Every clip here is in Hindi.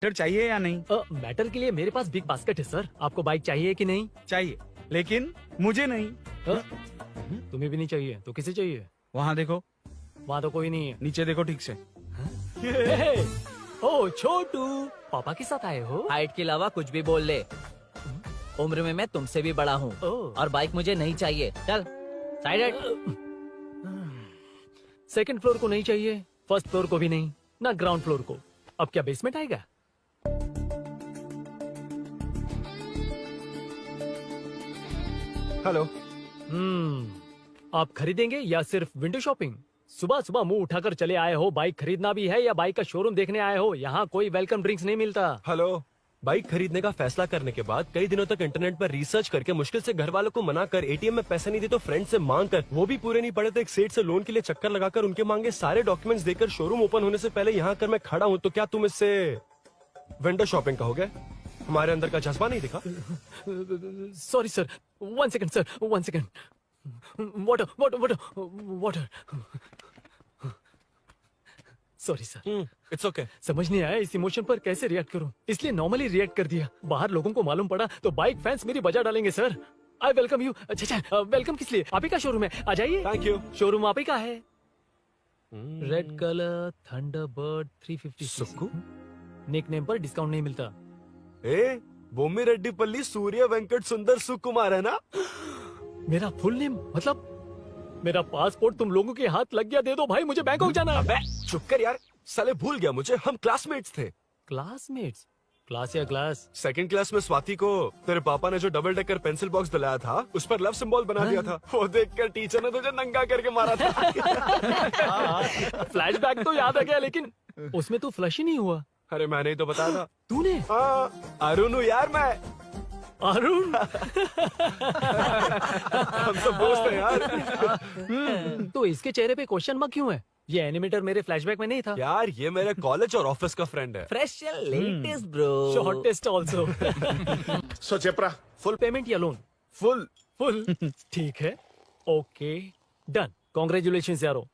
मैटर चाहिए या नहीं? मैटर के लिए मेरे पास बिग बास्केट है सर। आपको बाइक चाहिए कि नहीं? चाहिए, लेकिन मुझे नहीं। तुम्हें भी नहीं चाहिए तो किसे चाहिए? वहाँ देखो, वहाँ तो कोई नहीं है। नीचे देखो ठीक से। ओ छोटू, पापा के साथ आए हो? हाइट के अलावा कुछ भी बोल ले। उम्र में मैं तुमसे भी बड़ा हूँ और बाइक मुझे नहीं चाहिए। चल साइड। सेकंड फ्लोर को नहीं चाहिए, फर्स्ट फ्लोर को भी नहीं, ना ग्राउंड फ्लोर को। अब क्या बेसमेंट आएगा? हेलो। आप खरीदेंगे या सिर्फ विंडो शॉपिंग? सुबह सुबह मुंह उठाकर चले आए हो। बाइक खरीदना भी है या बाइक का शोरूम देखने आए हो? यहाँ कोई वेलकम ड्रिंक्स नहीं मिलता। हेलो, बाइक खरीदने का फैसला करने के बाद कई दिनों तक इंटरनेट पर रिसर्च करके मुश्किल से घर वालों को मना कर, एटीएम में पैसे नहीं दी तो फ्रेंड से मांग कर, वो भी पूरे नहीं पड़े तो एक सेठ से लोन के लिए चक्कर लगाकर उनके मांगे सारे डॉक्यूमेंट्स देकर शोरूम ओपन होने से पहले यहाँ कर मैं खड़ा हूँ, तो क्या तुम इससे विंडो शॉपिंग कहोगे? हमारे अंदर का जज्बा नहीं दिखा? Sorry sir, 1 second sir, 1 second. Water water water water. Sorry sir. It's okay. समझ नहीं आया इस इमोशन पर कैसे रिएक्ट करूं, इसलिए नॉर्मली रिएक्ट कर दिया। बाहर लोगों को मालूम पड़ा तो बाइक फैंस मेरी बजा डालेंगे सर। I welcome you. अच्छा, वेलकम किस लिए? आप ही का शोरूम है, आ जाइए। Thank you. शोरूम आप ही का है। Red colour Thunderbird 350। Sukku? Nick name पर डिस्काउंट नहीं मिलता। ए, बोम्मी रेड्डी पल्ली सूर्य वेंकट सुंदर सुकुमार है ना? मेरा फुल नेम मतलब? मेरा पासपोर्ट तुम लोगों के हाथ लग गया, दे दो भाई, मुझे बैंकॉक जाना है। अबे चुप कर यार, साले भूल गया मुझे, हम क्लासमेट्स थे। क्लासमेट्स? क्लास या क्लास? सेकंड क्लास में स्वाति को तेरे पापा ने जो डबल डेकर पेंसिल बॉक्स दिलाया था, उस पर लव सिंबल बना दिया था। वो देखकर टीचर ने तुझे नंगा करके मारा था। फ्लैशबैक तो याद आ गया, लेकिन उसमें तो फ्लश ही नहीं हुआ। अरे मैंने ही तो बताया था। तूने? हाँ, अरुण हूँ यार मैं। अरुण? हम सब दोस्त हैं यार। तो इसके चेहरे पे क्वेश्चन मार्क क्यों है? ये एनिमेटर मेरे फ्लैशबैक में नहीं था। यार ये मेरे कॉलेज और ऑफिस का फ्रेंड है। Fresh latest bro. Shortest also. So चेपरा, फुल पेमेंट या लोन? फुल। फुल। ठीक है, ओके डन। कॉन्ग्रेचुलेशन यारो।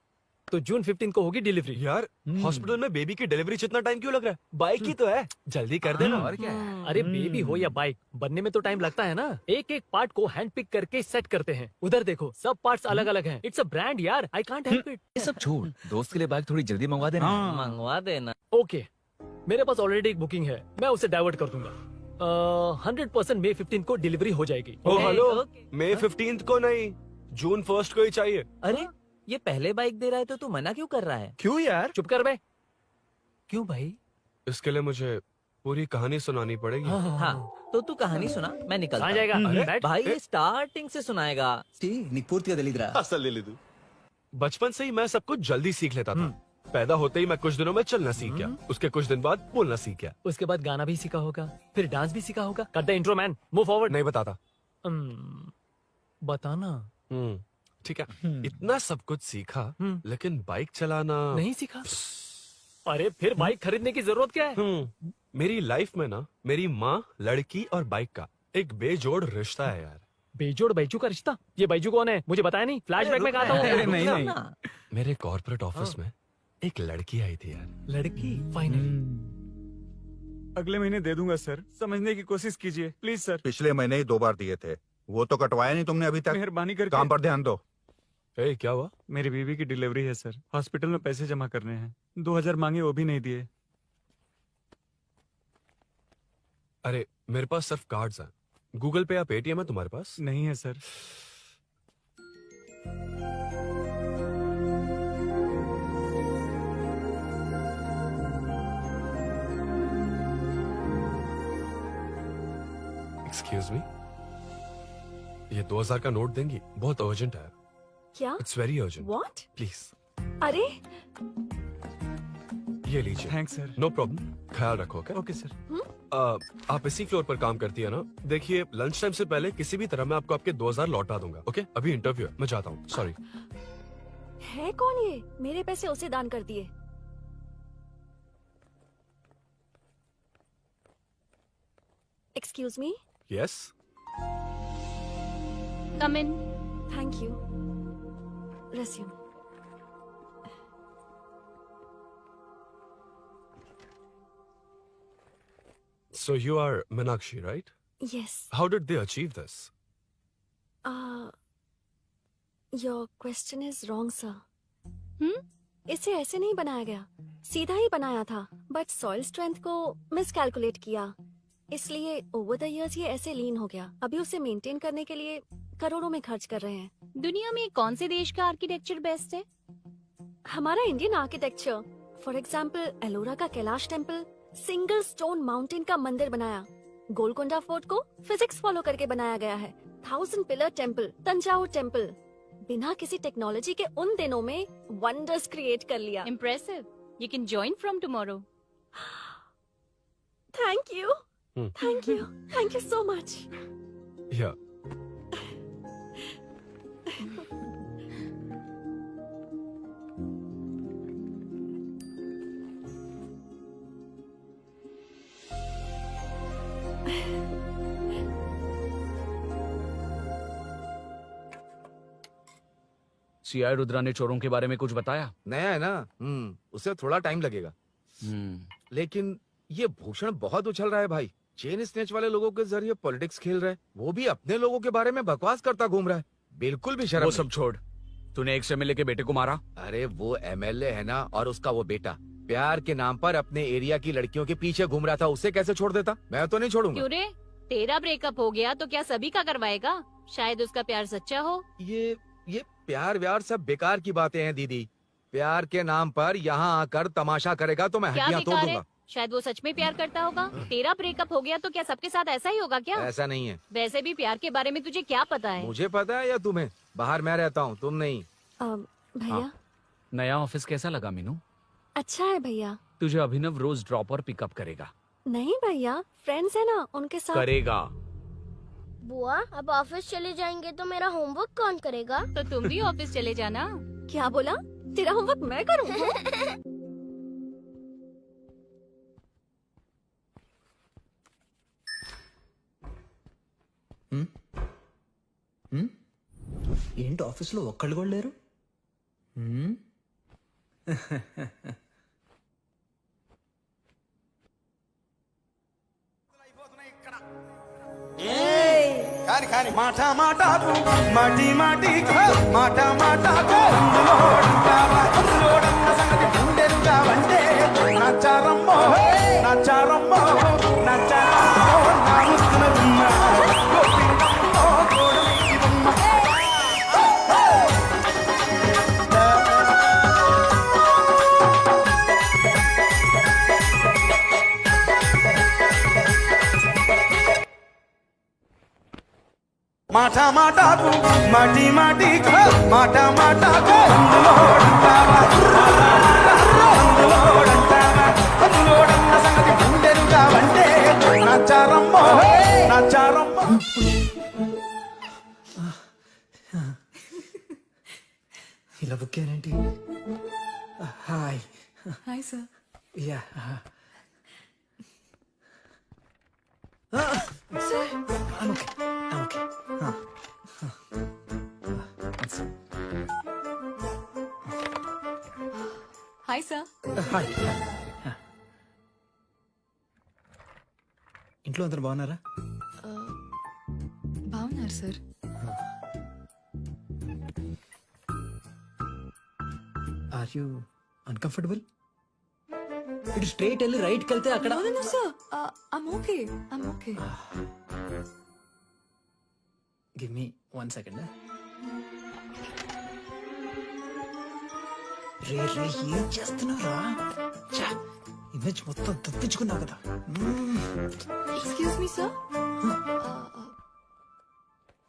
तो जून 15 को होगी डिलीवरी। यार हॉस्पिटल में बेबी की डिलीवरी जितना टाइम क्यों लग रहा है? बाइक ही तो है, जल्दी कर देना। और क्या है? अरे बेबी हो या बाइक, बनने में तो टाइम लगता है ना। एक एक पार्ट को हैंड पिक करके सेट करते हैं। उधर देखो, सब पार्ट्स अलग अलग हैं। इट्स अ ब्रांड यार, आई कांट हेल्प इट। ये सब छोड़, दोस्त के लिए बाइक थोड़ी जल्दी मंगवा देना। मंगवा देना। ओके, मेरे पास ऑलरेडी एक बुकिंग है, मैं उसे डाइवर्ट कर दूंगा। 100% मई 15 को डिलीवरी हो जाएगी। ओ हेलो, ओके। मई 15 को नहीं, जून 1 को ही चाहिए। अरे ये पहले बाइक दे रहा है तो तू मना क्यों कर रहा है? क्यों यार? चुप कर बे। क्यों भाई? इसके लिए मुझे पूरी कहानी सुनानी पड़ेगी। हाँ तो तू कहानी सुना, मैं निकलता कहाँ हूँ। जाएगा? बैठ। भाई ये स्टार्टिंग से सुनाएगा। నీకు పూర్తిగా తెలీదురా అసలు తెలీదు. बचपन से ही मैं सब कुछ जल्दी सीख लेता था। पैदा होते ही मैं कुछ दिनों में चलना सीख गया, उसके कुछ दिन बाद बोलना सीख गया। उसके बाद गाना भी सीखा होगा, फिर डांस भी सीखा होगा। कर दे इंट्रो मैन, मूव फॉरवर्ड। नहीं बताता। बताना। ठीक है, इतना सब कुछ सीखा, लेकिन बाइक चलाना नहीं सीखा। अरे फिर बाइक खरीदने की जरूरत क्या है? मेरी लाइफ में ना मेरी माँ, लड़की और बाइक का एक बेजोड़ रिश्ता है यार। बेजोड़ बैजू का रिश्ता? ये बैजू कौन है? मुझे बताया नहीं। फ्लैशबैक में कहा था। अरे नहीं रुकना नहीं। ना। मेरे कॉर्पोरेट ऑफिस में एक लड़की आई थी यार। लड़की? फाइनली। अगले महीने दे दूंगा सर, समझने की कोशिश कीजिए प्लीज सर। पिछले महीने ही 2 बार दिए थे, वो तो कटवाया नहीं तुमने अभी तक। मेहरबानी करके। काम पर ध्यान दो। ए, क्या हुआ? मेरी बीवी की डिलीवरी है सर, हॉस्पिटल में पैसे जमा करने हैं। 2000 मांगे, वो भी नहीं दिए। अरे मेरे पास सिर्फ कार्ड्स हैं। गूगल पे या पेटीएम है तुम्हारे पास? नहीं है सर। एक्सक्यूज मी, ये 2000 का नोट देंगी? बहुत अर्जेंट है। क्या? It's very urgent. What? Please अरे ये लीजिए। Thanks sir. नो प्रॉब्लम, ख्याल रखो। ओके? Okay sir. आप इसी फ्लोर पर काम करती है ना? देखिए लंच टाइम से पहले किसी भी तरह मैं आपको आपके 2000 लौटा दूंगा। ओके? अभी इंटरव्यू है, मैं जाता हूँ। सॉरी। है कौन ये? मेरे पैसे उसे दान कर दिए। Excuse me. Yes. Come in. Thank you. Resume. So you are Meenakshi, right? Yes. How did they achieve this? Your question is wrong, sir. इसे ऐसे नहीं बनाया गया, सीधा ही बनाया था, बट सॉइल स्ट्रेंथ को मिसकैलकुलेट किया, इसलिए ओवर द इयर्स ये ऐसे लीन हो गया। अभी उसे मेंटेन करने के लिए करोड़ों में खर्च कर रहे हैं। दुनिया में कौन से देश का आर्किटेक्चर बेस्ट है? हमारा Indian architecture, for example Ellora का Kailash temple, single stone mountain का मंदिर बनाया। गोलकोंडा फोर्ट को फिजिक्स फॉलो करके बनाया गया है। 1000 पिलर टेम्पल, तंजावुर टेम्पल, बिना किसी टेक्नोलॉजी के उन दिनों में वंडर्स क्रिएट कर लिया। Impressive. You can join from tomorrow. Thank you, thank you, thank you so much. Yeah. CI Rudra ने चोरों के बारे में कुछ बताया? नया है ना, उसे थोड़ा टाइम लगेगा। लेकिन ये भूषण बहुत उछल रहा है भाई। चेन स्नेच वाले लोगों के जरिए पॉलिटिक्स खेल रहा है, वो भी अपने लोगों के बारे में बकवास करता घूम रहा है। बिल्कुल भी शर्म वो नहीं। सब छोड़, तूने एक एमएलए के बेटे को मारा। अरे वो एमएलए है ना, और उसका वो बेटा प्यार के नाम पर अपने एरिया की लड़कियों के पीछे घूम रहा था, उसे कैसे छोड़ देता? मैं तो नहीं छोड़ूंगा। क्यों रे? तेरा ब्रेकअप हो गया तो क्या सभी का करवाएगा? शायद उसका प्यार सच्चा हो। ये प्यार व्यार सब बेकार की बातें हैं दीदी। प्यार के नाम पर यहाँ आकर तमाशा करेगा तो मैं क्या हड्डियां तोड़ बेकार है? दूंगा। शायद वो सच में प्यार करता होगा। तेरा ब्रेकअप हो गया तो क्या सबके साथ ऐसा ही होगा क्या? ऐसा नहीं है। वैसे भी प्यार के बारे में तुझे क्या पता है? मुझे पता है या तुम्हें? बाहर मैं रहता हूँ, तुम नहीं। भैया नया ऑफिस कैसा लगा मीनू? अच्छा है भैया। तुझे अभिनव रोज ड्रॉप और पिकअप करेगा। नहीं भैया, फ्रेंड्स है ना, उनके साथ। करेगा। बुआ अब ऑफिस चले जाएंगे तो मेरा होमवर्क कौन करेगा? तो तुम भी ऑफिस चले जाना। क्या बोला? तेरा होमवर्क मैं करूँ? ఏంటి ఆఫీస్లో ఒక్కళ్ళు కూడా లేరు? కాని కాని మాట మాటకు మాటి మాటికి మాట మాటకు అందులోడన్న సంగతి గుండెరుగా వండే నచ్చారమ్మో నచ్చారమ్మో నచ్చారమ్మో నా ముక్కున ఉమ్మ గోపిందమ్మో గోడమేసి బొమ్మ మాట మాటకు మాటి మాటికి మాట మాటకు అందులోడన్న సంగతి గుండెరుగా వండే నచ్చారమ్మో నచ్చారమ్మో. ఇలా బుక్ అయ్యానేంటి? Hi hi sir. Yeah okay. Hi sir. Hi. ఇంట్లో అందరు బాగున్నారా? బాగున్నారు సార్. Are you uncomfortable? ఇటు స్ట్రైట్ వెళ్ళి రైట్కి వెళ్తే అక్కడ. No, sir. I'm okay. I'm okay. Give me 1 second. రే ఏం చేస్తున్నారా? ఇమేజ్ మొత్తం తప్పించుకున్నావు కదా. Excuse me, sir.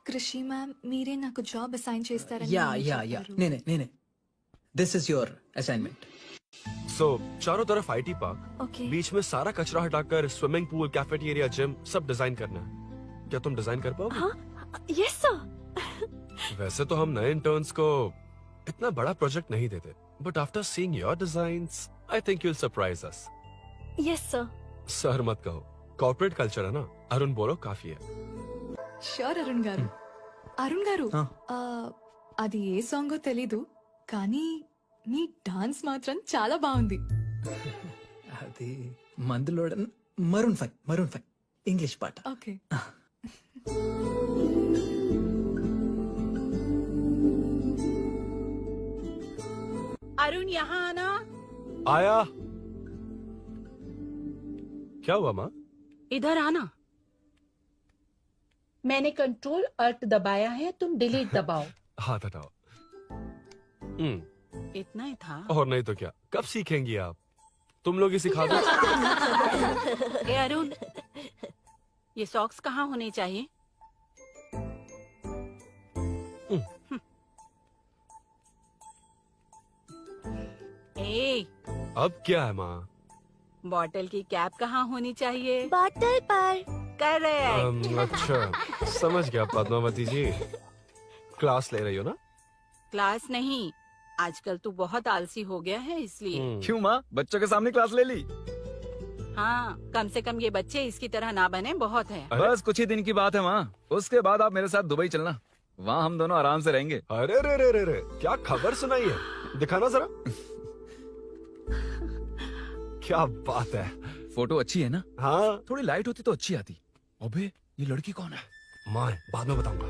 కృషి మ్యామ్ మీరే నాకు జాబ్ అసైన్ చేస్తారని యా నాకు యా యా చెప్పారు. నేనే. This is your assignment. So चारों तरफ आईटी पार्क, ओके। बीच में सारा कचरा हटाकर स्विमिंग पूल, कैफेटेरिया, जिम सब डिजाइन करना है। क्या तुम डिजाइन कर पाओगे? हाँ, यस सर। वैसे तो हम नए इंटर्न्स को इतना बड़ा प्रोजेक्ट नहीं देते, but after seeing your designs I think you will surprise us. Yes sir. Sir मत कहो, कॉर्पोरेट कल्चर है ना। अरुण बोलो काफी है। షూర్ అరుణ్ గారు. అరుణ్ గారు Huh? అది ఏ సాంగో తెలీదు కానీ మీ డాన్స్ మాత్రం చాలా బాగుంది. అది మందులోడ Maroon 5 English part. Okay. Arun यहाँ आना। आया। क्या हुआ माँ? इधर आना। मैंने कंट्रोल अल्ट दबाया है, तुम डिलीट दबाओ। हाथ हटाओ। इतना ही था। और नहीं तो क्या, कब सीखेंगी आप? तुम लोग ही सिखा दो। ए अरुण, ये सॉक्स कहाँ होने चाहिए? ए, अब क्या है माँ? बॉटल की कैप कहाँ होनी चाहिए? बॉटल पर। करेक्ट। अच्छा, समझ गया पद्मावती जी। क्लास ले रही हो ना? क्लास नहीं, आजकल तू बहुत आलसी हो गया है इसलिए। क्यों माँ, बच्चों के सामने क्लास ले ली? हाँ, कम से कम ये बच्चे इसकी तरह ना बने, बहुत है। बस कुछ ही दिन की बात है माँ, उसके बाद आप मेरे साथ दुबई चलना, वहाँ हम दोनों आराम से रहेंगे। अरे रे रे रे रे, क्या खबर सुनाई है? दिखाना जरा। क्या बात है। फोटो अच्छी है ना? हाँ। थोड़ी लाइट होती तो अच्छी आती। अबे ये लड़की कौन है? माँ, बाद में बताऊंगा।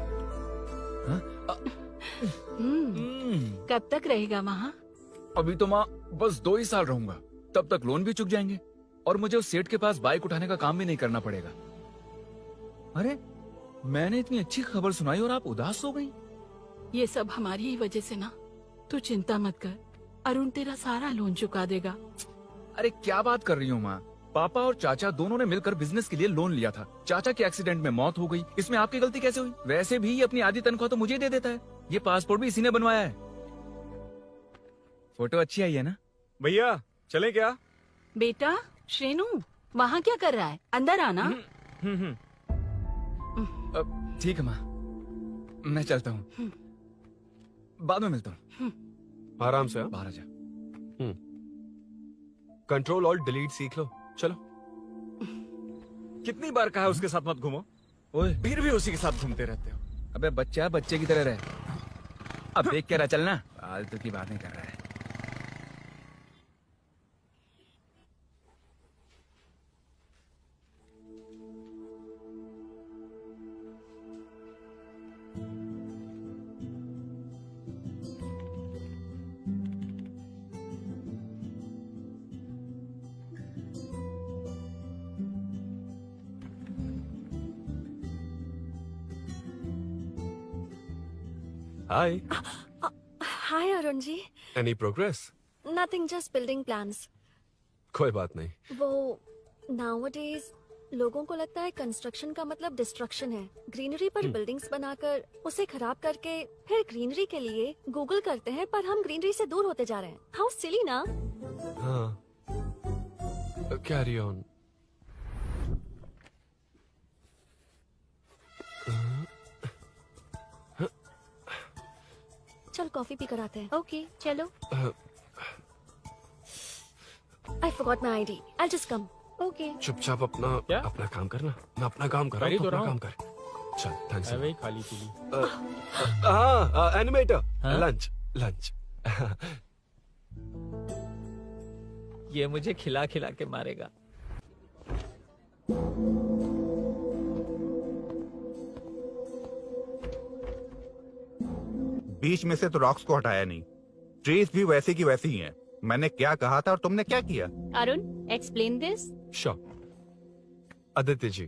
कब तक रहेगा वहाँ? अभी तो माँ बस 2 ही साल रहूंगा, तब तक लोन भी चुक जाएंगे और मुझे उस सेठ के पास बाइक उठाने का काम भी नहीं करना पड़ेगा। अरे मैंने इतनी अच्छी खबर सुनाई और आप उदास हो गई। ये सब हमारी ही वजह से ना, तू चिंता मत कर, अरुण तेरा सारा लोन चुका देगा। अरे क्या बात कर रही हो माँ, पापा और चाचा दोनों ने मिलकर बिजनेस के लिए लोन लिया था। चाचा के एक्सीडेंट में मौत हो गई, इसमें आपकी गलती कैसे हुई? वैसे भी ये अपनी आधी तनख्वाह तो मुझे दे देता है। ये पासपोर्ट भी इसी ने बनवाया है। फोटो अच्छी आई है ना? भैया चले क्या? बेटा श्रेनु, वहाँ क्या कर रहा है? अंदर आना। ठीक है माँ, मैं चलता हूँ, बाद में मिलता हूँ। आराम से। बाहर आ जा। कंट्रोल और डिलीट सीख लो। चलो। कितनी बार कहा उसके साथ मत घूमो, ओए फिर भी उसी के साथ घूमते रहते हो। अबे बच्चा बच्चे की तरह रहे। अब देख के रहा चलना, फालतू की बातें कर रहा है। Hi. Hi Arun ji. Any progress? Nothing, just building plans. कोई बात नहीं। वो नाउअडेज लोगों को लगता है कंस्ट्रक्शन का मतलब डिस्ट्रक्शन है। ग्रीनरी पर बिल्डिंग्स बनाकर उसे खराब करके फिर ग्रीनरी के लिए गूगल करते हैं, पर हम ग्रीनरी से दूर होते जा रहे हैं। हाउ सिली ना? हाँ। Carry on. चल कॉफी पी कर आते हैं। ओके चलो। I forgot my ID, I just come. Okay. चुपचाप अपना काम करना। मैं अपना काम कर रहा हूँ, अपना काम कर। चल, थैंक्स। वही खाली पीली। हाँ, एनिमेटर। हाँ? लंच। ये मुझे खिला खिला के मारेगा। बीच में से तो रॉक्स को हटाया नहीं, ट्रीज भी वैसी की वैसी ही हैं। मैंने क्या कहा था और तुमने क्या किया? Arun explain this. Sure. Aditya ji,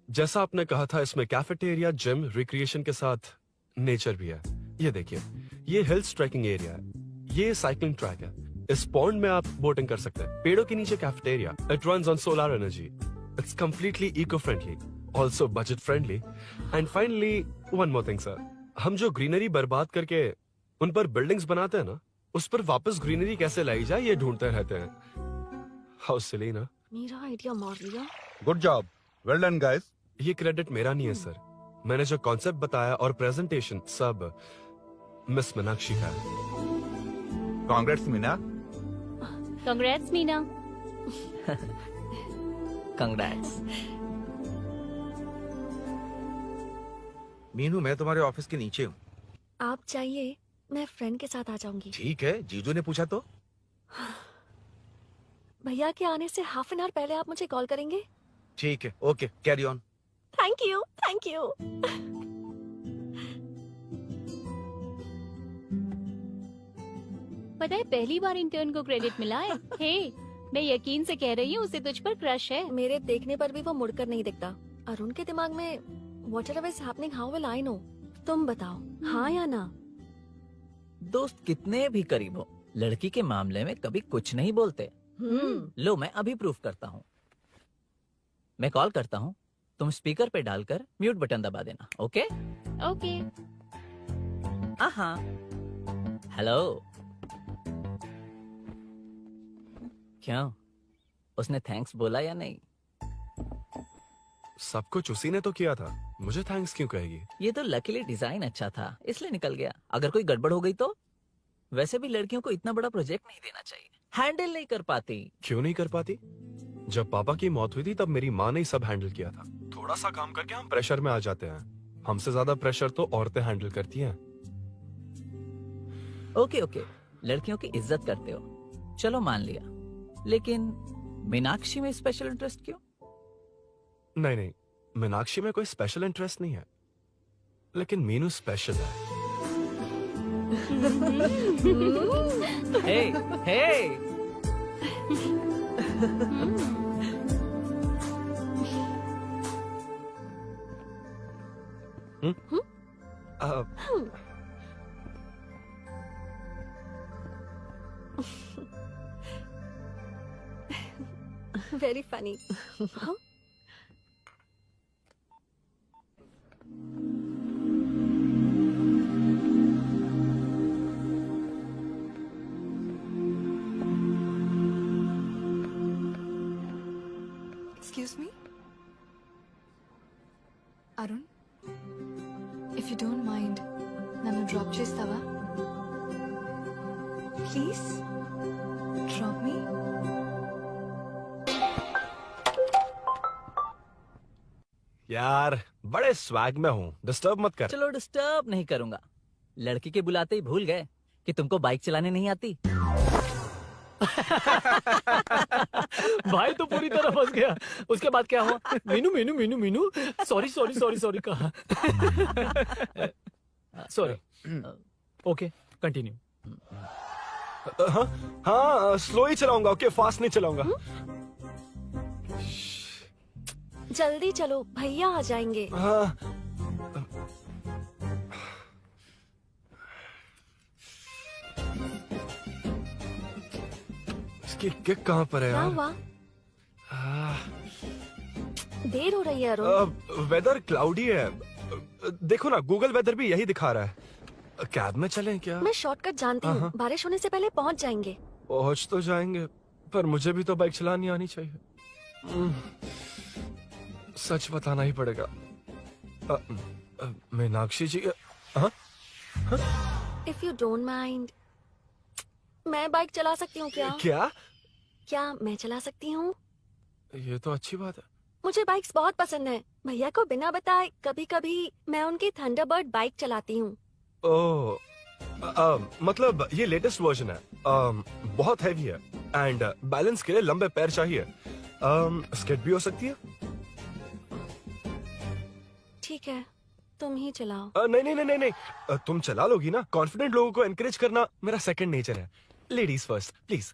जैसा आपने कहा था, इसमें कैफेटेरिया, जिम, रिक्रिएशन के साथ नेचर भी है। ये देखिए, ये हिल्स ट्रैकिंग एरिया है, ये साइकिलिंग ट्रैक है। इस पॉन्ड में आप बोटिंग कर सकते हैं। पेड़ों के नीचे cafeteria, it runs on solar energy. It's completely eco friendly, also budget friendly. And finally one more thing sir, हम जो ग्रीनरी बर्बाद करके उन पर बिल्डिंग्स बनाते हैं ना, उस पर वापस ग्रीनरी कैसे लाई जाए ये ढूंढते रहते हैं। हाउ सिली ना? मेरा आइडिया मार लिया। Good job, well done guys. ये क्रेडिट मेरा नहीं है सर, मैंने जो कॉन्सेप्ट बताया और प्रेजेंटेशन सब मिस मीनाक्षी का है। Congrats Meena. Congrats Meena. Congrats. Meenu, मैं तुम्हारे ऑफिस के नीचे हूँ। आप चाहिए मैं फ्रेंड के साथ आ जाऊंगी। ठीक है, जीजू ने पूछा तो। भैया के आने से हाफ एन आवर पहले आप मुझे कॉल करेंगे? ठीक है, okay, carry on. Thank you, thank you. पता है पहली बार इंटर्न को क्रेडिट मिला है। हे, मैं यकीन से कह रही हूँ उसे तुझ पर क्रश है। मेरे देखने पर भी वो मुड़कर नहीं दिखता। अरुण के दिमाग में whatever is happening, how will I know? तुम बताओ, हाँ या ना? दोस्त कितने भी करीब हो, लड़की के मामले में कभी कुछ नहीं बोलते। लो मैं अभी प्रूफ करता हूँ। मैं कॉल करता हूँ, तुम स्पीकर पे डालकर म्यूट बटन दबा देना। Okay okay. हाँ। हेलो। क्यों, उसने थैंक्स बोला या नहीं? सब कुछ उसी ने तो किया था, मुझे थैंक्स क्यों कहेगी? ये तो लकीली डिजाइन अच्छा था इसलिए निकल गया। अगर कोई गड़बड़ हो गई तो? वैसे भी लड़कियों को इतना बड़ा प्रोजेक्ट नहीं देना चाहिए, हैंडल नहीं कर पाती। क्यों नहीं कर पाती? जब पापा की मौत हुई थी तब मेरी माँ ने ही सब हैंडल किया था। थोड़ा सा काम करके हम प्रेशर में आ जाते हैं। हमसे ज्यादा प्रेशर तो औरतें हैंडल करती हैं। ओके ओके, लड़कियों की इज्जत करते हो, चलो मान लिया। लेकिन मीनाक्षी में स्पेशल इंटरेस्ट क्यों? नहीं, मीनाक्षी में कोई स्पेशल इंटरेस्ट नहीं है, लेकिन मीनू स्पेशल है। हे, हे। Very funny. Huh? Excuse me? Arun? If you don't mind, nanu drop chestava? Please? Drop me? यार बड़े स्वैग में हूँ, डिस्टर्ब मत कर। चलो डिस्टर्ब नहीं करूंगा। लड़की के बुलाते ही भूल गए कि तुमको बाइक चलाने नहीं आती। भाई तो पूरी तरह फंस गया। उसके बाद क्या हुआ? Meenu Meenu Meenu Meenu sorry sorry sorry sorry कहा। सॉरी। Okay continue. हाँ स्लो ही चलाऊंगा, ओके फास्ट नहीं चलाऊंगा। जल्दी चलो, भैया आ जाएंगे। हाँ। इसकी किक कहाँ पर है क्या यार? हुआ? देर हो रही है अरुण। वेदर क्लाउडी है, देखो ना गूगल वेदर भी यही दिखा रहा है। कैब में चलें क्या? मैं शॉर्टकट जानती हूँ, बारिश होने से पहले पहुँच जाएंगे। पहुँच तो जाएंगे, पर मुझे भी तो बाइक चलानी आनी चाहिए। सच बताना ही पड़ेगा। मीनाक्षी जी। इफ यू डोंट माइंड, मैं बाइक चला सकती हूँ क्या? क्या मैं चला सकती हूँ? ये तो अच्छी बात है। मुझे बाइक्स बहुत पसंद है। भैया को बिना बताए कभी कभी मैं उनकी थंडरबर्ड बाइक चलाती हूँ। ओह, मतलब ये लेटेस्ट वर्जन है। बहुत हैवी है एंड बैलेंस के लिए लंबे पैर चाहिए। स्किड भी हो सकती है। ठीक है, तुम ही चलाओ। नहीं, तुम चला लोगी ना। कॉन्फिडेंट लोगों को एनकरेज करना मेरा सेकंड नेचर है। Ladies first please.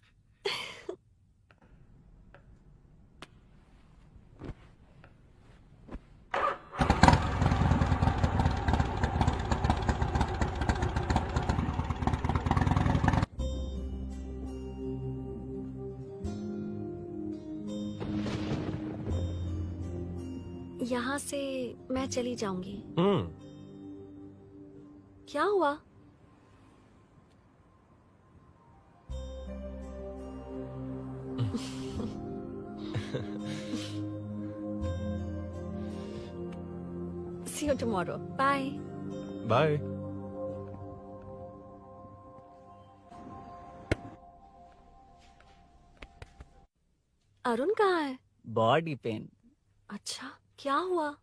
यहाँ से मैं चली जाऊंगी। क्या हुआ? See you tomorrow. Bye. Bye. Arun कहाँ है? Body pain. अच्छा, क्या हुआ?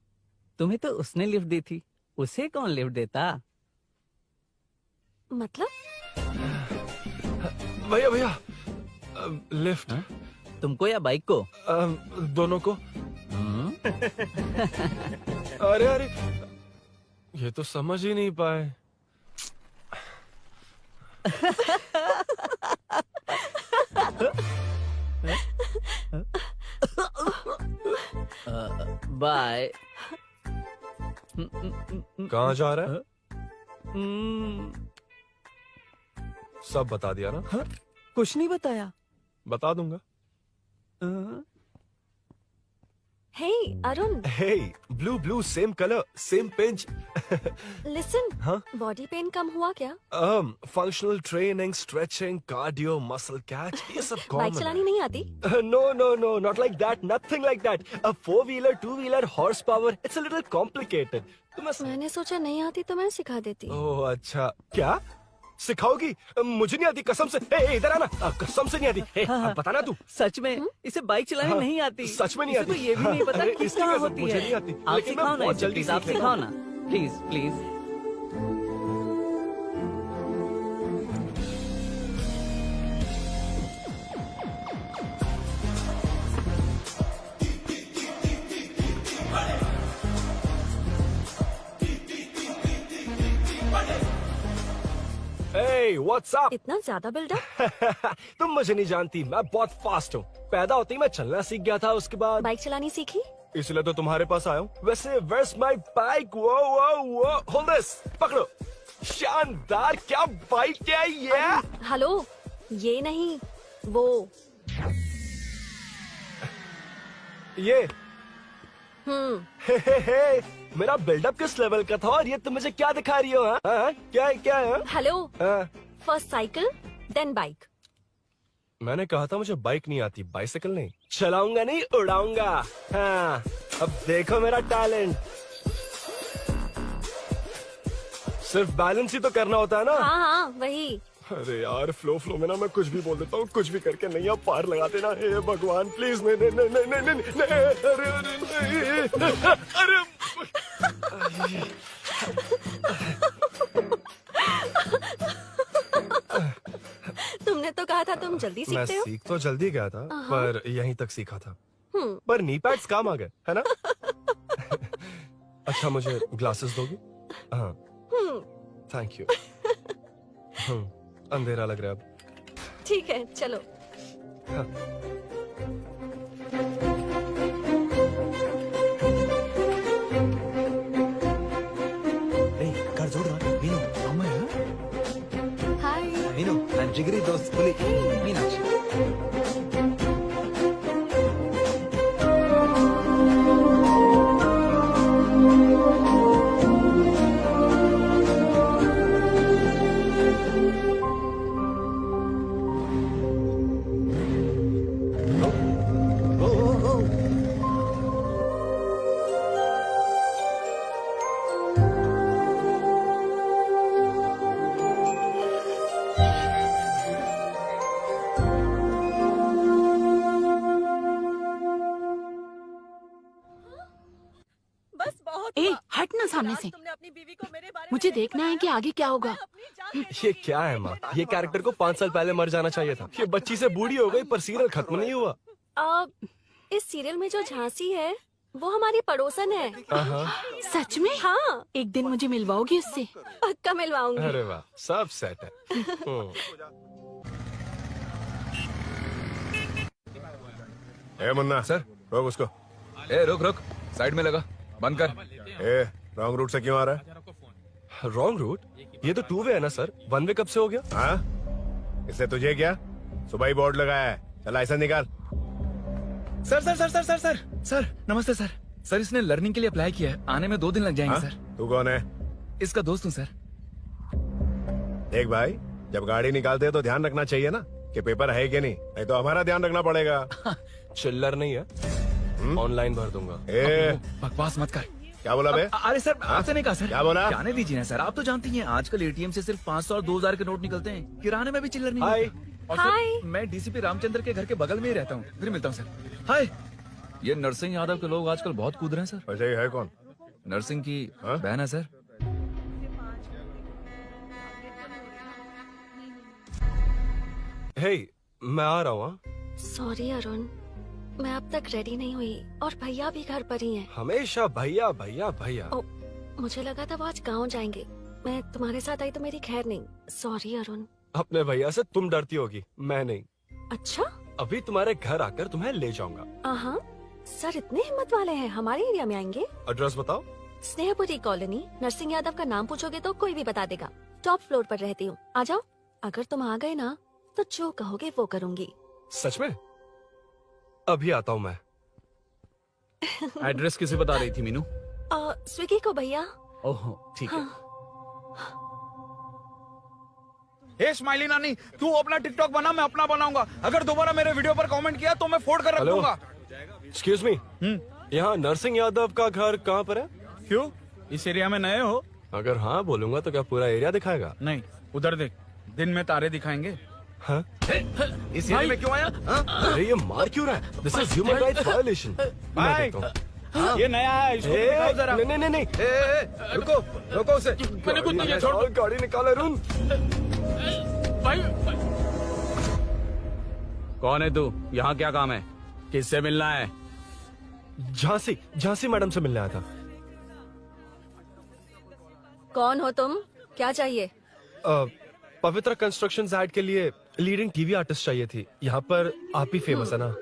तुम्हें तो उसने लिफ्ट दी थी, उसे कौन लिफ्ट देता? मतलब? भैया लिफ्ट। तुमको या बाइक को? दोनों को। अरे अरे, ये तो समझ ही नहीं पाए। बाय। कहाँ जा रहा है? सब बता दिया ना? कुछ नहीं बताया। बता दूंगा। Hey, Arun. Hey, blue, same color, same pinch. Listen. हाँ? बॉडी पेन कम हुआ क्या? Functional training, stretching, cardio, muscle catch, ये सब common बाइक चलानी नहीं आती? No, not like that, nothing like that. A 4-wheeler, 2-wheeler, horsepower, it's a little complicated. मैंने सोचा नहीं आती तो मैं सिखा देती। ओह अच्छा, क्या सिखाओगी? मुझे नहीं आती कसम से। ए, इधर आना, कसम से नहीं आती। ए, अब बताना तू। सच में इसे बाइक चलानी नहीं आती। सच में नहीं इसे आती। तो ये भी नहीं पता अरे, कि इसकी कहाँ कसम, होती मुझे है। नहीं आती। आप लेकिन मैं सिखाओ ना बहुत इसे, जल्दी प्लीज, आप सीख सिखाओ लेता ना, प्लीज। Hey, what's up? इतना ज्यादा बिल्डअप? तुम मुझे नहीं जानती, मैं बहुत फास्ट हूँ। पैदा होते ही मैं चलना सीख गया था, उसके बाद बाइक चलानी सीखी? इसलिए तो तुम्हारे पास आया हूँ। वैसे where's my bike? वो hold this, पकड़ो। शानदार, क्या बाइक है ये? हेलो, ये नहीं, वो। ये हे, मेरा बिल्डअप किस लेवल का था और ये तुम मुझे क्या दिखा रही हो? हाँ? क्या है? हेलो, हाँ? First cycle then bike. मैंने कहा था मुझे बाइक नहीं आती, बाइसाइकिल नहीं। चलाऊंगा नहीं, उड़ाऊंगा। हाँ, अब देखो मेरा टैलेंट। सिर्फ बैलेंस ही तो करना होता है ना? हाँ, वही। अरे यार, फ्लो में ना मैं कुछ भी बोल देता हूँ, कुछ भी करके नहीं आप पार लगा देना। हे भगवान प्लीज, नहीं, अरे तुमने तो कहा था तुम जल्दी मैं सीखते हो। सीख तो जल्दी गया था, पर यहीं तक सीखा था। हम्म। पर नी पैड्स काम आ गए, है ना? अच्छा, मुझे ग्लासेस दोगी? हाँ, थैंक यू। अंधेरा लग रहा है अब। ठीक है, चलो। हाँ। कर जोड़ रहा मीनू। Hi. मीनू, నా జిగిరి దోస్త్ పులి మీనాక్షి. ए, हट ना सामने से। मुझे देखना है कि आगे क्या होगा। ये क्या है माँ? ये कैरेक्टर को 5 साल पहले मर जाना चाहिए था। ये बच्ची से बूढ़ी हो गई पर सीरियल खत्म नहीं हुआ। इस सीरियल में जो झांसी है वो हमारी पड़ोसन है। सच में? हाँ। एक दिन मुझे मिलवाओगी उससे? पक्का मिलवाऊंगी। अरे वाह, सब सेट है। ए मुन्ना सर, रोक उसको। ए रुक, साइड में लगा, बंद कर। ए, रॉन्ग रूट से क्यों आ रहा है? Wrong route? ये तो 2 वे है ना सर, 1 वे कब से हो गया? हाँ, इससे तुझे क्या? सुबह ही बोर्ड लगाया है, चल लाइसेंस निकाल। सर, नमस्ते सर। सर, इसने लर्निंग के लिए अप्लाई किया है, आने में 2 दिन लग जाएंगे। सर, तू कौन है? इसका दोस्त हूँ सर। देख भाई, जब गाड़ी निकालते हैं तो ध्यान रखना चाहिए ना कि पेपर है कि नहीं तो हमारा ध्यान रखना पड़ेगा। चिल्लर नहीं है, ऑनलाइन भर दूंगा। बकवास मत कर। क्या बोला बे? अरे सर, आपसे नहीं कहा सर। क्या बोला? जाने दीजिए ना सर, आप तो जानती हैं आजकल एटीएम से सिर्फ 500 और 2000 के नोट निकलते हैं, किराने में भी चिल्लर नहीं मिलता। और सर, मैं डीसीपी रामचंद्र के घर के बगल में ही रहता हूँ, फिर मिलता हूँ सर। हाय, ये नरसिंह यादव के लोग आजकल बहुत कूद रहे हैं सर। वैसे है कौन? नरसिंह की बहन है सर। हे, मैं आ रहा हूँ। सॉरी अरुण, मैं अब तक रेडी नहीं हुई और भैया भी घर पर ही हैं। हमेशा भैया भैया भैया। मुझे लगा था वो आज गाँव जाएंगे। मैं तुम्हारे साथ आई तो मेरी खैर नहीं। सॉरी अरुण। अपने भैया से तुम डरती होगी, मैं नहीं। अच्छा? अभी तुम्हारे घर आकर तुम्हें ले जाऊंगा। हाँ, सर इतने हिम्मत वाले हैं, हमारे एरिया में आएंगे। एड्रेस बताओ। स्नेहपुरी कॉलोनी। नरसिंह यादव का नाम पूछोगे तो कोई भी बता देगा। टॉप फ्लोर पर रहती हूँ, आ जाओ। अगर तुम आ गए ना तो जो कहोगे वो करूँगी। सच में? अभी आता हूँ मैं। एड्रेस किसे बता रही थी मीनू? स्विगी को भैया। ओह ठीक है। हे स्माइली नानी, तू अपना टिकटॉक बना, मैं अपना बनाऊंगा। अगर दोबारा मेरे वीडियो पर कमेंट किया तो मैं फोड़ कर रख दूंगा। एक्सक्यूज मी, यहाँ नरसिंह यादव का घर कहाँ पर है? क्यों, इस एरिया में नए हो? अगर हाँ बोलूंगा तो क्या पूरा एरिया दिखाएगा? नहीं, उधर देख, दिन में तारे दिखाएंगे। हाँ? इस एरिया में क्यों आया? अरे ये मार क्यों रहा है? This is human rights violation. ये नया है, इसको दिखाओ जरा। नहीं। रुको रुको उसे। मैंने कुछ नहीं किया, छोड़। गाड़ी निकाल अरुण। कौन है तू? यहाँ क्या काम है? किससे मिलना है? झांसी मैडम से मिलने आया था। कौन हो तुम? क्या चाहिए? पवित्र कंस्ट्रक्शन ऐड के लिए लीडिंग टीवी आर्टिस्ट चाहिए थी। यहाँ पर आप ही फेमस है ना?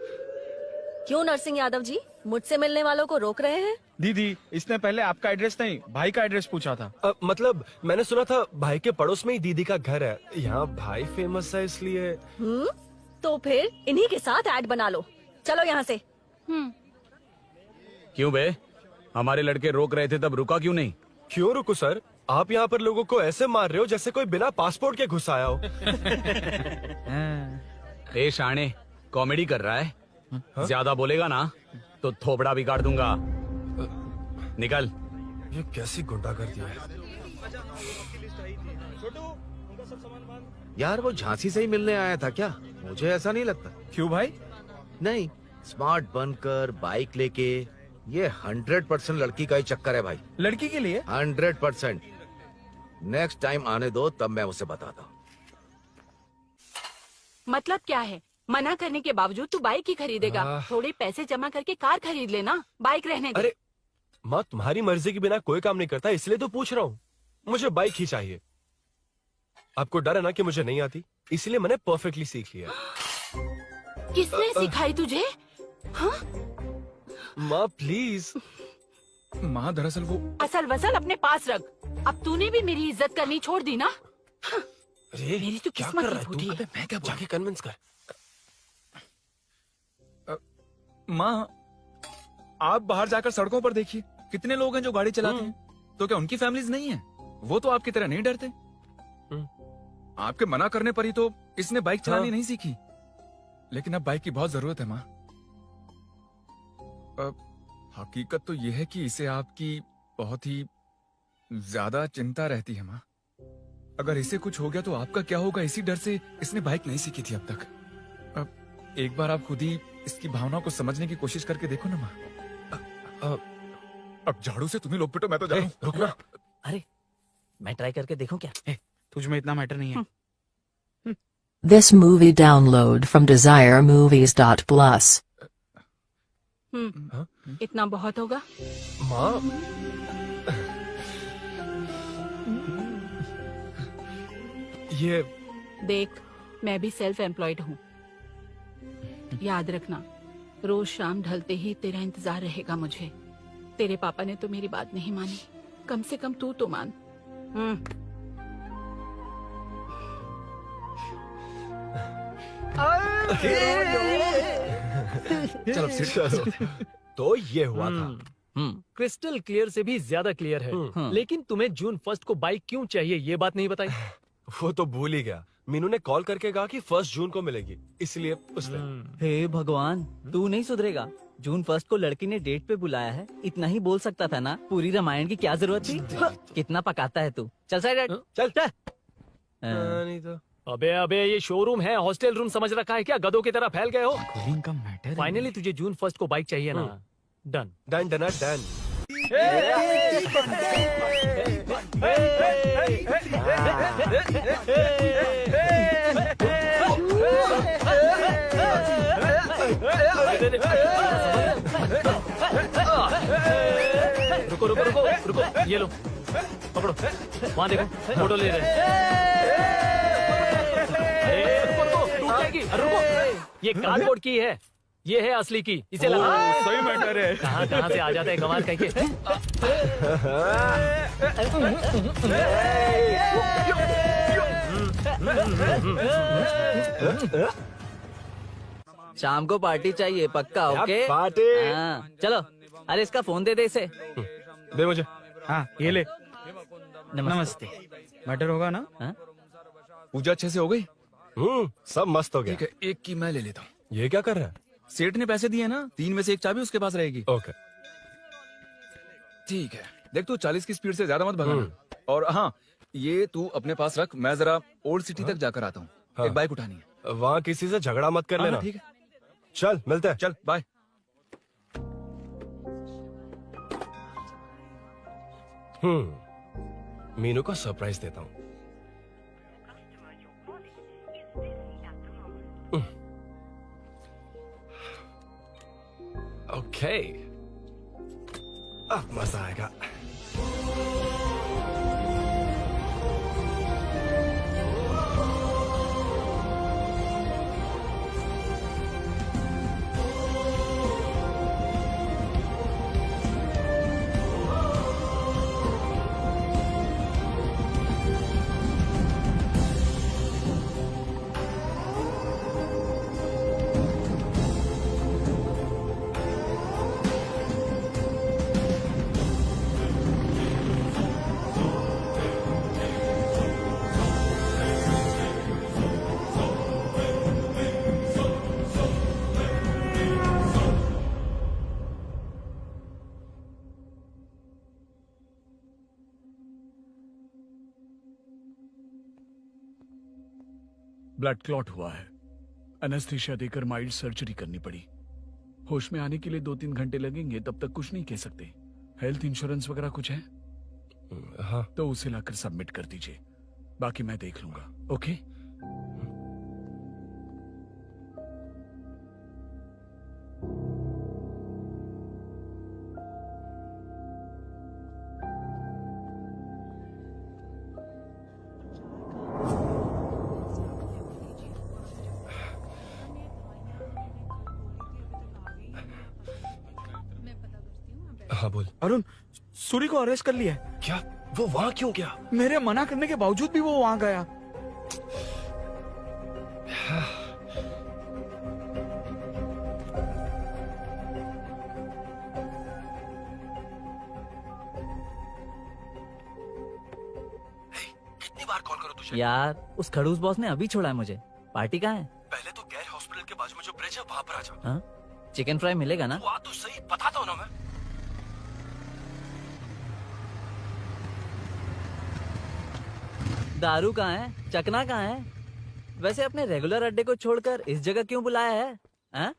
क्यों नरसिंह यादव जी मुझसे मिलने वालों को रोक रहे हैं? दीदी, इसने पहले आपका एड्रेस नहीं, भाई का एड्रेस पूछा था। मतलब मैंने सुना था भाई के पड़ोस में ही दीदी का घर है। यहाँ भाई फेमस है इसलिए। तो फिर इन्हीं के साथ ऐड बना लो। चलो यहाँ से। क्यों बे? हमारे लड़के रोक रहे थे तब रुका क्यों नहीं? क्यों रुको सर? आप यहाँ पर लोगों को ऐसे मार रहे हो जैसे कोई बिना पासपोर्ट के घुस आया हो। ए शाणे, कॉमेडी कर रहा है? ज्यादा बोलेगा ना तो थोपड़ा भी काट दूंगा। निकल। ये कैसी गुंडागर्दी है? यार वो झांसी से ही मिलने आया था क्या? मुझे ऐसा नहीं लगता। क्यों भाई? नहीं, स्मार्ट बनकर बाइक लेके, ये 100% लड़की का ही चक्कर है भाई। लड़की के लिए? 100%। नेक्स्ट टाइम आने दो, तब मैं उसे बताता हूँ। मतलब क्या है? मना करने के बावजूद तू बाइक ही खरीदेगा? थोड़े पैसे जमा करके कार खरीद लेना, बाइक रहने दे। अरे माँ, तुम्हारी मर्जी के बिना कोई काम नहीं करता, इसलिए तो पूछ रहा हूँ। मुझे बाइक ही चाहिए। आपको डर है ना कि मुझे नहीं आती, इसलिए मैंने परफेक्टली सीख लिया। किसने सिखाई तुझे? हाँ? माँ प्लीज। माँ दरअसल वो असल वसल अपने पास रख। अब तूने भी मेरी इज्जत करनी छोड़ दी ना? अरे मेरी तो क्या किस्मत कर ही रहा है फूटी तू? है। मैं क्या जाके कन्विंस कर। माँ, आप बाहर जाकर सड़कों पर देखिए, कितने लोग हैं जो गाड़ी चलाते हैं। तो क्या उनकी फैमिलीज नहीं है? वो तो आपकी तरह नहीं डरते। आपके मना करने पर ही तो इसने बाइक चलानी नहीं सीखी। लेकिन अब बाइक की बहुत जरूरत है माँ। हकीकत तो यह है कि इसे आपकी बहुत ही ज्यादा चिंता रहती है माँ। अगर इसे कुछ हो गया तो आपका क्या होगा, इसी डर से इसने बाइक नहीं सीखी थी अब तक। अब एक बार आप खुद ही इसकी भावना को समझने की कोशिश करके देखो ना माँ। अब झाड़ू से तुम्हें लोग पिटो, मैं तो जा रहा हूं। रुकना। अरे मैं ट्राई करके देखूं क्या? तुझ में इतना मैटर नहीं है। This movie download from desiremovies.plus. इतना बहुत होगा? माँ, ये देख, मैं भी सेल्फ एम्प्लॉयड हूँ। याद रखना, रोज शाम ढलते ही तेरा इंतजार रहेगा मुझे। तेरे पापा ने तो मेरी बात नहीं मानी, कम से कम तू तो मान। चलो। तो ये हुआ था। क्रिस्टल क्लियर से भी ज्यादा क्लियर है। लेकिन तुम्हें जून 1 को बाइक क्यों चाहिए, ये बात नहीं बताई। वो तो भूल ही गया। मीनू ने कॉल करके कहा कि 1 जून को मिलेगी, इसलिए उसने। हे भगवान, तू नहीं सुधरेगा। जून 1 को लड़की ने डेट पे बुलाया है, इतना ही बोल सकता था ना। पूरी रामायण की क्या जरूरत थी? कितना पकाता है तू। चल साइड, चल। नहीं तो अबे ये शोरूम है, हॉस्टल रूम समझ रखा है क्या? गधों की तरह फैल गए हो। का मैटर। फाइनली तुझे जून 1 को बाइक चाहिए ना? Done done done done. रुको रुको रुको रुको, ये लो पकड़ो, वहाँ देखो फोटो ले रहे हैं। रुको रुको, टूट जाएगी, रुको। ये कार्डबोर्ड की है, ये है असली की, इसे लगा। सही मैटर है। कहाँ कहाँ से आ जाता है कमाल कहीं के। शाम को पार्टी चाहिए पक्का, ओके? पार्टी। हाँ, चलो। अरे इसका फोन दे दे इसे। दे मुझे। हाँ ये ले। नमस्ते। मैटर होगा ना? पूजा अच्छे से हो गई? सब मस्त हो गया। ठीक है, एक की मैं ले लेता हूँ। ये क्या कर रहा है? सेठ ने पैसे दिए ना, 3 में से 1 चाबी उसके पास रहेगी। ओके ठीक है, देख तू 40 की स्पीड से ज्यादा मत भगाना। और हाँ, ये तू अपने पास रख, मैं जरा ओल्ड सिटी तक जाकर आता हूँ। एक बाइक उठानी है। वहाँ किसी से झगड़ा मत कर लेना। ठीक है, चल मिलते हैं। चल बाय। मीनू को सरप्राइज देता हूँ। ओके, अब मजा आएगा। ब्लड क्लॉट हुआ है, एनेस्थीसिया देकर माइल्ड सर्जरी करनी पड़ी। होश में आने के लिए 2-3 घंटे लगेंगे, तब तक कुछ नहीं कह सकते। हेल्थ इंश्योरेंस वगैरह कुछ है? हाँ। तो उसे लाकर सबमिट कर दीजिए, बाकी मैं देख लूंगा। ओके? हाँ बोल। अरुण, सूरी को अरेस्ट कर लिया है। क्या? वो वहाँ क्यों गया? मेरे मना करने के बावजूद भी वो वहाँ गया। कितनी बार कॉल करो तुझे? यार उस खड़ूस बॉस ने अभी छोड़ा है मुझे। पार्टी कहाँ है? पहले तो गैर हॉस्पिटल के बाजू में जो ब्रिज है वहाँ पर आ जा। हाँ? चिकन फ्राई मिलेगा ना? तू आ तो सही, बताता हूँ ना मैं। दारू कहाँ है? चकना कहाँ है? वैसे अपने रेगुलर अड्डे को छोड़कर इस जगह क्यों बुलाया है? हाँ?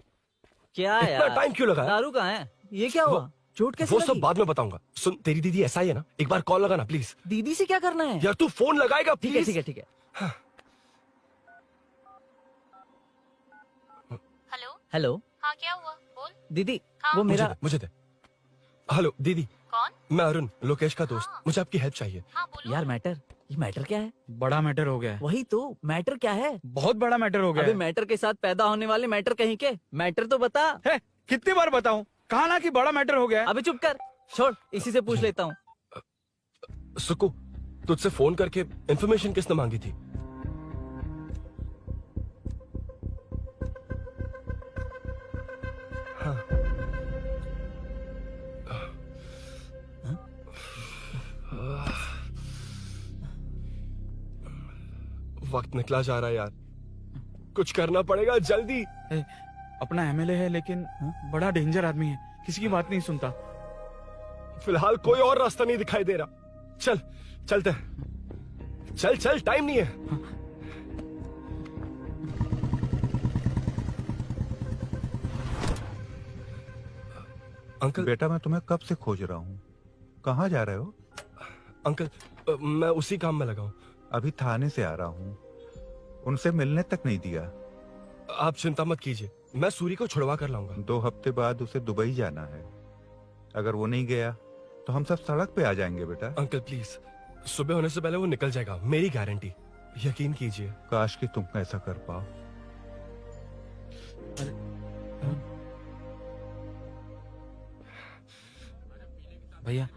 क्या यार? टाइम क्यों लगा? दारू कहाँ है? ये क्या हुआ? चोट कैसे वो लगी? सब बाद में बताऊंगा। सुन, तेरी दीदी ऐसा ही है ना, एक बार कॉल लगाना प्लीज। दीदी से क्या करना है? यार तू फोन लगाएगा ठीक है प्लीज। ठीक है ठीक है। Hello hello. हाँ क्या हुआ बोल। दीदी हाँ? वो मेरा मुझे दे। हेलो दीदी। कौन? मैं अरुण, लोकेश का दोस्त। मुझे आपकी हेल्प चाहिए। यार मैटर, ये मैटर क्या है? बड़ा मैटर हो गया है। वही तो, मैटर क्या है? बहुत बड़ा मैटर हो गया अबे है। मैटर के साथ पैदा होने वाले मैटर कहीं के, मैटर तो बता। है, कितनी बार बताऊं? कहा ना कि बड़ा मैटर हो गया है। अबे चुप कर, छोड़, इसी से पूछ लेता हूँ। सुकू, तुझसे फोन करके इन्फॉर्मेशन किसने मांगी थी? हाँ। वक्त निकला जा रहा है यार, कुछ करना पड़ेगा जल्दी। अपना एमएलए है लेकिन बड़ा डेंजर आदमी है, किसी की बात नहीं सुनता। फिलहाल कोई और रास्ता नहीं दिखाई दे रहा। चल चलते हैं। चल चल, टाइम नहीं है। अंकल। बेटा मैं तुम्हें कब से खोज रहा हूँ, कहाँ जा रहे हो? अंकल मैं उसी काम में लगा हूँ। अभी थाने से आ रहा हूँ, उनसे मिलने तक नहीं दिया। आप चिंता मत कीजिए, मैं सूरी को छुड़वा कर लाऊंगा। 2 हफ्ते बाद उसे दुबई जाना है। अगर वो नहीं गया तो हम सब सड़क पे आ जाएंगे बेटा। अंकल प्लीज, सुबह होने से पहले वो निकल जाएगा, मेरी गारंटी, यकीन कीजिए। काश कि तुम ऐसा कर पाओ। भैया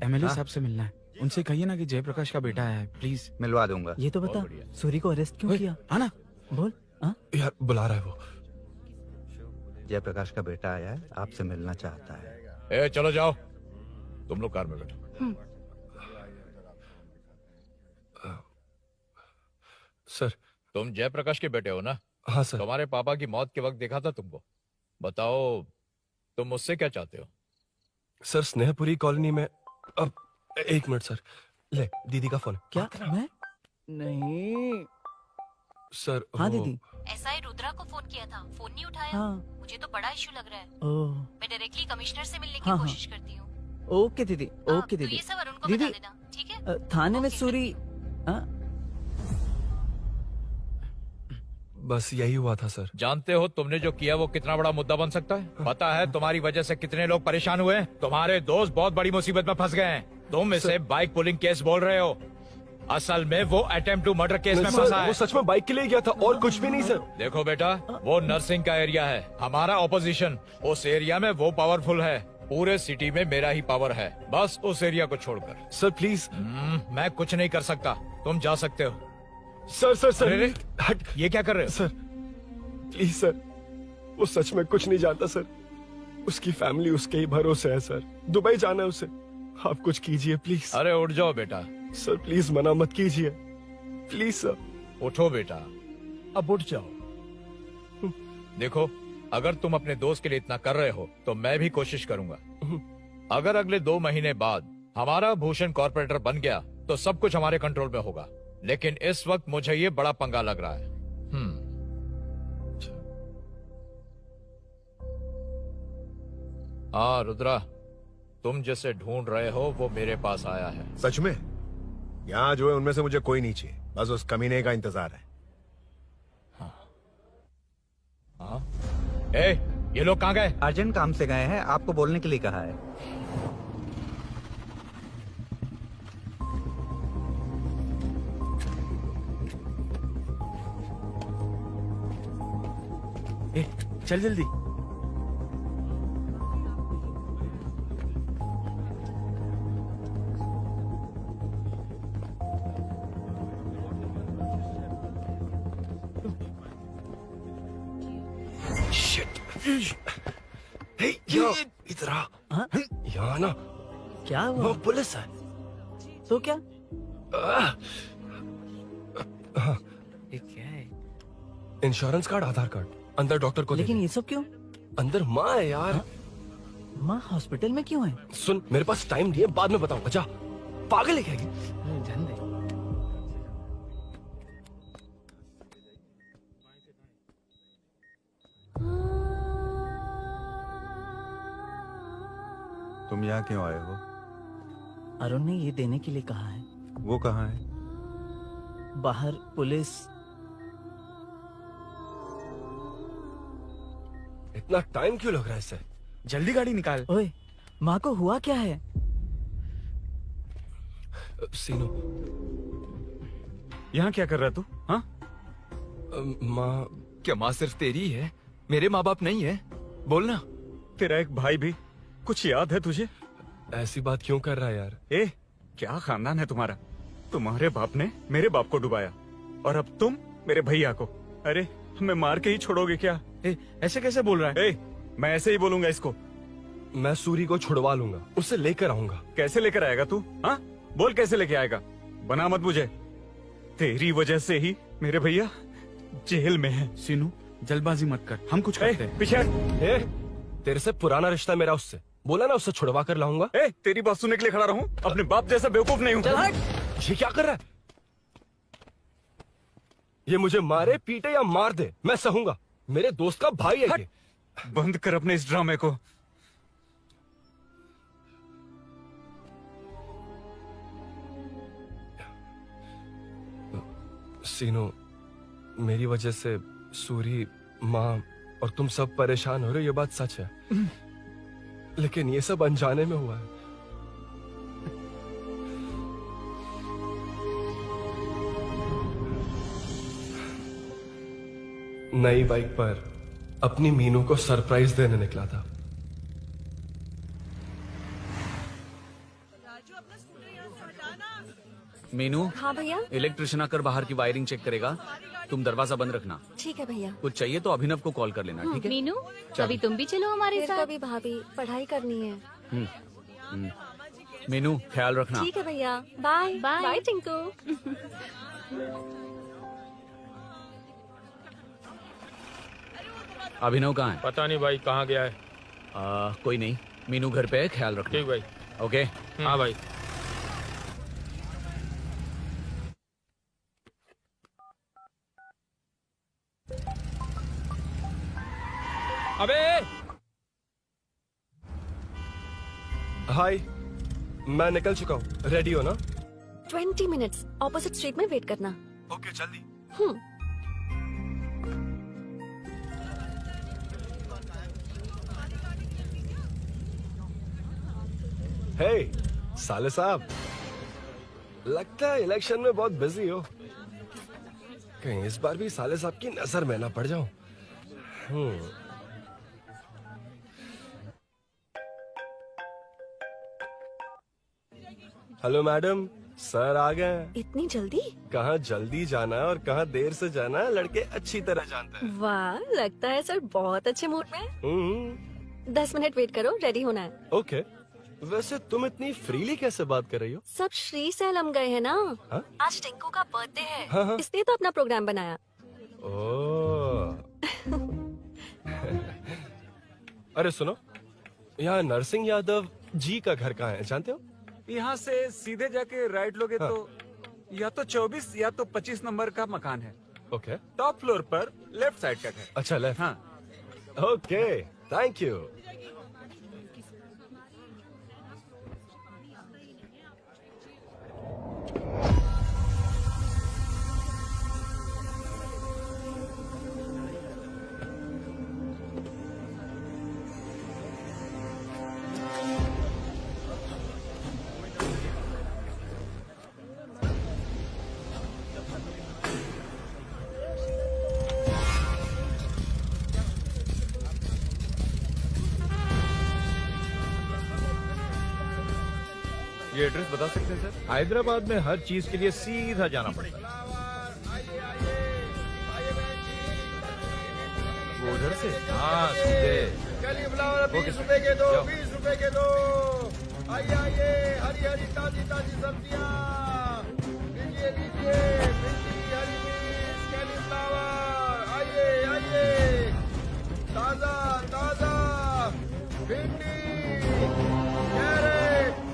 एमएलए साहब से मिलना है, उनसे कहिए ना कि जयप्रकाश का बेटा है, प्लीज। मिलवा दूंगा। ये तो बता, सूरी को अरेस्ट क्यों किया? आना बोल। यार बुला रहा है वो। जयप्रकाश का बेटा आया है, आपसे मिलना चाहता है। ए चलो जाओ, तुम लोग कार में बैठो। सर, तुम जयप्रकाश के बेटे हो ना? हाँ सर। तुम्हारे पापा की मौत के वक्त देखा था तुमको। बताओ तुम मुझसे क्या चाहते हो? सर, स्नेहपुरी कॉलोनी में। अब 1 मिनट सर, ले दीदी का फोन। क्या? मैं नहीं सर। हाँ दीदी। एसआई रुद्रा को फोन किया था, फोन नहीं उठाया। हाँ। मुझे तो बड़ा इशू लग रहा है। ओह। मैं डायरेक्टली कमिश्नर से मिलने की हाँ, कोशिश करती हूँ। ओके दीदी, ओके तो दीदी। ये सब अरुण को दीदी, बता देना, ठीक है? थाने में सूरी। बस यही हुआ था सर। जानते हो तुमने जो किया वो कितना बड़ा मुद्दा बन सकता है? पता है तुम्हारी वजह से कितने लोग परेशान हुए? तुम्हारे दोस्त बहुत बड़ी मुसीबत में फंस गए हैं। तुम इसे बाइक पुलिंग केस बोल रहे हो, असल में वो अटेम्प्ट टू मर्डर केस में फंसा है। वो सच में बाइक के लिए गया था और कुछ भी नहीं सर। देखो बेटा, वो नर्सिंग का एरिया है, हमारा ऑपोजिशन उस एरिया में वो पावरफुल है। पूरे सिटी में मेरा ही पावर है, बस उस एरिया को छोड़कर। Sir please. मैं कुछ नहीं कर सकता, तुम जा सकते हो। सर सर सर, अरे, हट, ये क्या कर रहे हो? सर प्लीज सर, वो सच में कुछ नहीं जानता सर। उसकी फैमिली उसके ही भरोसे है सर। दुबई जाना है उसे, आप कुछ कीजिए प्लीज। अरे उठ जाओ बेटा। सर प्लीज मना मत कीजिए, प्लीज सर। उठो बेटा, अब उठ जाओ। देखो, अगर तुम अपने दोस्त के लिए इतना कर रहे हो तो मैं भी कोशिश करूंगा। अगर अगले 2 महीने बाद हमारा भूषण कॉर्पोरेटर बन गया तो सब कुछ हमारे कंट्रोल में होगा, लेकिन इस वक्त मुझे ये बड़ा पंगा लग रहा है। हाँ रुद्रा, तुम जिसे ढूंढ रहे हो वो मेरे पास आया है। सच में? यहाँ जो है उनमें से मुझे कोई नहीं चाहिए, बस उस कमीने का इंतजार है। हाँ? ए, ये लोग कहाँ गए? अर्जेंट काम से गए हैं, आपको बोलने के लिए कहा है। ए, चल जल्दी। इधर आ। यहाँ ना क्या हुआ? वो पुलिस है। तो क्या? ये क्या है? इंश्योरेंस कार्ड, आधार कार्ड, अंदर डॉक्टर को। लेकिन ये सब क्यों? अंदर माँ है यार। माँ हॉस्पिटल में क्यों है? सुन, मेरे पास टाइम नहीं है, बाद में बताऊंगा। जा, पागल है क्या ये? ध्यान दे। तुम यहाँ क्यों आए हो? अरुण ने ये देने के लिए कहा है। वो कहाँ है? बाहर पुलिस। इतना टाइम क्यों लग रहा है इससे? जल्दी गाड़ी निकाल। ओए, माँ को हुआ क्या है? सीनू, यहाँ क्या कर रहा तू? हाँ? माँ। क्या माँ सिर्फ तेरी ही है? मेरे माँ बाप नहीं है? बोलना। तेरा एक भाई भी। कुछ याद है तुझे? ऐसी बात क्यों कर रहा है यार? ए, क्या खानदान है तुम्हारा? तुम्हारे बाप ने मेरे बाप को डुबाया और अब तुम मेरे भैया को। अरे हमें मार के ही छोड़ोगे क्या? ऐसे कैसे बोल रहा है? मैं ऐसे ही बोलूंगा इसको। मैं सूरी को छुड़वा लूंगा, उसे लेकर आऊंगा। कैसे लेकर आएगा तू? हाँ, बोल कैसे लेके आएगा? बना मत मुझे। तेरी वजह से ही मेरे भैया जेल में है। सीनू, जल्दबाजी मत कर, हम कुछ करते हैं। पीछे। तेरे से पुराना रिश्ता मेरा उससे। बोला ना उससे छुड़वा कर लाऊंगा। तेरी बात सुनने के लिए खड़ा रहूं? अपने बाप जैसा बेवकूफ नहीं हूं। चल हट। ये क्या कर रहा है? ये मुझे मारे, पीटे या मार दे, मैं सहूंगा। मेरे दोस्त का भाई है ये। बंद कर अपने इस ड्रामे को। सीनू, मेरी वजह से सूरी, माँ, और तुम सब परेशान हो रहे हो, ये बात सच है। लेकिन ये सब अनजाने में हुआ है। नई बाइक पर अपनी मीनू को सरप्राइज देने निकला था। मीनू, हाँ भैया। इलेक्ट्रिशियन आकर बाहर की वायरिंग चेक करेगा, तुम दरवाजा बंद रखना। ठीक है भैया। कुछ चाहिए तो अभिनव को कॉल कर लेना, ठीक है? मीनू, चलो। कभी तुम भी चलो हमारे फिर साथ। कभी भाभी, पढ़ाई करनी है। मीनू, ख्याल रखना। ठीक है भैया, बाय बाय। बाय टिंकू। अभिनव कहाँ है? पता नहीं भाई, कहाँ गया है। कोई नहीं, मीनू घर पे है, ख्याल रखना। ठीक भाई। ओके। हाँ भाई। अबे हाय, मैं निकल चुका हूँ। रेडी हो ना? 20 मिनट्स ऑपोजिट स्ट्रीट में वेट करना। ओके, जल्दी। हे साले साहब, लगता है इलेक्शन में बहुत बिजी हो। कहीं इस बार भी साले साहब की नजर में ना पड़ जाऊं। हेलो मैडम, सर आ गए। इतनी जल्दी? कहाँ जल्दी जाना है और कहाँ देर से जाना है, लड़के अच्छी तरह जानते हैं। वाह, लगता है सर बहुत अच्छे मूड में हैं। 10 मिनट वेट करो, रेडी होना है। ओके। वैसे तुम इतनी फ्रीली कैसे बात कर रही हो? सब श्री सैलम गए हैं ना। हाँ? आज टिंकू का बर्थडे है, हाँ, हाँ। इसलिए तो अपना प्रोग्राम बनाया। ओह। अरे सुनो, यहाँ नरसिंह यादव जी का घर कहाँ है, जानते हो? यहाँ से सीधे जाके राइट लोगे तो या तो 24 या तो 25 नंबर का मकान है। ओके। टॉप फ्लोर पर लेफ्ट साइड का है। अच्छा, लेफ्ट। हाँ। Okay, thank you. ये एड्रेस बता सकते हैं सर? हैदराबाद में हर चीज के लिए सीधा जाना पड़ेगा। वो उधर से? हाँ, सीधे। cauliflower 20 रुपए के दो, 20 रुपए के दो। आइए आइए, हरी हरी ताजी ताजी सब्जियाँ लीजिए लीजिए। भिंडी, हरी मिर्च, cauliflower, आइए आइए। ताजा ताजा भिंडी, कैरेट।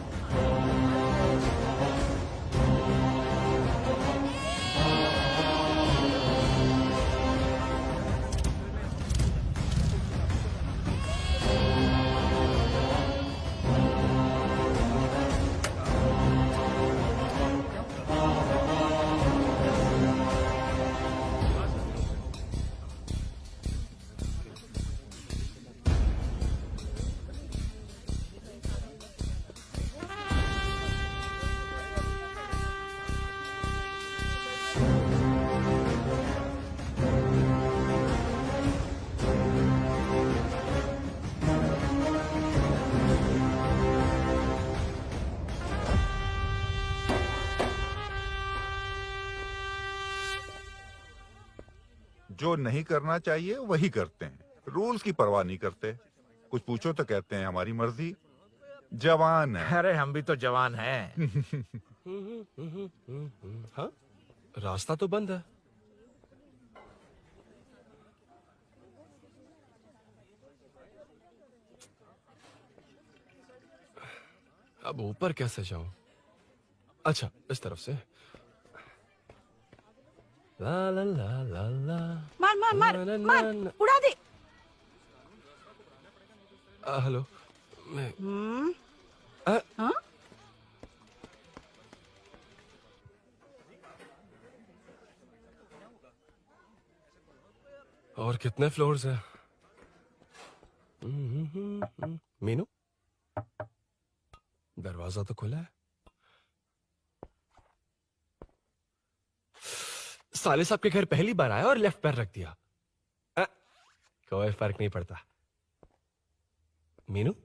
जो नहीं करना चाहिए वही करते हैं, रूल्स की परवाह नहीं करते। कुछ पूछो तो कहते हैं हमारी मर्जी। जवान है। अरे हम भी तो जवान हैं। हाँ, रास्ता तो बंद है। अब ऊपर कैसे जाऊं? अच्छा, इस तरफ से। ला ला ला ला ला। मार मार मार मार, उड़ा दे। हेलो, मैं हाँ? और कितने फ्लोर्स हैं? दरवाजा तो खुला है। साले साहब के घर पहली बार आया और लेफ्ट पैर रख दिया। कोई फर्क नहीं पड़ता। मीनू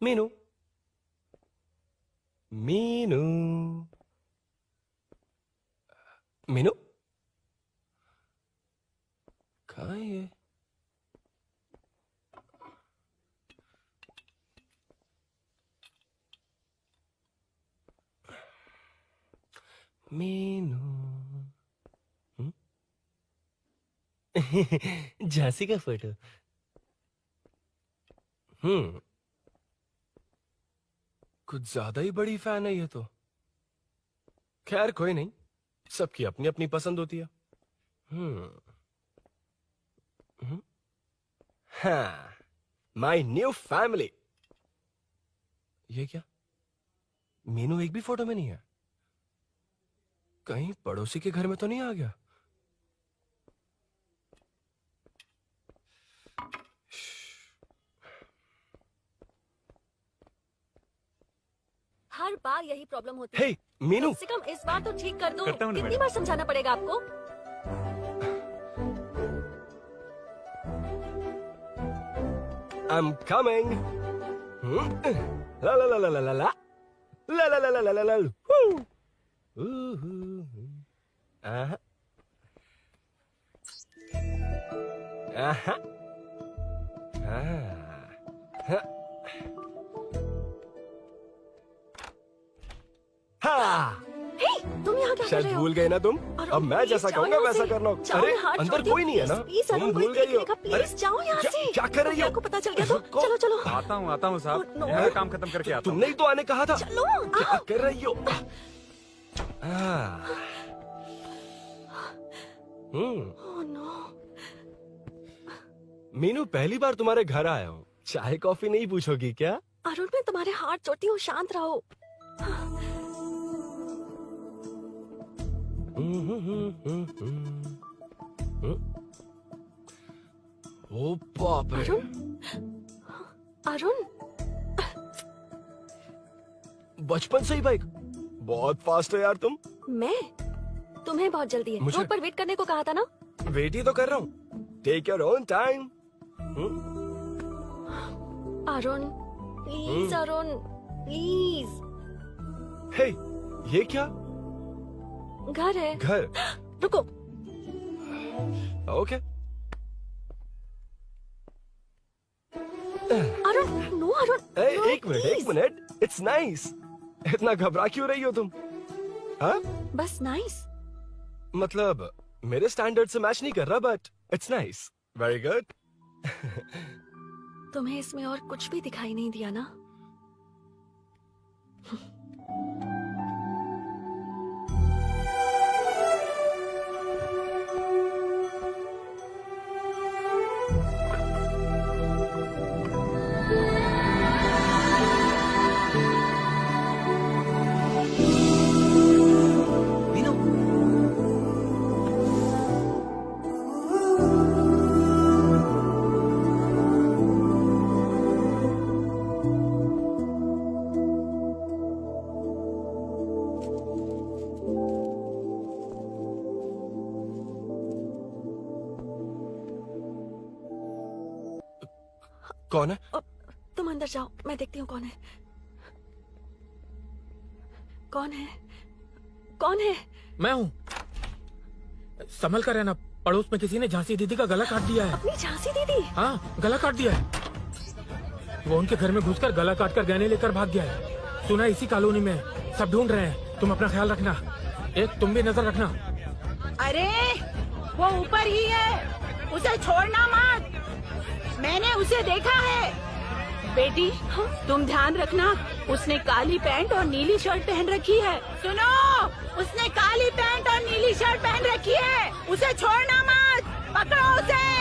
मीनू मीनू मीनू कहाँ है ये? मीनू झांसी का फोटो। कुछ ज्यादा ही बड़ी फैन है ये तो। खैर कोई नहीं, सबकी अपनी अपनी पसंद होती है। हाँ, माई न्यू फैमिली। ये क्या? मीनू एक भी फोटो में नहीं है। कहीं पड़ोसी के घर में तो नहीं आ गया? हर बार यही प्रॉब्लम होती है। हे, मीनू। कम से कम इस बार तो ठीक कर दो। करता हूँ ना कितनी मैडम। बार समझाना पड़ेगा आपको? I'm coming. La la la la la la la. La la la la la la la. Woo. Aha. Aha. हाँ। हे, तुम यहाँ क्या कर शायद रहे हो? भूल गए ना तुम। अरुण, अब मैं please जैसा जाओ कहूंगा यहाँ वैसा से। करना। जाओ, अरे मैं हाथ अंदर छोड़ती कोई हूँ। नहीं है ना? Please, अरुण, तुम कोई भूल गई हो। देख लेगा। Please, जाओ यहाँ से। क्या कर रही हो? को पता चल गया तो चलो चलो। आता हूँ साहब। no. मैं काम खत्म करके आता हूँ। तुमने ही तो आने कहा था। चलो, क्या कर रही हो? Oh no. मीनू, पहली बार तुम्हारे घर आया हूँ। चाय कॉफी नहीं पूछोगी क्या? अरुण, मैं तुम्हारे हाथ जोड़ती हूँ, शांत रहो। ओ बाप रे। अरुण, बचपन से ही बाइक। बहुत फास्ट है यार तुम। मैं? तुम्हें बहुत जल्दी है। मुझे- रोड पर वेट करने को कहा था ना? वेट ही तो कर रहा हूँ। Take your own time. Arun, please Arun, please. Hey, ये क्या? घर है। घर? रुको। Okay. Arun, no Arun. no, एक मिनट, please. एक मिनट। It's nice. इतना घबरा क्यों रही हो तुम? हाँ? बस नाइस। मतलब मेरे स्टैंडर्ड से मैच नहीं कर रहा, but it's nice. Very good. तुम्हें इसमें और कुछ भी दिखाई नहीं दिया ना? कौन है? तुम अंदर जाओ, मैं देखती हूँ कौन है। कौन है? कौन है? मैं हूँ। संभल कर रहना। पड़ोस में किसी ने झांसी दीदी का गला काट दिया है। अपनी झांसी दीदी? हाँ, गला काट दिया है। वो उनके घर में घुसकर गला काट कर गहने लेकर भाग गया है। सुना इसी कॉलोनी में। सब ढूंढ रहे हैं। तुम अपना ख्याल रखना। एक तुम भी नजर रखना। अरे वो ऊपर ही है, उसे छोड़ना मत। मैंने उसे देखा है। बेटी, तुम ध्यान रखना। उसने काली पैंट और नीली शर्ट पहन रखी है। सुनो, उसने काली पैंट और नीली शर्ट पहन रखी है। उसे छोड़ना मत। पकड़ो उसे।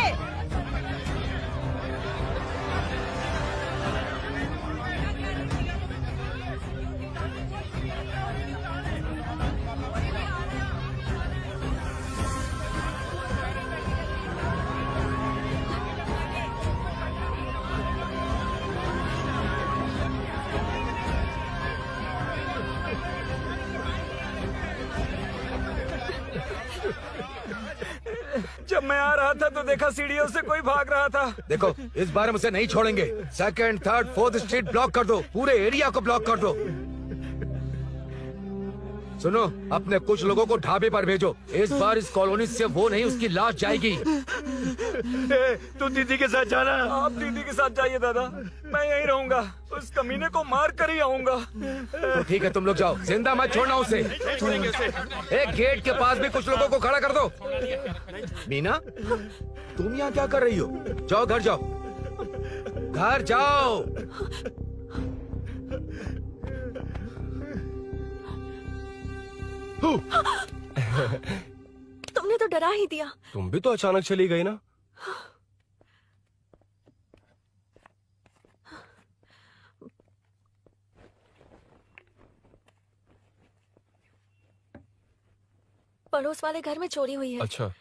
मैं आ रहा था तो देखा सीढ़ियों से कोई भाग रहा था। देखो इस बार हम उसे नहीं छोड़ेंगे। Second, third, fourth street block कर दो, पूरे एरिया को ब्लॉक कर दो। सुनो, अपने कुछ लोगों को ढाबे पर भेजो। इस बार इस कॉलोनी से वो नहीं, उसकी लाश जाएगी। तू दीदी के साथ जाना। आप दीदी के साथ जाइए दादा, मैं यहीं रहूंगा। उस कमीने को मार कर ही आऊंगा। तो ठीक है, तुम लोग जाओ, जिंदा मत छोड़ना उसे। एक गेट के पास भी कुछ लोगों को खड़ा कर दो। मीना, तुम यहाँ क्या कर रही हो? जाओ घर जाओ, घर जाओ। तुमने तो डरा ही दिया। तुम भी तो अचानक चली गई ना। पड़ोस वाले घर में चोरी हुई है। अच्छा,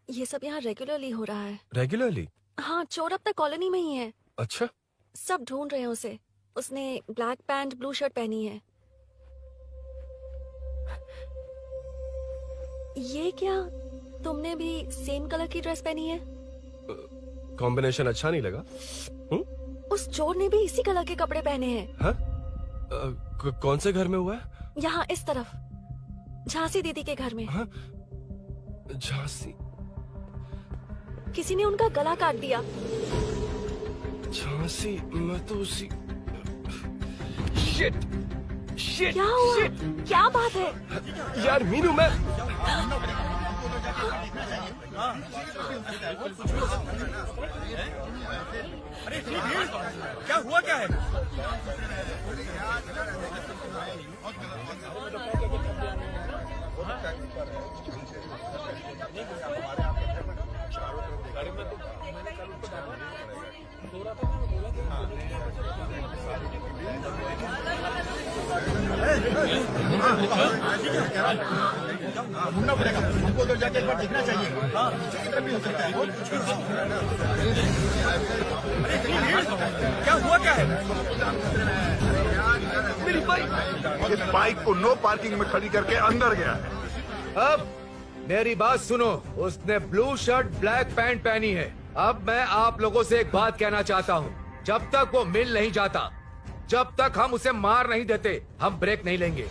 ये सब यहाँ रेगुलरली हो रहा है। रेगुलरली? हाँ, चोर अब तक कॉलोनी में ही है। अच्छा, सब ढूंढ रहे हैं उसे। उसने ब्लैक पैंट ब्लू शर्ट पहनी है। ये क्या, तुमने भी सेम कलर की ड्रेस पहनी है? कॉम्बिनेशन अच्छा नहीं लगा? उस चोर ने भी इसी कलर के कपड़े पहने हैं। हाँ? कौन से घर में हुआ है? यहाँ इस तरफ, झांसी दीदी के घर में। हाँ? झांसी? किसी ने उनका गला काट दिया। झांसी? मैं तो उसी... शिट! शिट! क्या हुआ? क्या बात है? यार मीनू, मैं... क्या हुआ, क्या है? ढूंढना पड़ेगा हमको, तो जाके एक बार देखना चाहिए। भी हो सकता है। क्या हुआ, क्या है? मेरी बाइक, इस बाइक को नो पार्किंग में खड़ी करके अंदर गया है। अब मेरी बात सुनो, उसने ब्लू शर्ट ब्लैक पैंट पहनी है। अब मैं आप लोगों से एक बात कहना चाहता हूँ, जब तक वो मिल नहीं जाता, जब तक हम उसे मार नहीं देते, हम ब्रेक नहीं लेंगे।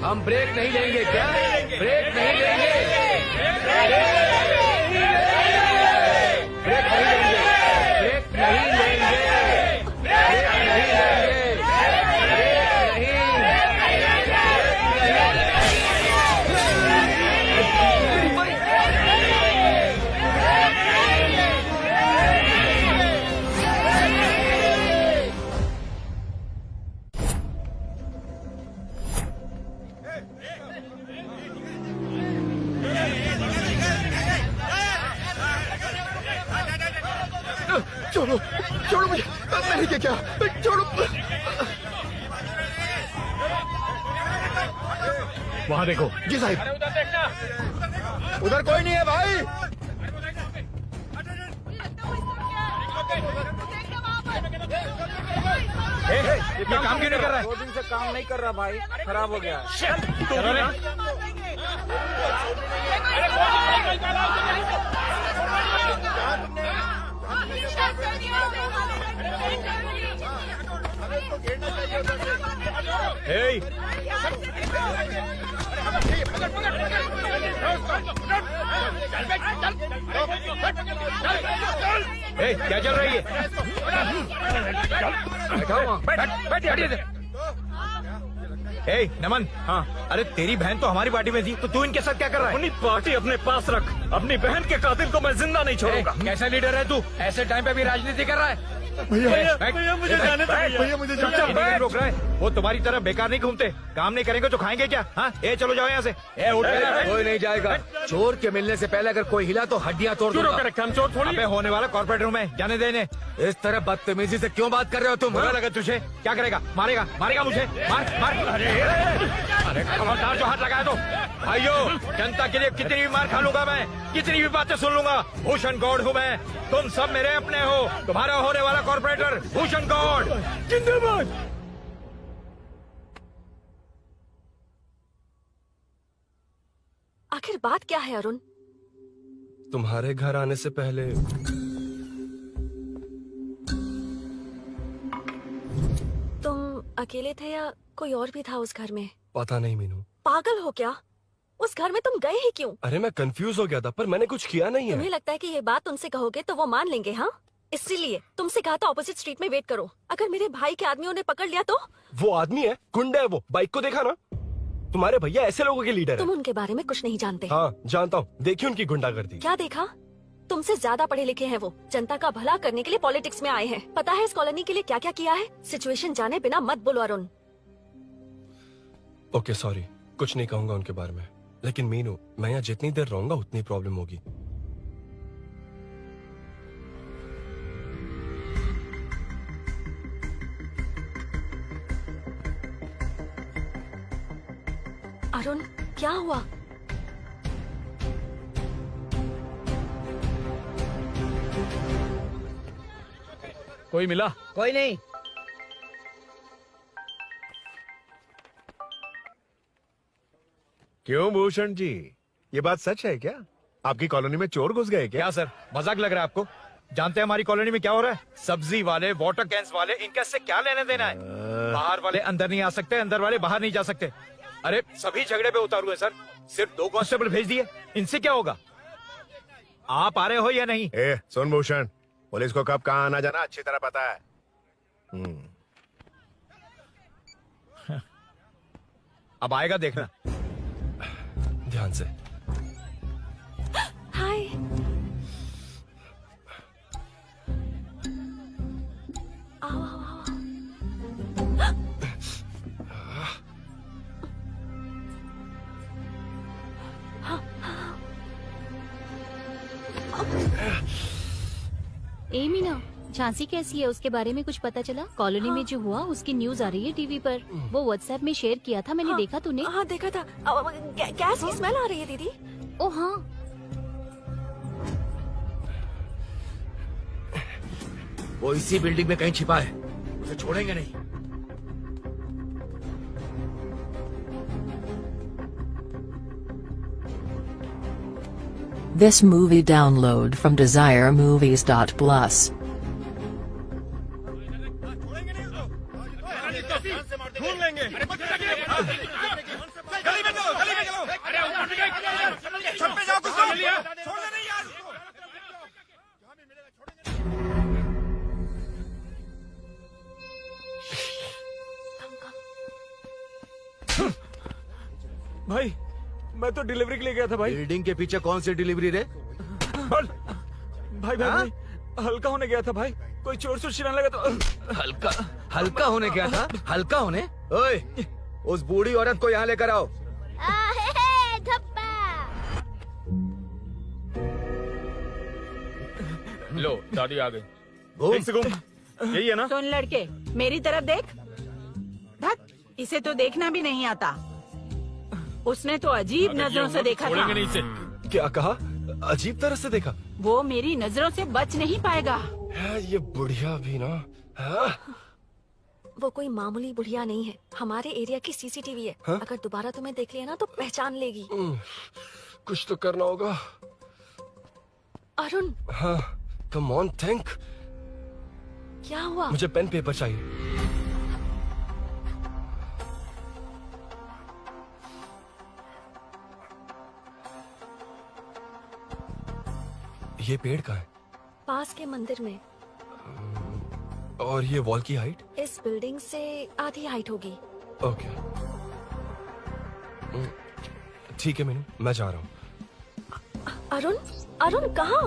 हम ब्रेक नहीं लेंगे। क्या? ब्रेक नहीं लेंगे। ब्रेक नहीं लेंगे। ब्रेक नहीं लेंगे। ब्रेक नहीं लेंगे। ब्रेक नहीं लेंगे। छोड़ो, छोड़ो मुझे, मैंने क्या, छोड़ो। वहाँ देखो। जी साहब। उधर कोई नहीं है भाई। ये काम क्यों नहीं कर रहा है? 2 दिन से काम नहीं कर रहा भाई, खराब हो गया। Hey! Hey, क्या चल रही है? Hey, नमन। हाँ, अरे तेरी बहन तो हमारी पार्टी में थी, तो तू इनके साथ क्या कर रहा है? अपनी पार्टी अपने पास रख। अपनी बहन के कातिल को मैं जिंदा नहीं छोड़ूंगा। कैसा लीडर है तू? ऐसे टाइम पे भी राजनीति कर रहा है? भैया मुझे जाने दो। भैया मुझे इन्हीं रोक रहा है। वो तुम्हारी तरह बेकार नहीं घूमते, काम नहीं करेंगे तो खाएंगे क्या? हाँ, ए चलो जाओ यहाँ से। ए उठ। कोई नहीं जाएगा। चोर के मिलने से पहले अगर कोई हिला तो हड्डियां तोड़ दूंगा। हम चोर थोड़ी। अबे होने वाला कॉर्पोरेट रूम है, जाने देने। इस तरह बदतमीजी से क्यों बात कर रहे हो तुम? बुरा लगा तुझे? क्या करेगा? मारेगा? मारेगा मुझे? मार मार। अरे खबरदार जो हाथ लगाया तो। भाइयों, जनता के लिए कितनी भी मार खा लूंगा मैं, कितनी भी बातें सुन लूंगा। भूषण गौड़ हूँ मैं, तुम सब मेरे अपने हो। तुम्हारा होने वाला कॉर्पोरेटर भूषण गौड़ जिंदाबाद। आखिर बात क्या है अरुण? तुम्हारे घर आने से पहले तुम अकेले थे या कोई और भी था उस घर में? पता नहीं मीनू। पागल हो क्या? उस घर में तुम गए ही क्यों? अरे मैं कंफ्यूज हो गया था, पर मैंने कुछ किया नहीं तुम्हें है। लगता है कि ये बात उनसे कहोगे तो वो मान लेंगे? हाँ, इसीलिए तुमसे कहा था ऑपोजिट स्ट्रीट में वेट करो। अगर मेरे भाई के आदमियों ने पकड़ लिया तो? वो आदमी है, गुंडा है वो। बाइक को देखा ना? तुम्हारे भैया ऐसे लोगों के लीडर तुम है। उनके बारे में कुछ नहीं जानते। हाँ जानता हूँ, देखिए उनकी गुंडागर्दी। क्या देखा? तुमसे ज्यादा पढ़े लिखे हैं वो। जनता का भला करने के लिए पॉलिटिक्स में आए हैं। पता है इस कॉलोनी के लिए क्या क्या किया है? सिचुएशन जाने बिना मत बोलो अरुण। ओके सॉरी, कुछ नहीं कहूंगा उनके बारे में। लेकिन मीनू, मैं यहाँ जितनी देर रहूंगा उतनी प्रॉब्लम होगी। अरुण, क्या हुआ? कोई मिला? कोई नहीं। क्यों भूषण जी, ये बात सच है क्या? आपकी कॉलोनी में चोर घुस गए क्या? क्या सर, मजाक लग रहा है आपको? जानते हैं हमारी कॉलोनी में क्या हो रहा है? सब्जी वाले, वाटर कैंस वाले, इनका इससे क्या लेने देना है? बाहर वाले अंदर नहीं आ सकते, अंदर वाले बाहर नहीं जा सकते। अरे सभी झगड़े पे उतारू है सर। सिर्फ 2 कांस्टेबल भेज दिए, इनसे क्या होगा? आप आ रहे हो या नहीं? ए, सुन भूषण, पुलिस को कब कहाँ आना जाना अच्छी तरह पता है। अब आएगा देखना। ध्यान से। हाय। आओ आओ आओ। ए मीना, झांसी कैसी है? उसके बारे में कुछ पता चला? कॉलोनी में जो हुआ उसकी न्यूज आ रही है टीवी पर। वो व्हाट्सएप में शेयर किया था, मैंने देखा। तूने? हाँ देखा था। गैस की स्मेल आ रही है दीदी। ओ हाँ। वो इसी बिल्डिंग में कहीं छिपा है, उसे छोड़ेंगे नहीं। This movie download from DesireMovies.plus. ढूंढ लेंगे। गली में चलो, गली में चलो। छत पे जाओ, कुछ छोड़ना नहीं यार। भाई, मैं तो डिलीवरी के लिए गया था भाई। बिल्डिंग के पीछे कौन सी डिलीवरी रे? भाई भाई, भाई हल्का होने गया था भाई। कोई चोर चोर चिल्लाने लगा तो हल्का होने गया था? हल्का होने? ओए, उस बूढ़ी औरत को यहाँ लेकर आओ। लो, दादी आ गई। घूम से घूम। यही है ना? सुन लड़के, मेरी तरफ देख। धत, इसे तो देखना भी नहीं आता। उसने तो अजीब नजरों से देखा था। छोड़ेंगे नहीं इसे। क्या कहा? अजीब तरह से देखा? वो मेरी नजरों से बच नहीं पाएगा। ये बुढ़िया भी ना। हाँ? वो कोई मामूली बुढ़िया नहीं है, हमारे एरिया की सीसीटीवी है। हाँ? अगर दोबारा तुम्हें देख लिया ना तो पहचान लेगी। कुछ तो करना होगा। अरुण, हाँ, कम ऑन थिंक। क्या हुआ? मुझे पेन पेपर चाहिए। ये पेड़ का है? पास के मंदिर में। और ये वॉल की हाइट? इस बिल्डिंग से आधी हाइट होगी। ओके, ठीक है मीनू, मैं जा रहा हूँ। अरुण, अरुण कहाँ?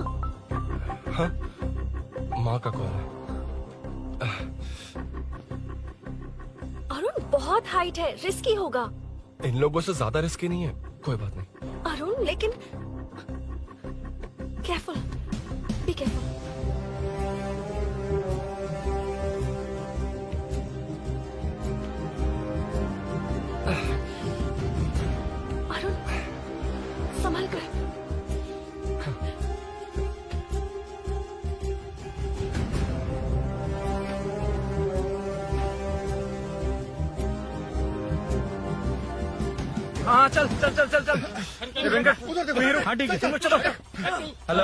हाँ, माँ का कॉल है। अरुण बहुत हाइट है, रिस्की होगा। इन लोगों से ज्यादा रिस्की नहीं है। कोई बात नहीं। अरुण लेकिन केयरफुल, बी केयरफुल। अरुण संभल कर। हाँ चल चल चल चल चल। हाँ ठीक है चलो चलो। हेलो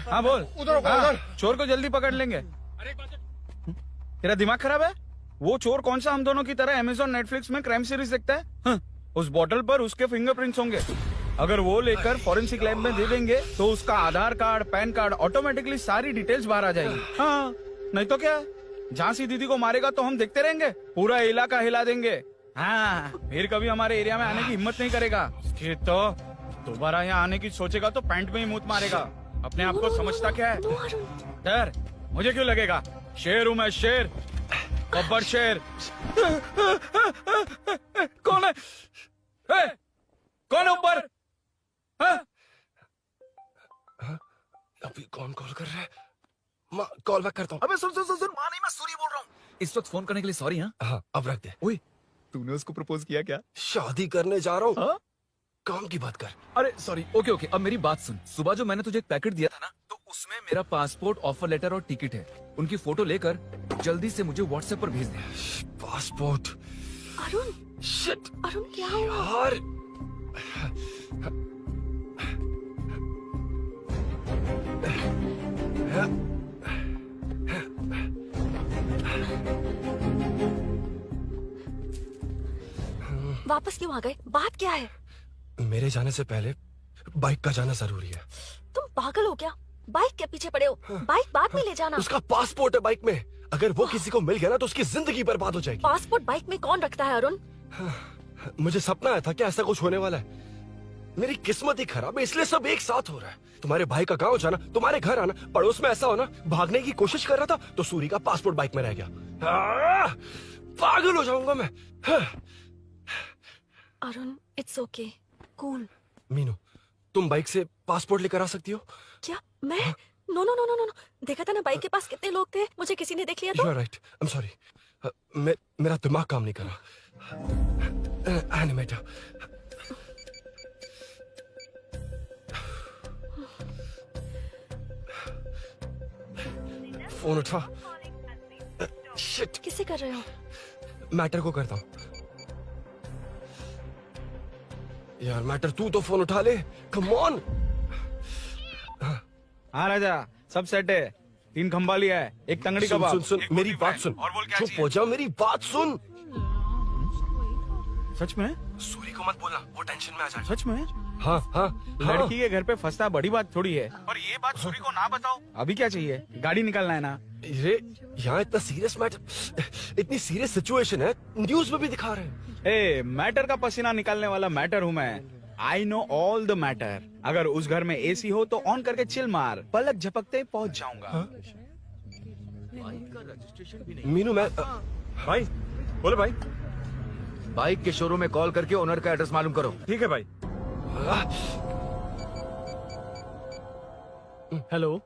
हाँ बोल। हाँ, चोर को जल्दी पकड़ लेंगे। तेरा दिमाग खराब है? वो चोर कौन सा हम दोनों की तरह अमेज़न नेटफ्लिक्स में क्राइम सीरीज देखता है? उस बॉटल पर उसके फिंगरप्रिंट्स होंगे। अगर वो लेकर फॉरेंसिक लैब में दे देंगे तो उसका आधार कार्ड, पैन कार्ड, ऑटोमेटिकली सारी डिटेल्स बाहर आ जाएगी। हाँ नहीं तो क्या, झांसी दीदी को मारेगा तो हम देखते रहेंगे, पूरा इलाका हिला देंगे। हाँ फिर कभी हमारे एरिया में आने की हिम्मत नहीं करेगा। फिर तो दोबारा यहाँ आने की सोचेगा तो पैंट में ही मूत मारेगा। अपने आप को समझता क्या है? डर मुझे क्यों लगेगा? शेर हूँ मैं, शेर, गब्बर शेर। कौन है? कौन है ऊपर? अभी कौन कॉल कर रहा है? माँ कॉल बैक करता हूँ। अबे सुन सुन सुन सुन, माँ नहीं, मैं सूरी बोल रहा हूँ। इस वक्त फोन करने के लिए सॉरी। हाँ अब रख दे। ओए तूने उसको प्रपोज किया क्या? शादी करने जा रहा हूँ। काम की बात कर। अरे सॉरी, ओके ओके, अब मेरी बात सुन। सुबह जो मैंने तुझे एक पैकेट दिया था ना, तो उसमें मेरा पासपोर्ट, ऑफर लेटर और टिकट है। उनकी फोटो लेकर जल्दी से मुझे व्हाट्सएप पर भेज दे। पासपोर्ट। अरुण शिट। अरुण क्या हुआ? यार वापस क्यों आ गए? बात क्या है? मेरे जाने से पहले बाइक का जाना जरूरी है। तुम पागल हो क्या? बाइक के पीछे पड़े हो? बाइक बाद में ले जाना। उसका पासपोर्ट है बाइक में, अगर वो किसी को मिल गया ना तो उसकी जिंदगी बर्बाद हो जाएगी। पासपोर्ट बाइक में कौन रखता है अरुण? मुझे सपना आया था कि ऐसा कुछ होने वाला है। मेरी किस्मत ही खराब है, इसलिए सब एक साथ हो रहा है। तुम्हारे भाई का गांव जाना, तुम्हारे घर आना, पड़ोस में ऐसा होना। भागने की कोशिश कर रहा था तो सूरी का पासपोर्ट बाइक में रह गया। पागल हो जाऊंगा मैं। Arun it's okay, cool. Meenu तुम बाइक से पासपोर्ट लेकर आ सकती हो? क्या मैं? No no no no no, देखा था ना बाइक के पास कितने लोग थे, मुझे किसी ने देख लिया तो। You are right, I am sorry. मेरा दिमाग काम नहीं कर रहा। एनिमेटर। फोन उठा। शिट। किसे कर रहे हो? मैटर को करता हूँ। यार मैटर तू तो फोन उठा ले, कम ऑन। हाँ राजा, सब सेट है। 3 खंबा लिया है, एक तंगड़ी सुन कबाब। सुन सुन मेरी बात सुन। चुप हो जा, मेरी बात सुन। सच में? सूरी को मत बोलना, वो टेंशन में आ जाए। सच में? हाँ हाँ। लड़की के घर पे फंसना बड़ी बात थोड़ी है। और ये बात सूरी को ना बताओ। अभी क्या चाहिए? गाड़ी निकालना है ना? ये यहाँ इतना सीरियस मैटर, इतनी सीरियस सिचुएशन है, न्यूज में भी दिखा रहे हैं। ए, मैटर का पसीना निकालने वाला मैटर हूँ मैं। I know all the matter. अगर उस घर में एसी हो तो ऑन करके चिल मार, पलक झपकते पहुंच जाऊंगा। मीनू मैं भाई बोलो भाई। बाइक के शोरूम में कॉल करके ओनर का एड्रेस मालूम करो। ठीक है भाई। Hello,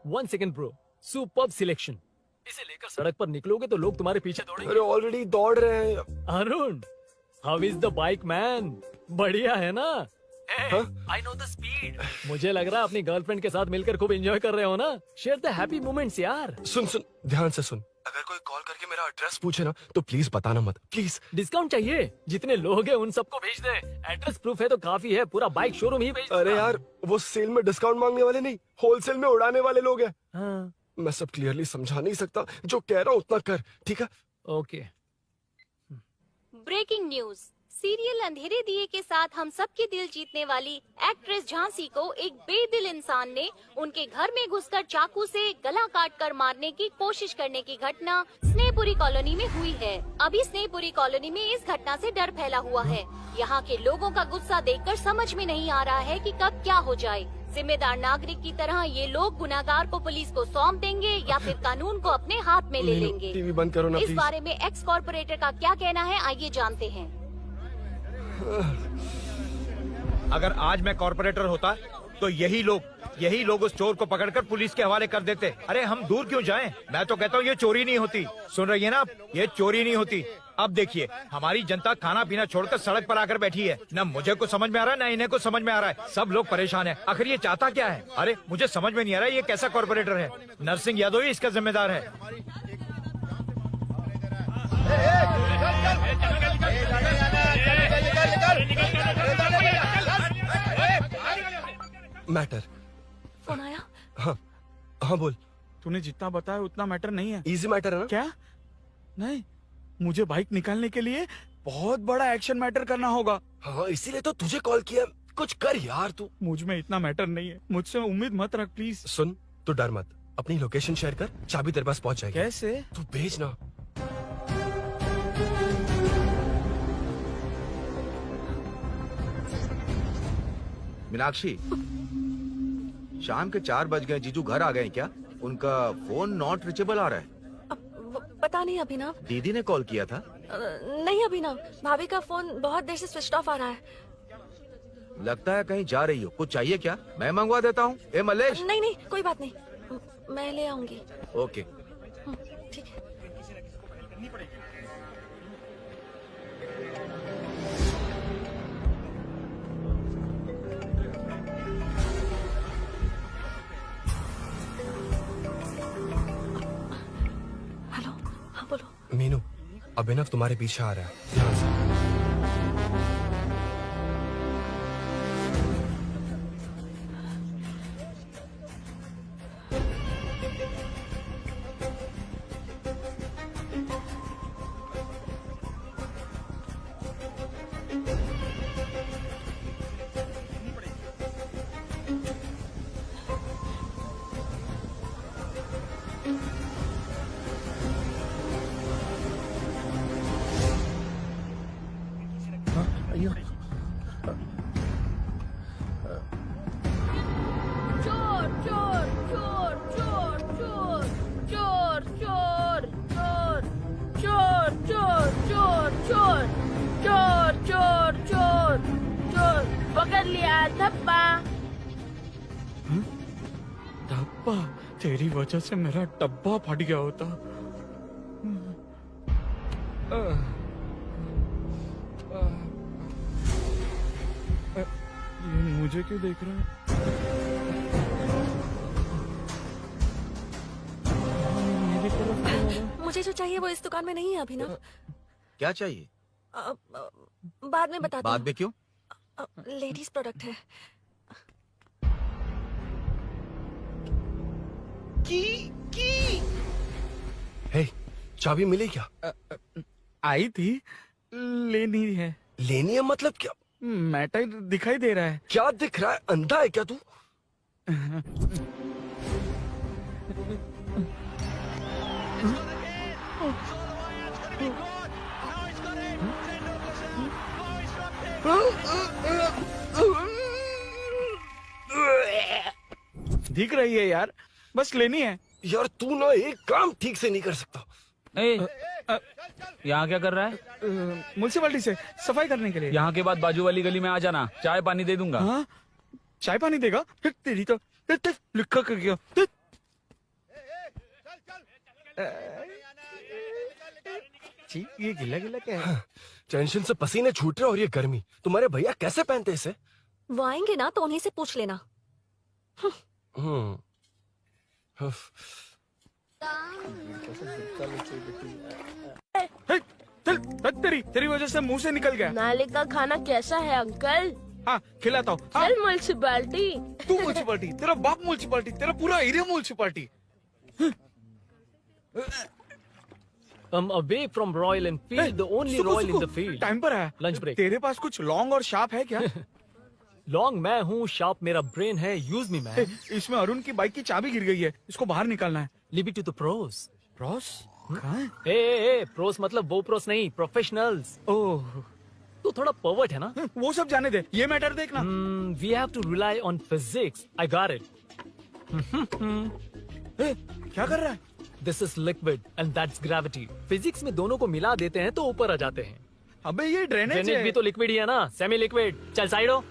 1 second bro. Superb selection. इसे लेकर सड़क पर निकलोगे तो लोग तुम्हारे पीछे दौड़ेंगे। अरे ऑलरेडी दौड़ रहे हैं। Arun, how is the bike man? बढ़िया है ना? I know the speed. मुझे लग रहा है अपनी गर्लफ्रेंड के साथ मिलकर खूब एंजॉय कर रहे हो ना? शेयर द हैप्पी मोमेंट्स यार। सुन सुन ध्यान से सुन, अगर कोई कॉल करके मेरा एड्रेस पूछे ना तो प्लीज बताना मत, प्लीज। डिस्काउंट चाहिए? जितने लोग हैं उन सबको भेज दे। एड्रेस प्रूफ है तो काफी है, पूरा बाइक शोरूम ही भेज दे। अरे यार वो सेल में डिस्काउंट मांगने वाले नहीं, होलसेल में उड़ाने वाले लोग हैं। हाँ। मैं सब क्लियरली समझा नहीं सकता, जो कह रहा हूँ उतना कर, ठीक है? ओके। Breaking news. सीरियल अंधेरे दिए के साथ हम सबके दिल जीतने वाली एक्ट्रेस झांसी को एक बेदिल इंसान ने उनके घर में घुसकर चाकू से गला काटकर मारने की कोशिश करने की घटना स्नेहपुरी कॉलोनी में हुई है। अभी स्नेहपुरी कॉलोनी में इस घटना से डर फैला हुआ है। यहाँ के लोगों का गुस्सा देखकर समझ में नहीं आ रहा है कि कब क्या हो जाए। जिम्मेदार नागरिक की तरह ये लोग गुनाहगार को पुलिस को सौंप देंगे या फिर कानून को अपने हाथ में ले लेंगे। टीवी बंद करो ना इस प्लीज। बारे में एक्स कॉर्पोरेटर का क्या कहना है, आइए जानते हैं। अगर आज मैं कॉर्पोरेटर होता तो यही लोग उस चोर को पकड़कर पुलिस के हवाले कर देते। अरे हम दूर क्यों जाएं? मैं तो कहता हूँ ये चोरी नहीं होती। सुन रही है ना आप? ये चोरी नहीं होती। अब देखिए हमारी जनता खाना पीना छोड़कर सड़क पर आकर बैठी है। न मुझे कुछ समझ में आ रहा है, न इन्हें कुछ समझ में आ रहा है। सब लोग परेशान हैं। आखिर ये चाहता क्या है? अरे मुझे समझ में नहीं आ रहा है ये कैसा कॉर्पोरेटर है। नरसिंह यादव ही इसका जिम्मेदार है। मैटर। फोन आया? हाँ हाँ बोल। तूने जितना बताया उतना मैटर नहीं है। इजी मैटर है ना? क्या? नहीं, मुझे बाइक निकालने के लिए बहुत बड़ा एक्शन मैटर करना होगा। हाँ इसीलिए तो तुझे कॉल किया। कुछ कर यार तू। मुझ में इतना मैटर नहीं है, मुझसे उम्मीद मत रख प्लीज। सुन, तू डर मत, अपनी लोकेशन शेयर कर, चाबी तेरे पास पहुंच जाएगी। कैसे? तू भेज ना। मीनाक्षी, शाम के 4 बज गए, जीजू घर आ गए क्या? उनका फोन नॉट रिचेबल आ रहा है। पता नहीं अभिनव। दीदी ने कॉल किया था? नहीं अभिनव, भाभी का फोन बहुत देर से स्विच ऑफ आ रहा है। लगता है कहीं जा रही हो। कुछ चाहिए क्या? मैं मंगवा देता हूँ। ए मलेश। नहीं नहीं कोई बात नहीं, मैं ले आऊंगी। ओके ठीक है। हेलो, हाँ बोलो। मीनू, अभिनव तुम्हारे पीछे आ रहा है, ध्यान से। चोर चोर चोर चोर चोर चोर चोर चोर चोर चोर चोर चोर चोर चोर चोर पकड़ लिया धप्पा। डब्बा? तेरी वजह से मेरा डब्बा फट गया होता। ये मुझे क्यों देख रहा है? मेरी तरफ क्यों आ रहा है? मुझे जो चाहिए वो इस दुकान में नहीं है अभिनव। क्या चाहिए? बाद में बताती बाद में क्यों? हूँ। लेडीज प्रोडक्ट है। हे, चाबी मिली क्या? आई थी, लेनी है। लेनी है मतलब क्या? मैटर दिखाई दे रहा है। क्या दिख रहा है? अंधा है क्या तू? दिख रही है यार, बस लेनी है। यार तू ना एक काम ठीक से नहीं कर सकता। यहाँ क्या कर रहा है? म्युनिसिपैलिटी से सफाई करने के लिए। यहाँ के बाद बाजू वाली गली में आ जाना, चाय पानी दे दूंगा। हाँ? चाय पानी देगा? तेरी तो लिखा कर गया। ये गिला गिला क्या है? टेंशन से पसीने छूट रहे और ये गर्मी, तुम्हारे भैया कैसे पहनते इसे? वो आएंगे ना तो उन्हीं से पूछ लेना। तेरी वजह से मुंह से निकल गया। नाले का खाना कैसा है अंकल? हाँ खिलाता हूँ। चल म्युनिसिपैलिटी। तू म्युनिसिपैलिटी, तेरा बाप म्युनिसिपैलिटी, तेरा पूरा area municipality. away from Royal Enfield, the only Royal in the field. Time पर है। Lunch break. तेरे पास कुछ लॉन्ग और शार्प है क्या? लॉन्ग मैं हूँ, शार्प मेरा ब्रेन है, यूज मी मैन। इसमें अरुण की बाइक की चाबी गिर गई है, इसको बाहर निकालना है। Leave it to the pros. Pros? कहाँ है? ए प्रोस मतलब वो प्रोस नहीं, प्रोफेशनल्स। ओह, तो थोड़ा पर्वर्ट है ना? वो सब जाने दे, ये मैटर देखना। We have to rely on physics. I got it. क्या कर रहा है? This is liquid and that's gravity. Physics में दोनों को मिला देते हैं तो ऊपर आ जाते हैं। अबे ये ड्रेनेज है। भी तो लिक्विड ही है ना, सेमी लिक्विड। चल साइड हो।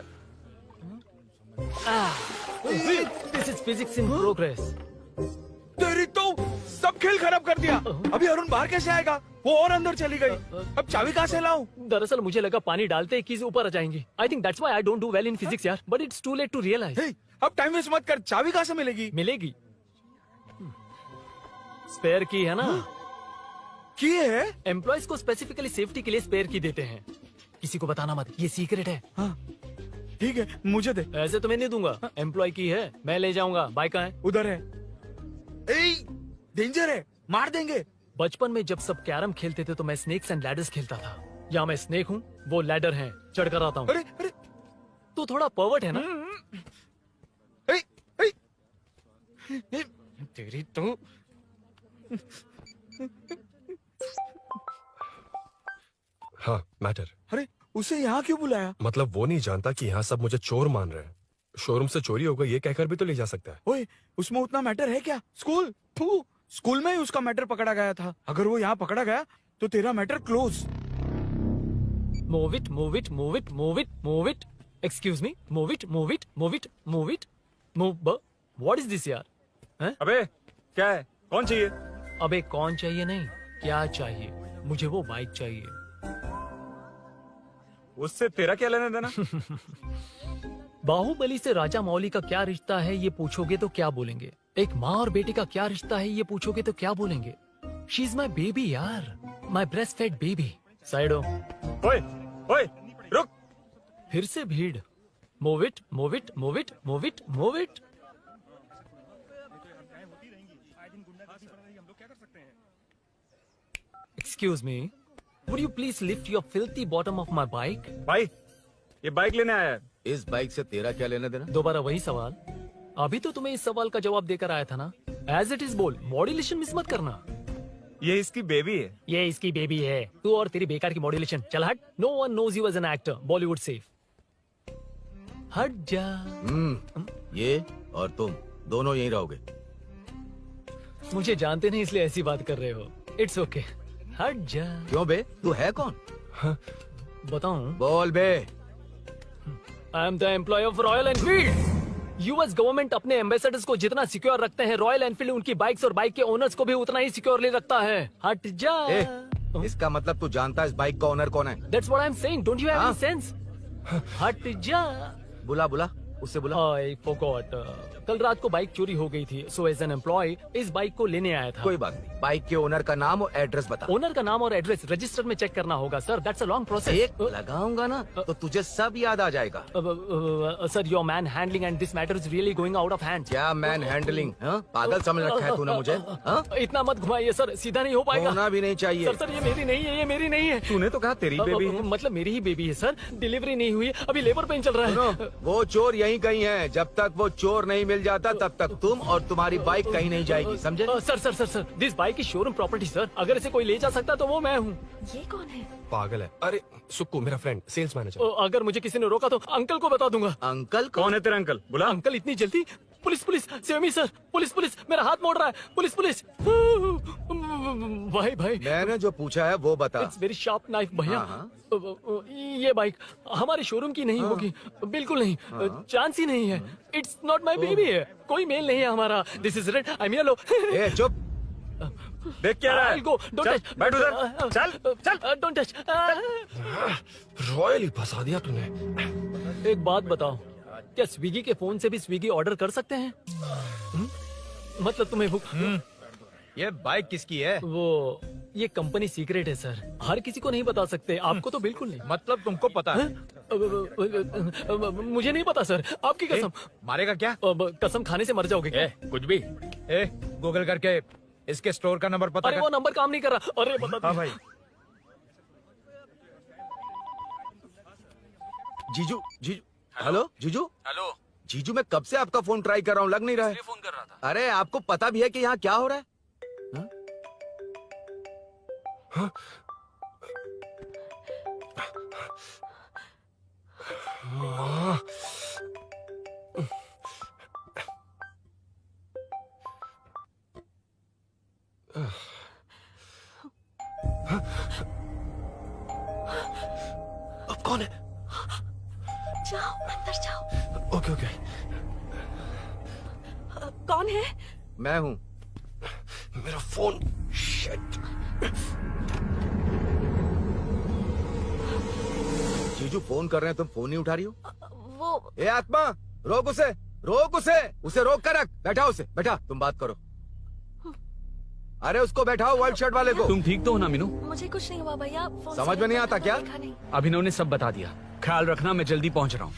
This is physics in progress. तेरी तो सब खेल खराब कर दिया। अभी अरुण बाहर कैसे आएगा? वो और अंदर चली गई। अब चाबी कहाँ से लाऊं? दरअसल मुझे लगा पानी डालते ही कीज ऊपर आ जाएंगी। I think that's why I don't do well in physics यार। But it's too late to realize. अब टाइम वेस्ट मत कर, चाबी कहाँ से मिलेगी? मिलेगी। स्पेयर की है ना? की है? एम्प्लॉयज को स्पेसिफिकली सेफ्टी के लिए स्पेयर की देते हैं। किसी को बताना मत, ये सीक्रेट है। हाँ। ठीक है, मुझे दे। ऐसे तो मैं नहीं दूंगा, एम्प्लॉय की है, मैं ले जाऊंगा। बाइक कहाँ है? उधर है। डेंजर है, मार देंगे। बचपन में जब सब कैरम खेलते थे तो मैं स्नेक्स एंड लैडर्स खेलता था। यहाँ मैं स्नेक हूँ, वो लैडर है, चढ़ कर आता हूँ। अरे अरे, तू थोड़ा पर्वर्ट है ना? तेरी तो हाँ, मैटर। अरे उसे यहाँ क्यों बुलाया? मतलब वो नहीं जानता कि यहाँ सब मुझे चोर मान रहे हैं। शोरूम से चोरी हो गई ये कहकर भी तो ले जा सकता है। ओए, उसमें उतना मैटर है क्या? स्कूल में ही उसका मैटर पकड़ा गया था। अगर वो यहाँ पकड़ा गया तो तेरा matter close. Move it, move it, move it, move it, move it. Excuse me, move it, move it, move it, move it, move. What is this यार? हैं? अबे क्या है? कौन चाहिए? अबे कौन चाहिए नहीं, क्या चाहिए? मुझे वो बाइक चाहिए। उससे तेरा क्या लेना देना? बाहुबली से राजा मौली का क्या रिश्ता है ये पूछोगे तो क्या बोलेंगे? एक माँ और बेटे का क्या रिश्ता है ये पूछोगे तो क्या बोलेंगे? शी इज माई बेबी यार, my breast fed baby. Side हो। ओए रुक। फिर से भीड़। Move it, move it, move it, move it, move it. Excuse me, would you please lift your filthy bottom of my bike? भाई, ये बाइक लेने आया है। इस बाइक से तेरा क्या लेना देना? दोबारा वही सवाल। अभी तो तुम्हें इस सवाल का जवाब देकर आया था ना। एज इट इज बोल, मॉड्यूलेशन मिस मत करना। ये इसकी बेबी है। ये इसकी बेबी है। तू और तेरी बेकार की मॉड्यूलेशन। चल हट। No one knows you as an actor. Bollywood safe. हट जा। ये और तुम दोनों यहीं रहोगे। मुझे जानते नहीं इसलिए ऐसी बात कर रहे हो। It's okay. हट जा। क्यों बे? तू है कौन? बताऊं? बोल बे। I am the employee of Royal Enfield. US government अपने एम्बेसडर्स को जितना सिक्योर रखते हैं, रॉयल एनफील्ड उनकी बाइक्स और बाइक के ओनर्स को भी उतना ही सिक्योरली रखता है। हट जा। इसका मतलब तू जानता है इस बाइक का ओनर कौन है? That's what I'm saying. Don't you have any sense? हट जा। बुला उससे बुला। I forgot. कल रात को बाइक चोरी हो गई थी, so as an employee इस बाइक को लेने आया था। कोई बात नहीं, बाइक के ओनर का नाम और एड्रेस बता। ओनर का नाम और एड्रेस रजिस्टर में चेक करना होगा sir. That's a long process. एक लगाऊंगा ना तो तुझे सब याद आ जाएगा। Sir your man handling and this matter is really going out of hand. क्या मैन हैंडलिंग? पागल समझ रखा है तूने मुझे? इतना मत घुमाइए सर, सीधा नहीं हो पाएगा। होना भी नहीं चाहिए। सर ये मेरी नहीं है, ये मेरी नहीं है। तूने तो कहा तेरी बेबी है। मतलब मेरी ही बेबी है सर। डिलीवरी नहीं हुई, अभी लेबर पेन चल रहा है। वो चोर यहीं कहीं है। जब तक वो चोर नहीं मिल जाता तब तक तुम और तुम्हारी बाइक कहीं नहीं जाएगी, समझे? Sir this bike is showroom property sir. अगर इसे कोई ले जा सकता तो वो मैं हूँ। ये कौन है? पागल है। अरे सुक्कू मेरा फ्रेंड, सेल्स मैनेजर। अगर मुझे किसी ने रोका तो अंकल को बता दूंगा। अंकल? कौन है तेरा अंकल? बुला। अंकल इतनी जल्दी? Police save me sir. Police मेरा हाथ मोड़ रहा है। पुलिस भाई मैंने जो पूछा है वो बता। इट्स वेरी शार्प नाइफ भैया। ये बाइक हमारे शोरूम की नहीं होगी, बिल्कुल नहीं। चांस ही नहीं है। इट्स नॉट माई बेबी है। कोई मेल नहीं है हमारा। This is red, I am yellow. चुप। देख क्या रहा है? I'll go. Don't touch. बैठ उधर। चल। Don't touch. रॉयल ही फंसा दिया तूने। एक बात बताओ, क्या स्विगी के फोन से भी स्विगी ऑर्डर कर सकते हैं? मतलब तुम्हें भूख? ये बाइक किसकी है? वो ये कंपनी सीक्रेट है सर, हर किसी को नहीं बता सकते। आपको तो बिल्कुल नहीं। मतलब तुमको पता है? मुझे नहीं पता सर, आपकी कसम। मारेगा क्या? कसम खाने से मर जाओगे क्या? कुछ भी। गूगल करके इसके स्टोर का नंबर पता अरे कर। वो नंबर काम नहीं कर रहा। अरे बता। हाँ भाई। जीजू। हेलो जीजू मैं कब से आपका फोन ट्राई कर रहा हूँ, लग नहीं रहा है। फोन कर रहा था। अरे आपको पता भी है कि यहाँ क्या हो रहा है? अब कौन है? जाओ अंदर जाओ। ओके। कौन है? मैं हूँ। मेरा फोन। शिट। जीजू फोन कर रहे हैं, तुम फोन नहीं उठा रही हो? वो ए आत्मा, रोक उसे रोक कर रख। बैठा उसे, बैठा। तुम बात करो। अरे उसको बैठाओ, व्हाइट शर्ट वाले को। तुम ठीक तो हो ना मीनू? मुझे कुछ नहीं हुआ भैया। समझ में नहीं आता क्या? अभिनव ने सब बता दिया। ख्याल रखना, मैं जल्दी पहुंच रहा हूँ।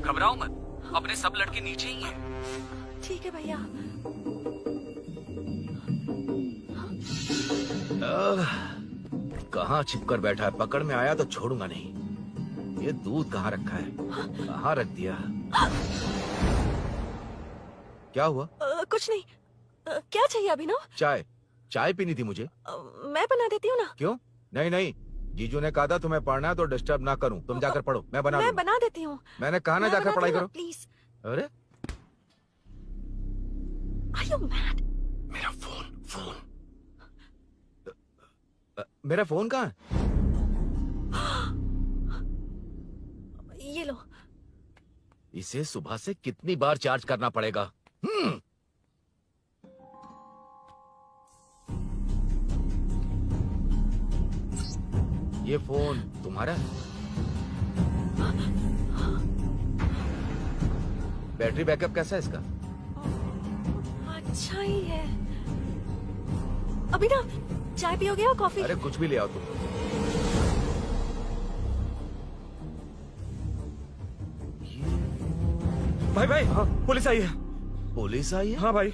घबराओ मत, अपने सब लड़के नीचे ही हैं। ठीक है भैया। कहाँ छिपकर बैठा है, पकड़ में आया तो छोड़ूंगा नहीं। ये दूध कहाँ रखा है, कहाँ रख दिया? क्या हुआ? कुछ नहीं। क्या चाहिए अभिनव? चाय, चाय पीनी थी मुझे। मैं बना देती हूँ ना। क्यों? नहीं नहीं, जीजू ने कहा था तुम्हें पढ़ना है तो डिस्टर्ब ना करूं, तुम जाकर पढ़ो, मैं बना देती हूँ। मैंने कहा ना जाकर पढ़ाई करो प्लीज। अरे Are you mad? मेरा फोन मेरा फोन कहाँ है? ये लो। इसे सुबह से कितनी बार चार्ज करना पड़ेगा? ये फोन तुम्हारा है? बैटरी बैकअप कैसा है इसका? अच्छा ही है। अभिनव, चाय पियोगे या कॉफी? अरे कुछ भी ले आओ तुम। भाई भाई, हाँ, पुलिस आई है। पुलिस आई है? हाँ भाई।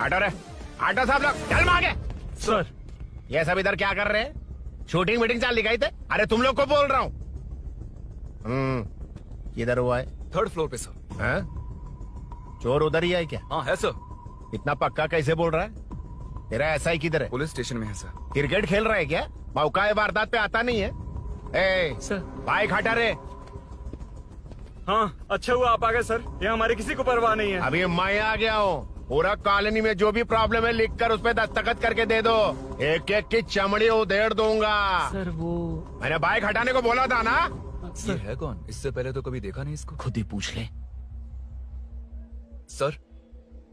आटो रे, आटो साहब लोग चल मांगे। सर, ये सब इधर क्या कर रहे हैं? शूटिंग मीटिंग चाल दिखाई थे? अरे तुम लोग को बोल रहा हूँ। किधर हुआ है? 3rd फ्लोर पे सर। हैं? चोर उधर ही है क्या? हाँ है सर। इतना पक्का कैसे बोल रहा है? तेरा ऐसा ही किधर है? पुलिस स्टेशन में है सर। क्रिकेट खेल रहा है क्या? मौका है वारदात पे आता नहीं है? ए सर, बाइक हटा रे। हाँ, अच्छा हुआ आप आ गए सर, ये हमारे किसी को परवाह नहीं है। अभी मैं आ गया हूँ। पूरा कॉलोनी में जो भी प्रॉब्लम है लिख कर उस पर दस्तखत करके दे दो। एक एक की चमड़ी उधेड़ दूंगा। सर वो मैंने बाइक हटाने को बोला था ना। ये है कौन? इससे पहले तो कभी देखा नहीं इसको। खुद ही पूछ ले। सर,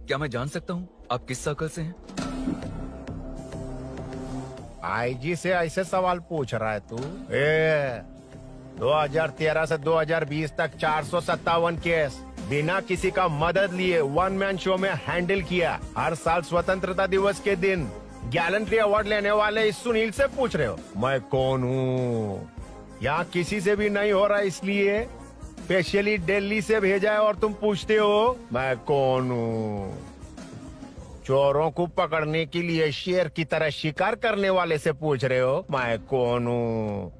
क्या मैं जान सकता हूँ आप किस सर्कल से हैं? आईजी से ऐसे सवाल पूछ रहा है तू? 2013 से 2020 तक 457 केस बिना किसी का मदद लिए 1 मैन शो में हैंडल किया। हर साल स्वतंत्रता दिवस के दिन गैलेंट्री अवार्ड लेने वाले इस सुनील से पूछ रहे हो मैं कौन हूँ? यहाँ किसी से भी नहीं हो रहा, इसलिए स्पेशली दिल्ली से भेजा है और तुम पूछते हो मैं कौन हूँ? चोरों को पकड़ने के लिए शेर की तरह शिकार करने वाले से पूछ रहे हो मैं कौन हूँ?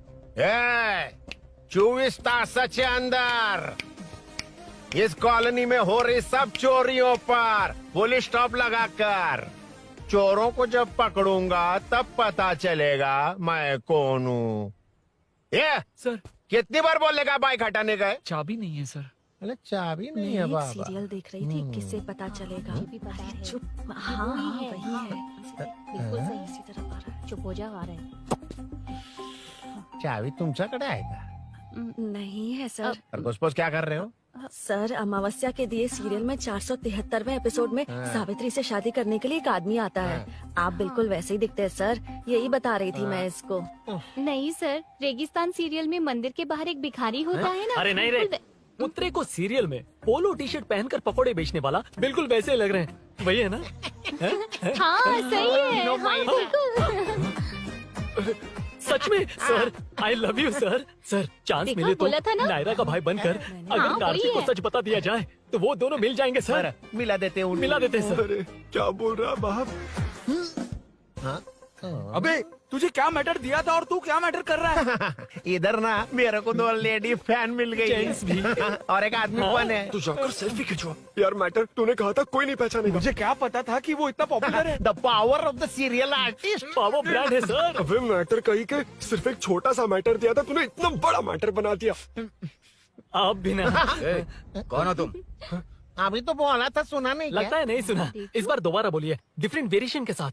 24 तास के अंदर इस कॉलोनी में हो रही सब चोरियों पर पुलिस स्टॉप लगाकर चोरों को जब पकड़ूंगा तब पता चलेगा मैं कौन हूँ। ये सर, कितनी बार बोलेगा बाइक हटाने का? चाबी नहीं है सर। अरे चाबी नहीं है मैं बाबा। एक सीरियल देख रही थी, किससे पता चलेगा? अरे चुप। हाँ वही है। बिल्कुल सही। इसी तरफ आ रहा है। चुप हो जाओ, आ रहे हैं। चाबी तुमच्याकडे आहे का? नहीं है सर। खरगोश क्या कर रहे हो? सर, अमावस्या के दिए सीरियल में 473वें एपिसोड में हाँ। सावित्री से शादी करने के लिए एक आदमी आता है। आप बिल्कुल वैसे ही दिखते हैं सर, यही बता रही थी मैं इसको। नहीं सर, रेगिस्तान सीरियल में मंदिर के बाहर एक भिखारी होता है ना। अरे नहीं रे, पुत्रे को सीरियल में पोलो टी शर्ट पहनकर पकौड़े बेचने वाला बिल्कुल वैसे लग रहे हैं। वही है ना? हाँ सही है। हाँ, बिल्कुल। सच में sir, I love you sir. Sir, chance देखा, मिले तो बोला था ना? नायरा का भाई बनकर अगर हाँ, कार्तिक वही को है। सच बता दिया जाए तो वो दोनों मिल जाएंगे सर। मिला देते हैं मिला देते हैं सर। अरे क्या बोल रहा बाप? अबे तुझे क्या मैटर दिया था और तू क्या मैटर कर रहा है? इधर ना मेरे को 2 लेडी फैन मिल गई जेंट्स भी। और एक आदमी कौन है? तू जाकर सेल्फी खिंचवा। यार मैटर तूने कहा था कोई नहीं पहचानेगा। मुझे क्या पता था कि वो इतना पॉपुलर है? The power of the serial artist. Power brand है सर। अबे मैटर कहीं के सिर्फ एक छोटा सा मैटर दिया था, तूने इतना बड़ा मैटर बना दिया। आप भी ना। कौन हो तुम? अभी तो बोला था, सुना नहीं क्या? लगता है नहीं सुना। इस बार दोबारा बोलिए, डिफरेंट वेरिएशन के साथ।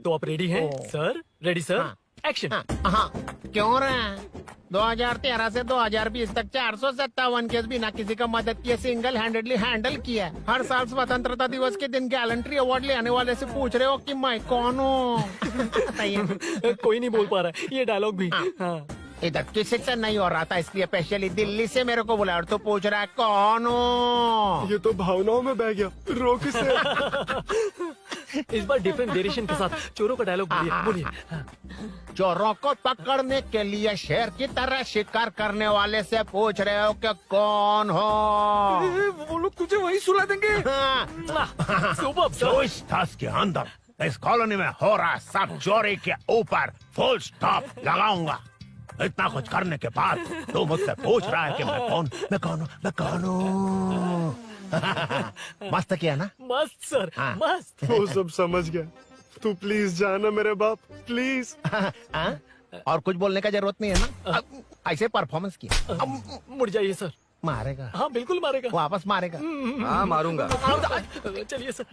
तो आप रेडी हैं सर? Ready sir? एक्शन। हाँ, क्यों रहा? 2013 से 2020 तक 457 केस बिना किसी का मदद किए सिंगल हैंडेडली हैंडल किया है। हर साल स्वतंत्रता दिवस के दिन गैलेंट्री अवार्ड लेने वाले से पूछ रहे हो कि मैं कौन हूँ? कोई नहीं बोल पा रहा है ये डायलॉग भी। हाँ। इधर किसी से नहीं हो रहा था इसलिए स्पेशली दिल्ली से मेरे को बुलाया और तू पूछ रहा है कौन हूँ? ये तो भावनाओं में बह गया। रोक इसे। इस बार डिफरेंट वेरिएशन के साथ चोरों का डायलॉग बोलिए। चोरों को पकड़ने के लिए शेर की तरह शिकार करने वाले से पूछ रहे हो कि कौन हो? वो लोग तुझे वही सुला देंगे। जो इस थास के अंदर इस कॉलोनी में हो रहा सब चोरी के ऊपर फुल स्टॉप लगाऊंगा। इतना कुछ करने के बाद तू मुझसे पूछ रहा है कि मैं कौन हूँ? मस्त किया ना? मस्त सर। हाँ। मस्त। वो सब समझ गया। तू प्लीज जाना मेरे बाप, प्लीज। और कुछ बोलने का जरूरत नहीं है ना? ऐसे परफॉर्मेंस किया। मुड़ जाइए सर। मारेगा? हाँ बिल्कुल मारेगा। वापस मारेगा? हाँ मारूंगा। चलिए सर।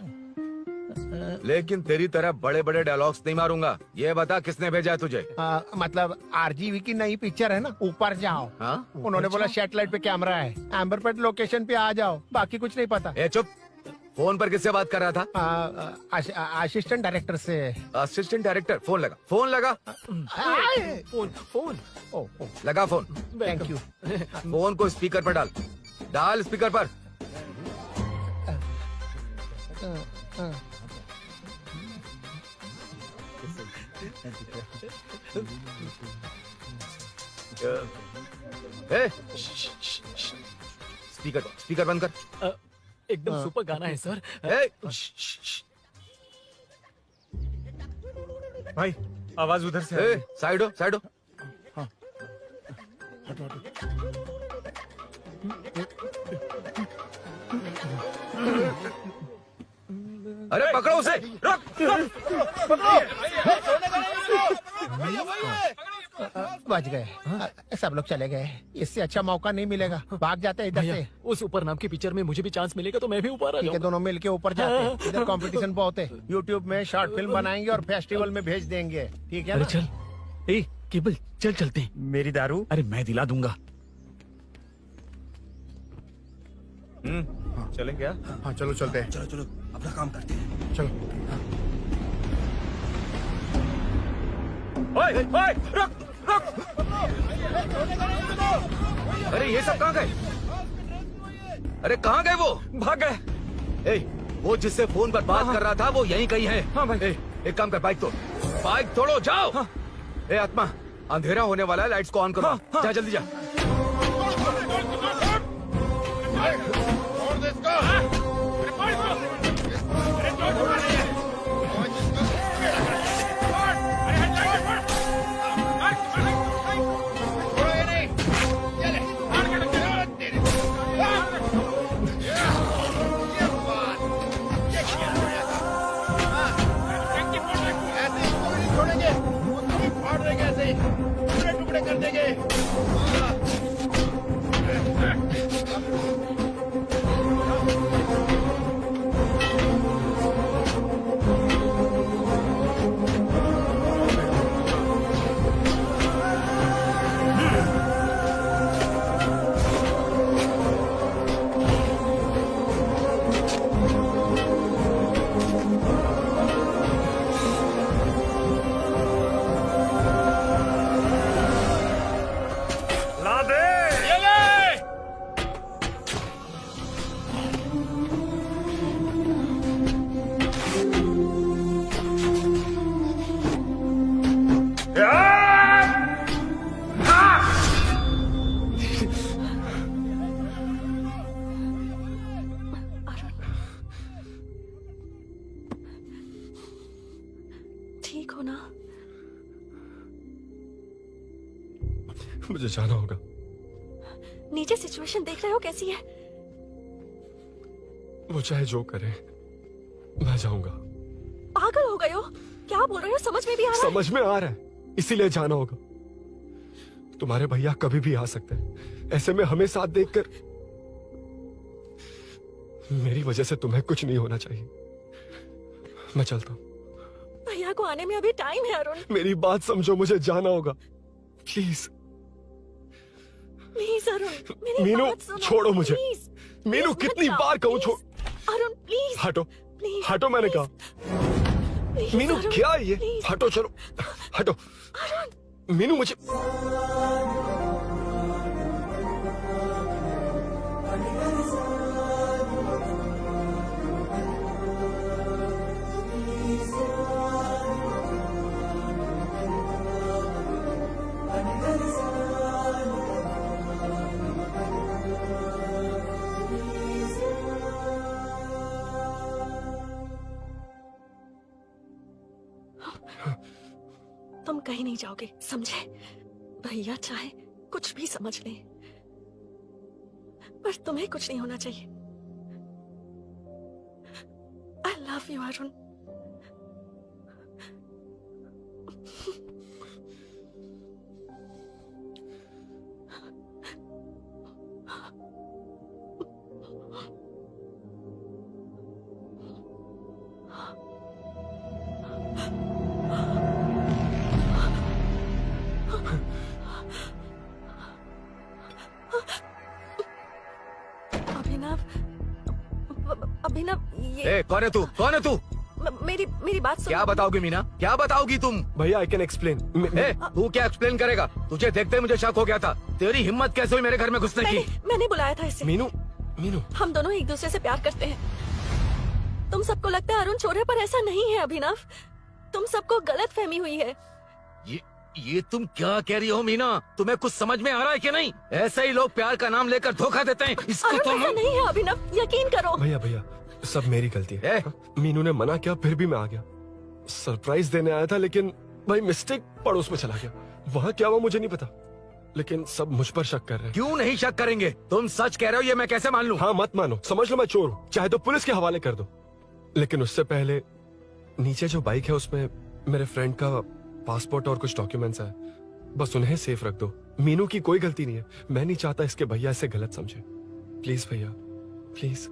लेकिन तेरी तरह बड़े बड़े डायलॉग्स नहीं मारूंगा। ये बता किसने भेजा है तुझे? मतलब आरजीवी की नई पिक्चर है ना, ऊपर जाओ। हाँ? उन्होंने बोला सैटेलाइट पे कैमरा है, एम्बरपेट लोकेशन पे आ जाओ, बाकी कुछ नहीं पता। ए चुप। फोन पर किससे बात कर रहा था? असिस्टेंट डायरेक्टर से। Assistant director? फोन लगा, फोन लगा। फोन लगा फोन। Thank you. फोन को स्पीकर पर डाल। डाल स्पीकर पर। स्पीकर बंद कर। एकदम सुपर गाना है सर। भाई आवाज उधर से। साइड हो, साइड हो। अरे पकड़ो उसे। बच गए। सब लोग चले गए। इससे अच्छा मौका नहीं मिलेगा। भाग जाते हैं इधर से। उस ऊपर नाम की पिक्चर में मुझे भी चांस मिलेगा तो मैं भी ऊपर आ ठीक है, दोनों मिलके ऊपर जाते हैं। इधर कंपटीशन बहुत है। यूट्यूब में शॉर्ट फिल्म बनाएंगे और फेस्टिवल में भेज देंगे। ठीक है अरे ना? चल। ए केबल चल चलते हैं। मेरी दारू? अरे मैं दिला दूंगा। चलें क्या? हाँ चलो चलते हैं। चलो अपना काम करते हैं। चलो। ओए, ओए, रुक, रुक। अरे ये सब कहाँ गए? अरे कहाँ गए वो? भाग गए। ए, वो जिससे फोन पर बात कर रहा था वो यहीं कहीं है। हाँ भाई। एक काम कर, बाइक तोड़। बाइक तोड़ो, जाओ। ए आत्मा, अंधेरा होने वाला है, लाइट्स को ऑन करो। जा जल्दी जा। टुकड़े कर देंगे। ठीक हो ना? मुझे जाना होगा। नीचे सिचुएशन देख रहे हो कैसी है? वो चाहे जो करे, मैं जाऊंगा। पागल हो गए हो? क्या बोल रहे हो? समझ में भी आ रहा है? समझ में आ रहा है, इसीलिए जाना होगा। तुम्हारे भैया कभी भी आ सकते हैं। ऐसे में हमें साथ देखकर मेरी वजह से तुम्हें कुछ नहीं होना चाहिए। मैं चलता हूँ। भैया को आने में अभी टाइम है अरुण। मेरी बात समझो, मुझे जाना होगा। प्लीज प्लीज अरुण, मेरी मीनू बात सुनो, छोड़ो मुझे। प्लीज, मीनू प्लीज कितनी मत जाओ, बार कहूँ प्लीज। छोड़। अरुण प्लीज, हटो प्लीज, हटो मैंने कहा। प्लीज, मीनू अरुण, क्या ये? प्लीज। हटो चलो हटो। मीनू मुझे तुम कहीं नहीं जाओगे, समझे? भैया चाहे कुछ भी समझ ले, पर तुम्हें कुछ नहीं होना चाहिए। I love you Arun. Abhinav, Abhinav, ये कौन है तू? कौन है तू? मेरी बात सुनो। क्या बताओगी मीना? क्या बताओगी तुम? भैया आई कैन एक्सप्लेन। तू क्या एक्सप्लेन करेगा? तुझे देखते ही मुझे शक हो गया था। तेरी हिम्मत कैसे हुई मेरे घर में घुसने की? मैंने बुलाया था इसे। मीनू, मीनू, हम दोनों एक दूसरे से प्यार करते हैं। तुम सबको लगता है अरुण चोर है, पर ऐसा नहीं है अभिनव। तुम सबको गलत फहमी हुई है। ये तुम क्या कह रही हो मीना? तुम्हें कुछ समझ में आ रहा है कि नहीं? ऐसे ही लोग प्यार का नाम लेकर धोखा देते हैं। इसको अरुण तुम ऐसा नहीं है अभिनव, यकीन करो। भैया भैया सब मेरी गलती है। मीनू ने मना किया फिर भी मैं आ गया। सरप्राइज देने आया था लेकिन भाई मिस्टेक पड़ोस में चला गया। वहाँ क्या हुआ मुझे नहीं पता, लेकिन सब मुझ पर शक कर रहे हैं। क्यों नहीं शक करेंगे? तुम सच कह रहे हो, ये मैं कैसे मान लूं? हाँ मत मानो, समझ लो मैं चोर हूँ, चाहे तो पुलिस के हवाले कर दो। लेकिन उससे पहले नीचे जो बाइक है उसमें मेरे फ्रेंड का पासपोर्ट और कुछ डॉक्यूमेंट्स है, बस उन्हें सेफ रख दो। मीनू की कोई गलती नहीं है। मैं नहीं चाहता इसके भैया इसे गलत समझे। प्लीज भैया प्लीज।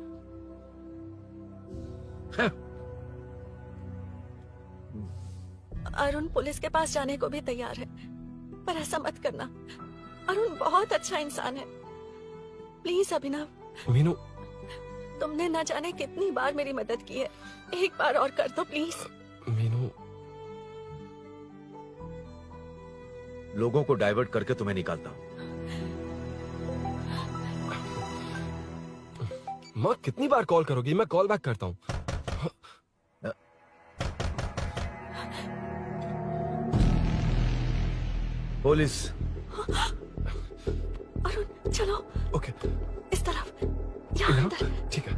अरुण पुलिस के पास जाने को भी तैयार है, पर ऐसा मत करना। अरुण बहुत अच्छा इंसान है। प्लीज अभिनव। मीनू, तुमने न जाने कितनी बार मेरी मदद की है, एक बार और कर दो प्लीज। मीनू, लोगों को डाइवर्ट करके तुम्हें निकालता हूँ। माँ कितनी बार कॉल करोगी? मैं कॉल बैक करता हूँ। पुलिस। अरुण चलो। ओके। इस तरफ, यहाँ अंदर। ठीक है।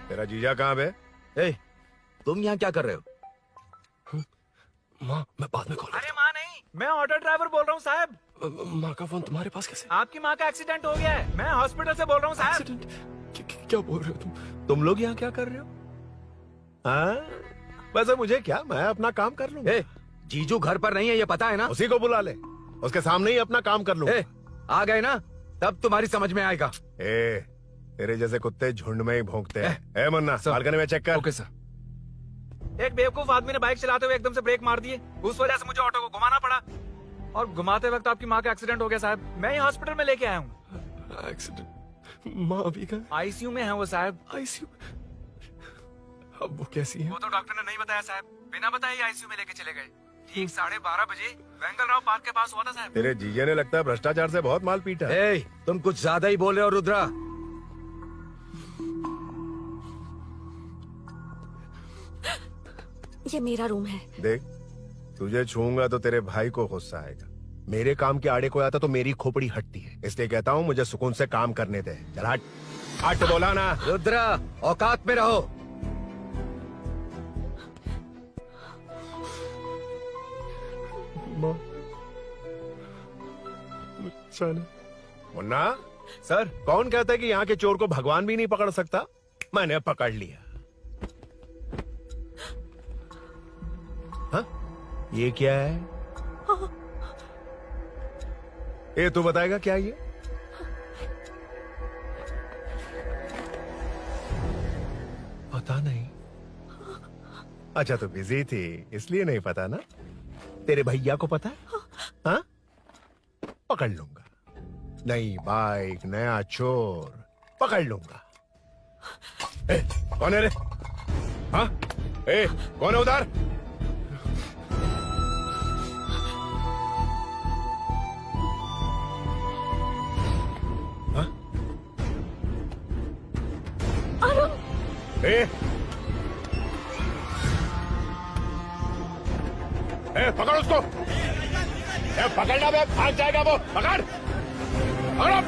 तेरा जीजा कहाँ पे? तुम यहाँ क्या कर रहे हो? माँ मैं बाद में कॉल। अरे माँ नहीं, मैं ऑटो ड्राइवर बोल रहा हूँ साहब। माँ का फोन तुम्हारे पास कैसे? आपकी माँ का एक्सीडेंट हो गया है, मैं हॉस्पिटल से बोल रहा हूँ साहब। क्या बोल रहे हो तुम लोग यहाँ क्या कर रहे हो? हाँ वैसे मुझे क्या, मैं अपना काम कर लूँ। जीजू घर पर नहीं है, ये पता है ना? उसी को बुला ले, उसके सामने ही अपना काम कर लूँ। आ गए ना, तब तुम्हारी समझ में आएगा। तेरे जैसे कुत्ते झुंड में ही भौंकते हैं। मुन्ना बालकनी में चेक कर। Okay sir. एक बेवकूफ आदमी ने बाइक चलाते हुए एकदम से ब्रेक मार दिए, उस वजह से मुझे ऑटो को घुमाना पड़ा, और घुमाते वक्त आपकी माँ का एक्सीडेंट हो गया साहब। मैं ही हॉस्पिटल में लेके आया हूँ। एक्सीडेंट? माँ अभी कहाँ? आईसीयू में है वो साहब। आईसीयू? अब वो कैसी है? वो तो डॉक्टर ने नहीं बताया साहब, बिना बताए आईसीयू में लेके चले गए। ठीक 12:30 बजे वेंगल राव पार्क के पास हुआ था साहब। तेरे जीजे ने लगता है भ्रष्टाचार से बहुत माल पीटा। तुम कुछ ज्यादा ही बोल रहे हो रुद्रा। ये मेरा रूम है। देख, तुझे छूंगा तो तेरे भाई को गुस्सा आएगा। मेरे काम के आड़े को आता तो मेरी खोपड़ी हटती है, इसलिए कहता हूँ मुझे सुकून से काम करने दे। चल हट, हट बोला ना। रुद्रा औकात में रहो। मुन्ना सर, कौन कहता है कि यहाँ के चोर को भगवान भी नहीं पकड़ सकता? मैंने पकड़ लिया। हाँ? ये क्या है? ये तू बताएगा क्या ये? पता नहीं। अच्छा तो बिजी थी इसलिए नहीं पता ना? तेरे भैया को पता है? हाँ? पकड़ लूंगा। नई बाइक, नया चोर, पकड़ लूंगा। ए, कौन है रे? हाँ? ए, कौन है उधर? हाँ? ए, पकड़ उसको। पकड़ना बे, भाग जाएगा वो। पकड़, पकड़ो।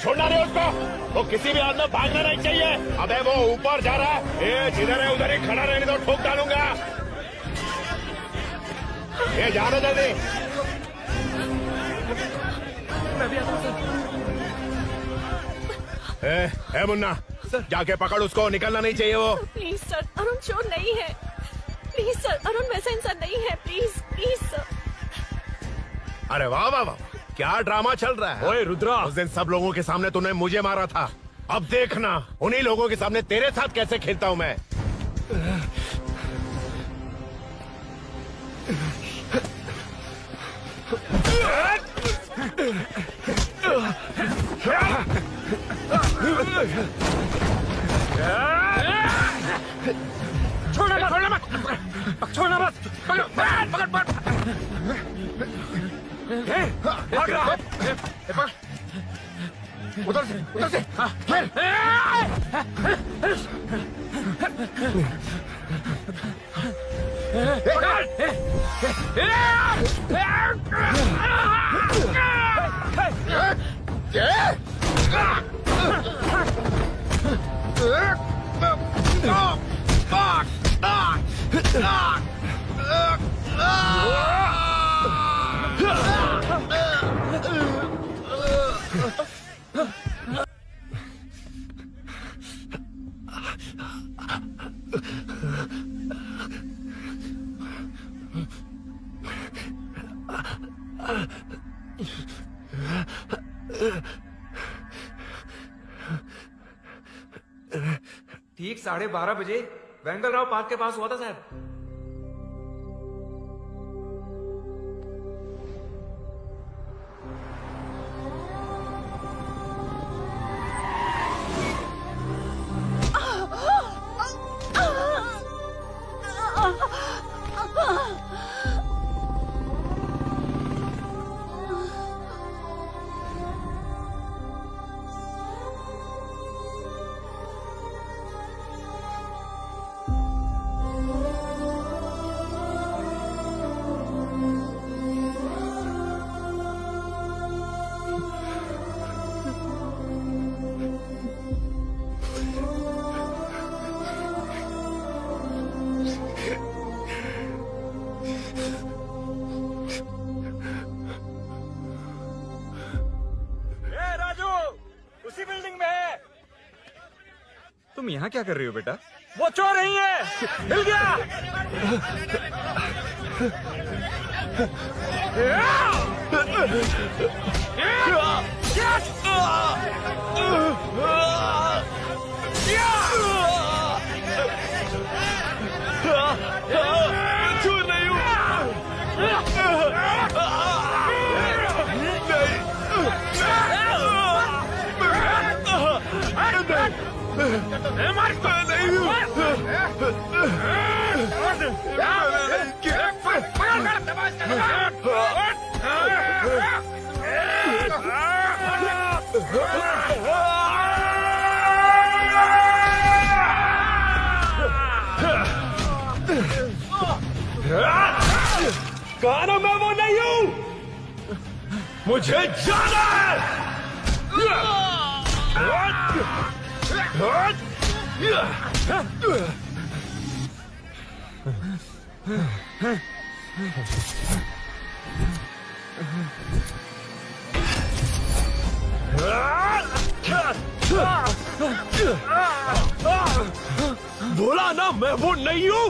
छोड़ना नहीं उसको। वो किसी भी हाल में भागना नहीं चाहिए। अबे वो ऊपर जा रहा है। जिधर है उधर ही खड़ा रहने दो, ठोक डालूंगा। जानो जल्दी। मुन्ना, जाके पकड़ उसको, निकलना नहीं चाहिए वो। प्लीज सर, अरुण चोर नहीं है। प्लीज सर, अरुण वैसा इंसान नहीं है। Please please sir. अरे वाह वाह वाह, क्या ड्रामा चल रहा है। ओए रुद्रा, उस दिन सब लोगों के सामने तूने मुझे मारा था। अब देखना उन्हीं लोगों के सामने तेरे साथ कैसे खेलता हूं मैं। छोड़ना मत, छोड़ना मत। पकड़, पकड़, पकड़। भाग रहा। उधर से, उधर से। ठीक 12:30 बजे वेंगल राव पार्क के पास हुआ था साहब। तुम यहाँ क्या कर रही हो बेटा? वो चोर नहीं है, हिल गया। चोर नहीं हूँ। कहा मैं वो नहीं हूँ, मुझे जाना है। बोला ना मैं वो नहीं हूँ।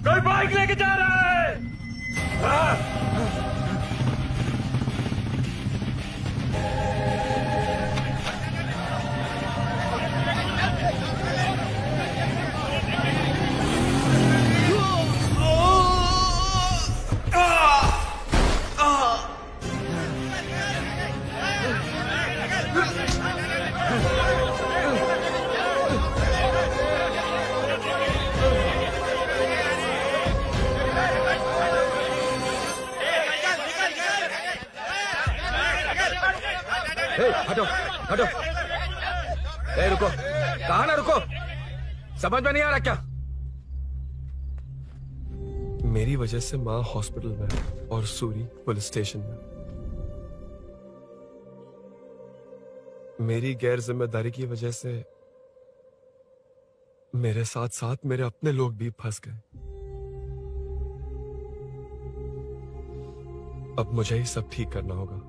कोई बाइक लेके जा रहा है। हटो हटो। ए रुको, कहा ना रुको, समझ में नहीं आ रहा क्या? मेरी वजह से माँ हॉस्पिटल में और सूरी पुलिस स्टेशन में। मेरी गैर जिम्मेदारी की वजह से मेरे साथ साथ मेरे अपने लोग भी फंस गए। अब मुझे ही सब ठीक करना होगा।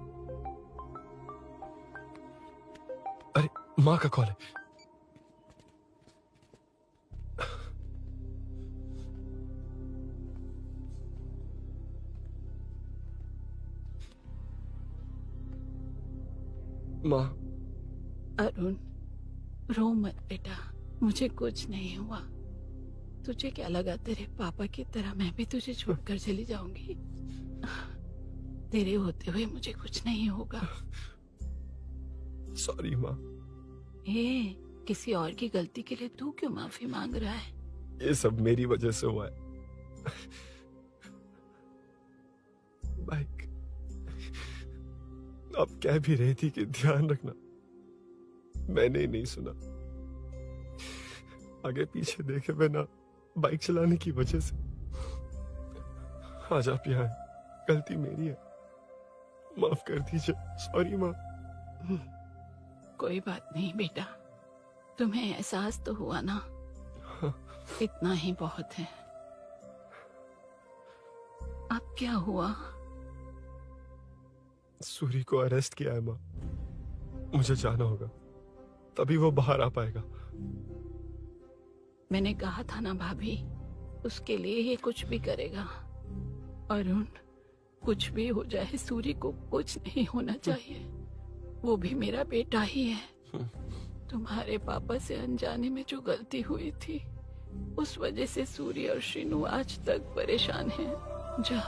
अरे माँ का कॉल है। माँ। अरुण, रो मत बेटा, मुझे कुछ नहीं हुआ। तुझे क्या लगा तेरे पापा की तरह मैं भी तुझे छोड़कर चली जाऊंगी? तेरे होते हुए मुझे कुछ नहीं होगा। सॉरी माँ। ए, किसी और की गलती के लिए तू क्यों माफी मांग रहा है? ये सब मेरी वजह से हुआ है। बाइक अब कह भी रही थी कि ध्यान रखना, मैंने ही नहीं सुना। आगे पीछे देखे बिना बाइक चलाने की वजह से आज आप यहाँ हैं। गलती मेरी है, माफ कर दीजिए। सॉरी माँ। कोई बात नहीं बेटा, तुम्हें एहसास तो हुआ ना, इतना ही बहुत है। अब क्या हुआ? सूरी को अरेस्ट किया है माँ। मुझे जाना होगा, तभी वो बाहर आ पाएगा। मैंने कहा था ना भाभी, उसके लिए ये कुछ भी करेगा। अरुण, कुछ भी हो जाए सूरी को कुछ नहीं होना चाहिए। वो भी मेरा बेटा ही है। तुम्हारे पापा से अनजाने में जो गलती हुई थी, उस वजह से सूरी और श्रीनु आज तक परेशान हैं। जा।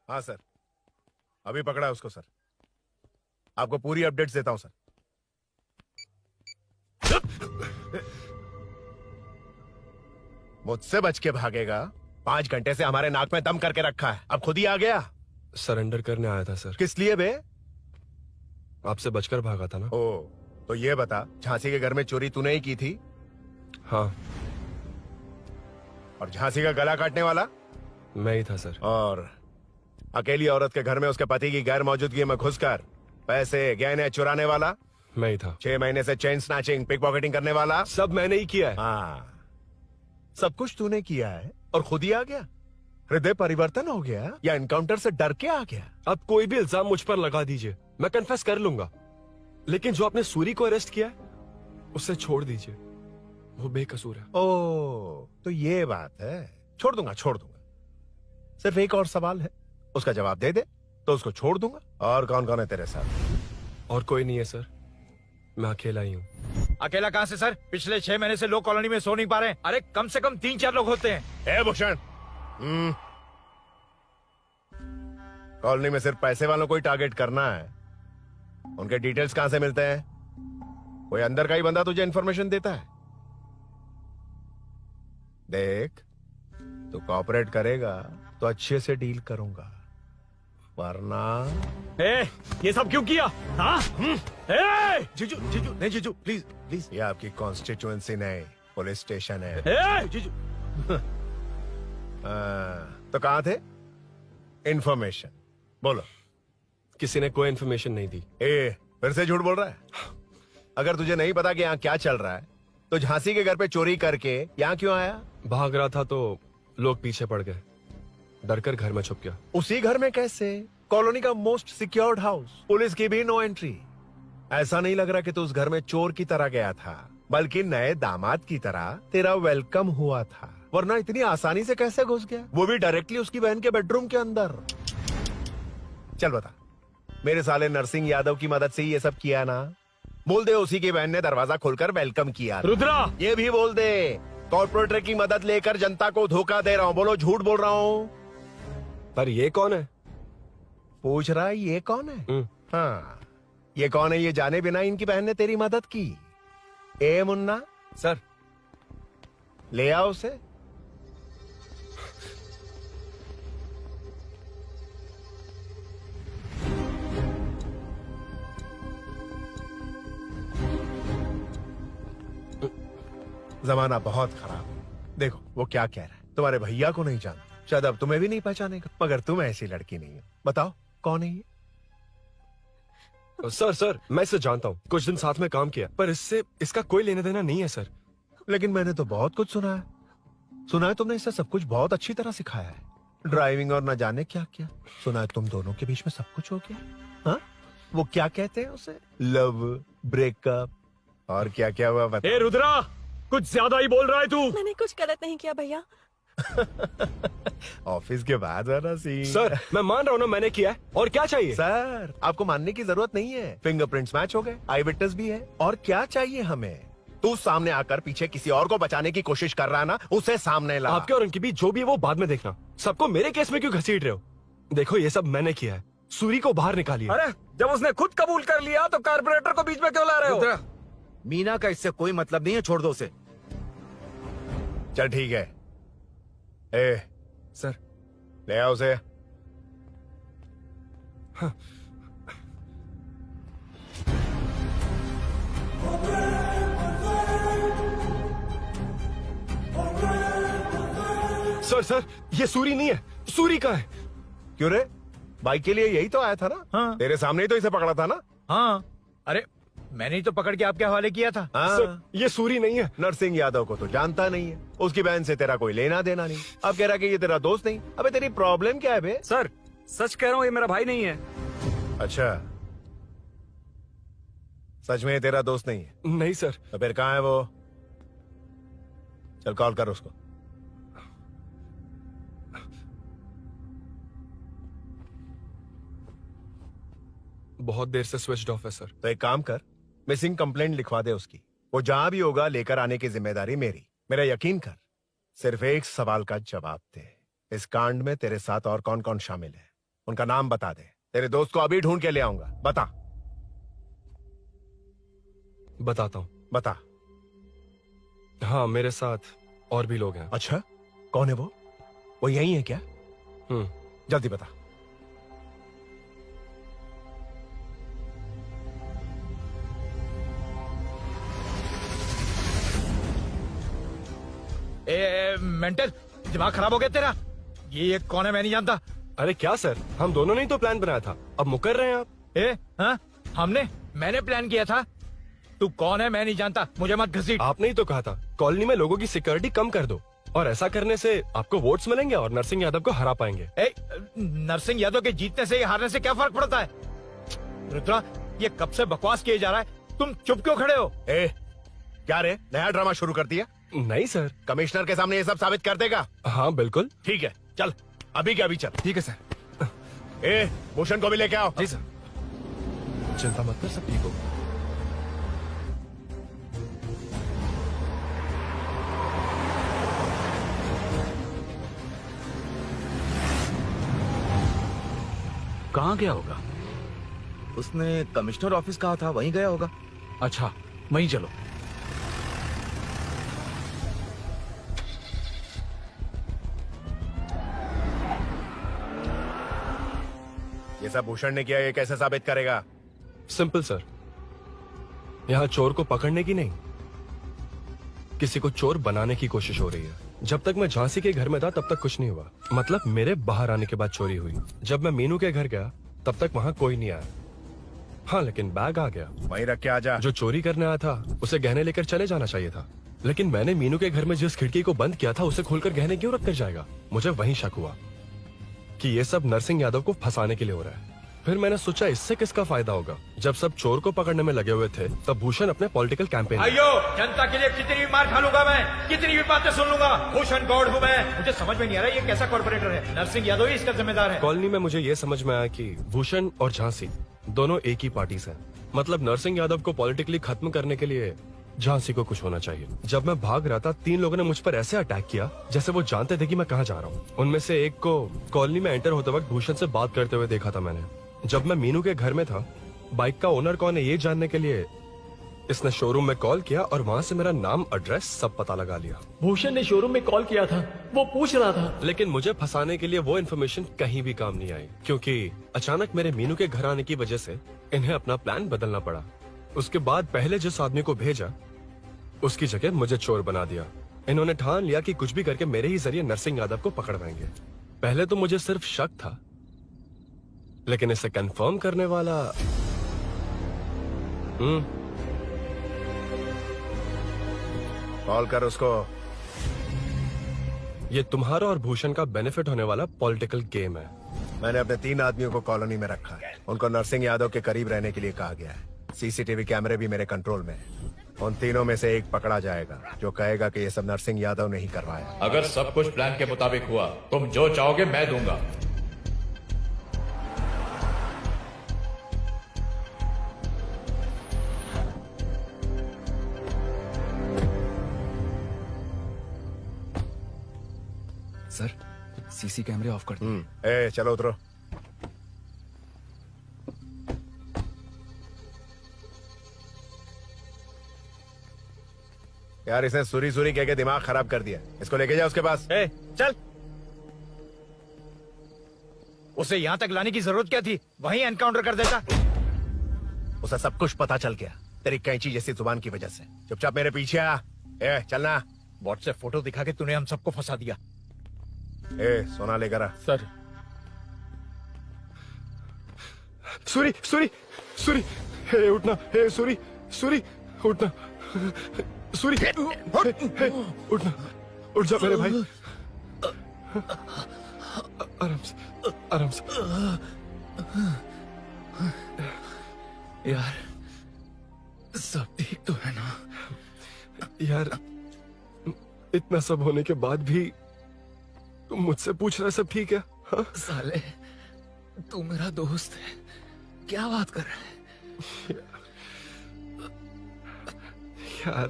हाँ सर, अभी पकड़ा है उसको सर। आपको पूरी अपडेट्स देता हूं सर। मुझसे बच के भागेगा? 5 घंटे से हमारे नाक में दम करके रखा है, अब खुद ही आ गया। सरेंडर करने आया था सर। किस लिए बे? आपसे बचकर भागा था ना। ओ, तो ये बता, झांसी के घर में चोरी तूने ही की थी? हाँ। और झांसी का गला काटने वाला? मैं ही था सर। और अकेली औरत के घर में उसके पति की गैर मौजूदगी में घुसकर पैसे गहने चुराने वाला? मैं ही था। 6 महीने से चेन स्नैचिंग, पिक पॉकेटिंग करने वाला? सब मैंने ही किया है। हाँ, सब कुछ तूने किया है और खुद ही आ गया? हृदय परिवर्तन हो गया या एनकाउंटर से डर के आ गया? अब कोई भी इल्जाम मुझ पर लगा दीजिए, मैं कन्फेस कर लूंगा। लेकिन जो आपने सूरी को अरेस्ट किया है, उसे छोड़ दीजिए, वो बेकसूर है। ओ, तो ये बात है। छोड़ दूंगा, छोड़ दूंगा। सिर्फ एक और सवाल है, उसका जवाब दे दे तो उसको छोड़ दूंगा। और कौन कौन है तेरे साथ? और कोई नहीं है सर, मैं अकेला ही हूँ। अकेला कहाँ से सर? पिछले 6 महीने से लोग कॉलोनी में सो नहीं पा रहे हैं। अरे कम से कम 3-4 लोग होते हैं। ए भूषण, कॉलोनी में सिर्फ पैसे वालों को ही टारगेट करना है। उनके डिटेल्स कहां से मिलते हैं? कोई अंदर का ही बंदा तुझे इंफॉर्मेशन देता है? देख, तू कोऑपरेट करेगा तो अच्छे से डील करूंगा, वरना ये सब क्यों किया? हाँ? जीजू, जीजू, नहीं जीजू, प्लीज प्लीज। ये आपकी कॉन्स्टिट्यूएंसी नहीं, पुलिस स्टेशन है। जीजू। तो कहाँ थे? इन्फॉर्मेशन बोलो। किसी ने कोई इन्फॉर्मेशन नहीं दी। फिर से झूठ बोल रहा है? अगर तुझे नहीं पता कि यहाँ क्या चल रहा है तो झांसी के घर पे चोरी करके यहाँ क्यों आया? भाग रहा था तो लोग पीछे पड़ गए, डरकर घर में छुप गया। उसी घर में कैसे? कॉलोनी का मोस्ट सिक्योर्ड हाउस, पुलिस की भी नो एंट्री। ऐसा नहीं लग रहा कि तू उस घर में चोर की तरह गया था, बल्कि नए दामाद की तरह तेरा वेलकम हुआ था। वरना इतनी आसानी से कैसे घुस गया, वो भी डायरेक्टली उसकी बहन के बेडरूम के अंदर? चल बता, मेरे साले नरसिंह यादव की मदद से ही ये सब किया ना? बोल दे उसी की बहन ने दरवाजा खोलकर वेलकम किया। रुद्रा! ये भी बोल दे कॉर्पोरेटर की मदद लेकर जनता को धोखा दे रहा हूँ। बोलो झूठ बोल रहा हूँ? पर ये कौन है? पूछ रहा है ये कौन है? हाँ, ये कौन है ये जाने बिना इनकी बहन ने तेरी मदद की। ए मुन्ना सर, ले आओ उसे। जमाना बहुत खराब है। देखो वो क्या कह रहा है, तुम्हारे भैया को नहीं जानता, शायद अब तुम्हें भी नहीं पहचानेगा, मगर तुम ऐसी लड़की नहीं हो। बताओ कौन है ये? सर मैं इसे जानता हूँ, कुछ दिन साथ में काम किया, पर इससे इसका कोई लेना देना नहीं है सर। लेकिन मैंने तो बहुत कुछ सुना है। सुना है तुमने इसे सब कुछ बहुत अच्छी तरह सिखाया है, ड्राइविंग और न जाने क्या क्या। सुना है तुम दोनों के बीच में सब कुछ हो गया। हाँ, वो क्या कहते हैं उसे, लव, ब्रेकअप और क्या क्या हुआ बता। रुद्रा, कुछ ज्यादा ही बोल रहा है तू। मैंने कुछ गलत नहीं किया भैया। ऑफिस के बाद वाला सीन। सर मैं मान रहा हूँ ना मैंने किया है, और क्या चाहिए? सर आपको मानने की जरूरत नहीं है, फिंगरप्रिंट्स मैच हो गए, आई विटनेस भी है, और क्या चाहिए हमें? तू सामने आकर पीछे किसी और को बचाने की कोशिश कर रहा ना, उसे सामने ला। आपके और उनके बीच जो भी है वो बाद में देखना, सबको मेरे केस में क्यों घसीट रहे हो? देखो ये सब मैंने किया है, सूरी को बाहर निकालिए। अरे जब उसने खुद कबूल कर लिया तो कारपोरेटर को बीच में क्यों ला रहे हो? मीना का इससे कोई मतलब नहीं है, छोड़ दो उसे। चल ठीक है। ए सर, ले आओ उसे। हाँ। सर ये सूरी नहीं है, सूरी का है। क्यों रे, बाइक के लिए यही तो आया था ना? हाँ। तेरे सामने ही तो इसे पकड़ा था ना? हाँ, अरे मैंने ही तो पकड़ के आपके हवाले किया था। हाँ। सर, ये सूरी नहीं है। नरसिंह यादव को तो जानता नहीं है, उसकी बहन से तेरा कोई लेना देना नहीं, अब कह रहा कि ये तेरा दोस्त नहीं। अबे तेरी प्रॉब्लम क्या है बे? सर सच कह रहा हूँ, ये मेरा भाई नहीं है। अच्छा, सच में ये तेरा दोस्त नहीं है? नहीं सर। तो फिर कहाँ है वो? चल कॉल कर उसको। बहुत देर से स्विच ऑफ है सर। तो एक काम कर, मिसिंग कंप्लेंट लिखवा दे उसकी। वो जहां भी होगा लेकर आने की जिम्मेदारी मेरी। मेरा यकीन कर, सिर्फ एक सवाल का जवाब दे, इस कांड में तेरे साथ और कौन कौन शामिल है, उनका नाम बता दे। तेरे दोस्त को अभी ढूंढ के ले आऊंगा। बता। बताता हूँ। बता। हाँ, मेरे साथ और भी लोग हैं। अच्छा, कौन है वो यही है क्या? जल्दी बता। मेंटल, दिमाग खराब हो गया तेरा? ये कौन है, मैं नहीं जानता। अरे क्या सर, हम दोनों ने ही तो प्लान बनाया था, अब मुकर रहे हैं आप। हाँ, मैंने प्लान किया था। तू कौन है मैं नहीं जानता, मुझे मत घसीट। आपने ही तो कहा था कॉलोनी में लोगों की सिक्योरिटी कम कर दो, और ऐसा करने से आपको वोट्स मिलेंगे और नरसिंह यादव को हरा पाएंगे। नरसिंह यादव के जीतने से या हारने से क्या फर्क पड़ता है? रुद्रा, ये कब से बकवास किए जा रहा है, तुम चुप क्यों खड़े हो? क्या रे, नया ड्रामा शुरू कर दिया? नहीं सर। कमिश्नर के सामने ये सब साबित कर देगा? हाँ बिल्कुल। ठीक है, चल अभी के अभी चल। ठीक है सर। भूषण को भी लेके आओ। जी सर। चिंता मत कर, सब ठीक होगा। कहाँ गया होगा? उसने कमिश्नर ऑफिस कहा था, वहीं गया होगा। अच्छा, वहीं चलो। ये सब भूषण ने किया, ये कैसे साबित करेगा? सिंपल सर, यहाँ चोर को पकड़ने की नहीं, किसी को चोर बनाने की कोशिश हो रही है। जब तक मैं झांसी के घर में था तब तक कुछ नहीं हुआ, मतलब मेरे बाहर आने के बाद चोरी हुई। जब मैं मीनू के घर गया तब तक वहाँ कोई नहीं आया। हाँ, लेकिन बैग आ गया। वहीं रख के आ जा। जो चोरी करने आया था उसे गहने लेकर चले जाना चाहिए था, लेकिन मैंने मीनू के घर में जिस खिड़की को बंद किया था उसे खोलकर गहने क्यों रख कर जाएगा। मुझे वहीं शक हुआ कि ये सब नरसिंह यादव को फंसाने के लिए हो रहा है। फिर मैंने सोचा इससे किसका फायदा होगा। जब सब चोर को पकड़ने में लगे हुए थे तब भूषण अपने पॉलिटिकल कैंपेन। आइयो, जनता के लिए कितनी भी मार खा लूंगा मैं, कितनी भी बातें सुन लूंगा। भूषण गॉड हूँ मैं। मुझे समझ में नहीं आ रहा ये कैसा कॉर्पोरेटर है। नरसिंह यादव ही इसका जिम्मेदार है। कॉलोनी में मुझे ये समझ में आया कि भूषण और झांसी दोनों एक ही पार्टी से, मतलब नरसिंह यादव को पॉलिटिकली खत्म करने के लिए झांसी को कुछ होना चाहिए। जब मैं भाग रहा था 3 लोगों ने मुझ पर ऐसे अटैक किया जैसे वो जानते थे कि मैं कहाँ जा रहा हूँ। उनमें से एक को कॉलोनी में एंटर होते वक्त भूषण से बात करते हुए देखा था मैंने। जब मैं मीनू के घर में था, बाइक का ओनर कौन है ये जानने के लिए इसने शोरूम में कॉल किया और वहाँ से मेरा नाम, एड्रेस सब पता लगा लिया। भूषण ने शोरूम में कॉल किया था, वो पूछ रहा था। लेकिन मुझे फंसाने के लिए वो इन्फॉर्मेशन कहीं भी काम नहीं आई, क्योंकि अचानक मेरे मीनू के घर आने की वजह से इन्हें अपना प्लान बदलना पड़ा। उसके बाद पहले जिस आदमी को भेजा उसकी जगह मुझे चोर बना दिया। इन्होंने ठान लिया कि कुछ भी करके मेरे ही जरिए नरसिंह यादव को पकड़वाएंगे। पहले तो मुझे सिर्फ शक था, लेकिन इसे कंफर्म करने वाला कॉल कर उसको। ये तुम्हारा और भूषण का बेनिफिट होने वाला पॉलिटिकल गेम है। मैंने अपने 3 आदमियों को कॉलोनी में रखा है। उनको नरसिंह यादव के करीब रहने के लिए कहा गया है। सीसीटीवी कैमरे भी मेरे कंट्रोल में है। उन तीनों में से एक पकड़ा जाएगा जो कहेगा कि ये सब नरसिंह यादव ने ही करवाया। अगर सब कुछ प्लान के मुताबिक हुआ, तुम जो चाहोगे मैं दूंगा। सर, सीसी कैमरे ऑफ कर दो। चलो उतरो। यार इसने सुरी सुरी कह के दिमाग खराब कर दिया। इसको लेके जा उसके पास। चल। उसे यहाँ तक लाने की जरूरत क्या थी? वहीं एनकाउंटर कर देता। उसे सब कुछ पता चल गया तेरी कैंची जैसी जुबान की वजह से। चुपचाप मेरे पीछे आ। चलना। व्हाट्सएप फोटो दिखा के तूने हम सबको फंसा दिया। सोना लेकर आ। सर। सूरी सूरी सूरी, उठना। सूरी सूरी उठना। सूरी उठना, उठ जा मेरे भाई। आराम से, आराम से। यार सब ठीक तो है ना? यार इतना सब होने के बाद भी तुम मुझसे पूछ रहा सब ठीक है? हाँ? साले तू मेरा दोस्त है, क्या बात कर रहा है? यार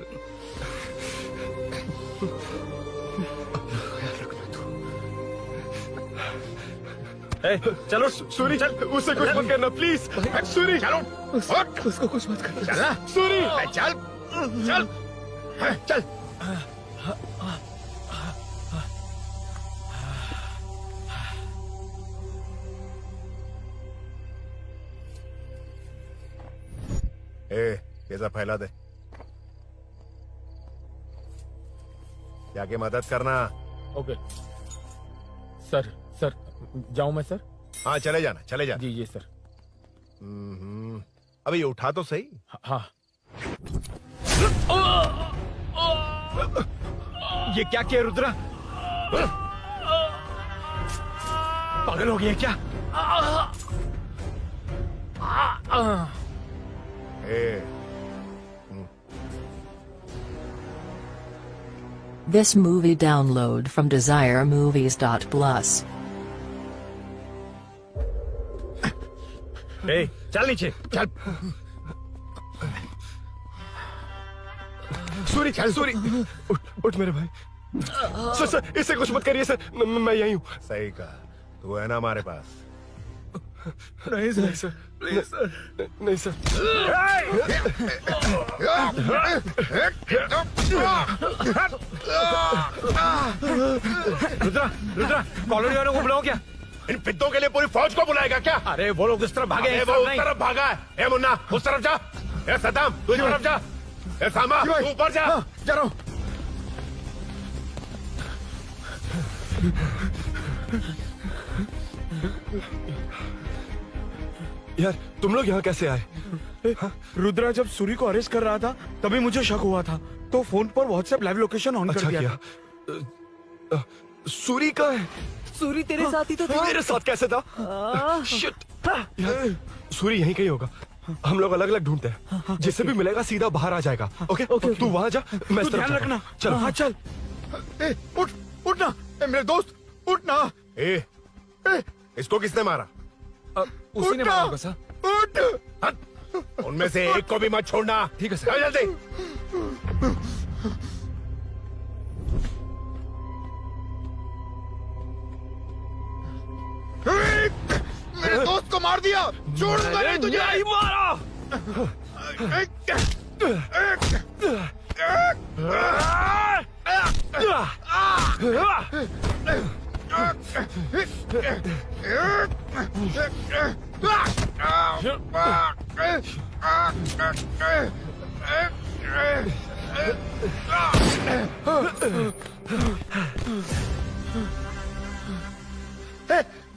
चलो सूरी, चल उसे कुछ मत करना प्लीज। सूरी चलो, उसको कुछ मत करना। चल सूरी, चल चल चल। ये सब फैला दे। जाके मदद करना। Okay sir. सर जाऊं मैं सर? हाँ चले जाना, चले जाना। जी सर। अबे ये उठा तो सही। हाँ। ये क्या किया रुद्रा? पागल हो गया क्या? This movie download from DesireMovies.plus. चल नीचे चल। सूरी, सूरी उठ मेरे भाई। सर सर इसे कुछ मत करिए सर, मैं यहीं हूँ। सही कहा, तू है ना हमारे पास। नहीं सर, नहीं सर, प्लीज सर, नहीं सर। रुद्रा, रुद्रा, कॉलोनी वालों को बुलाओ क्या? इन पिद्दों के लिए पूरी फौज को बुलाएगा क्या? अरे वो लोग उस तरफ भागे हैं। वो उस तरफ भागा है। ए मुन्ना उस तरफ जा। ए सदाम तू इस तरफ जा। ए सामा तू ऊपर जा। जा रहा हूं। यार तुम लोग यहाँ कैसे आए? रुद्रा जब सूरी को अरेस्ट कर रहा था तभी मुझे शक हुआ था, तो फोन पर व्हाट्सएप लाइव लोकेशन ऑन कर दिया। सूरी का है? सूरी तेरे साथ ही तो था। मेरे साथ कैसे था? शिट। सूरी यहीं कहीं होगा, हम लोग अलग अलग ढूंढते हैं, जिससे भी मिलेगा सीधा बाहर आ जाएगा। ओके तू वहां जा, मैं इस तरफ ध्यान रखना। चल। हाँ चल। उठ उठना मेरे दोस्त, उठना। इसको किसने मारा? उसी ने मारा होगा सर। उठ। उनमें से एक को भी मत छोड़ना। ठीक है सर। जल्दी। मेरे दोस्त को मार दिया, छोड़ूंगा नहीं तुझे। नहीं मारा।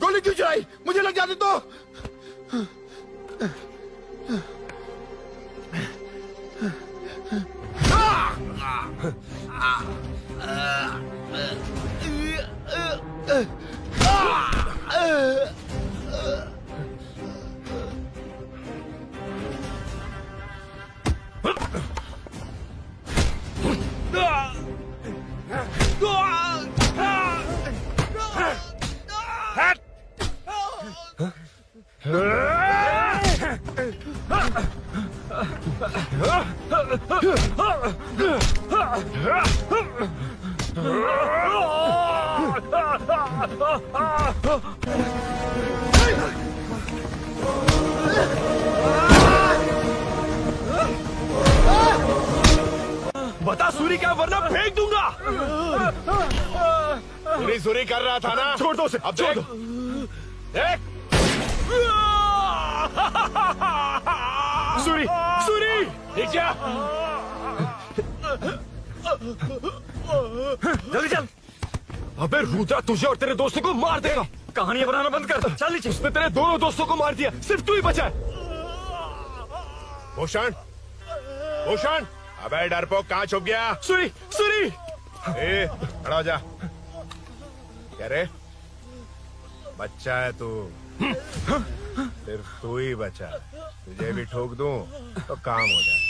गोली क्यों चलाई? मुझे लग जाती तो। बता सूरी क्या, वरना फेंक दूंगा। सूरी कर रहा था ना? छोड़ दो उसे, अब छोड़ दो। देख। सूरी, सूरी, ठीक जा। जल्दी चल। अबे रुद्रा तुझे और तेरे दोस्तों को मार देगा। कहानियां बनाना बंद कर, चल नीचे। उसने तेरे दोनों दोस्तों को मार दिया, सिर्फ तू ही बचा है। भूषण, भूषण, अबे डरपोक कहाँ छुप गया? सूरी, सूरी। खड़ा हो जा। क्या रे? बच्चा है तू, सिर्फ तू ही बचा। तुझे भी ठोक दूं तो काम हो जाए।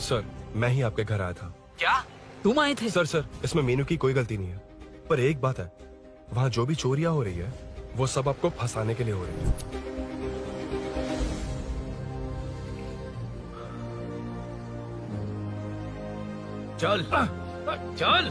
सर, मैं ही आपके घर आया था। क्या? तुम आए थे? सर इसमें मीनू की कोई गलती नहीं है, पर एक बात है, वहाँ जो भी चोरियां हो रही है वो सब आपको फंसाने के लिए हो रही है। चल चल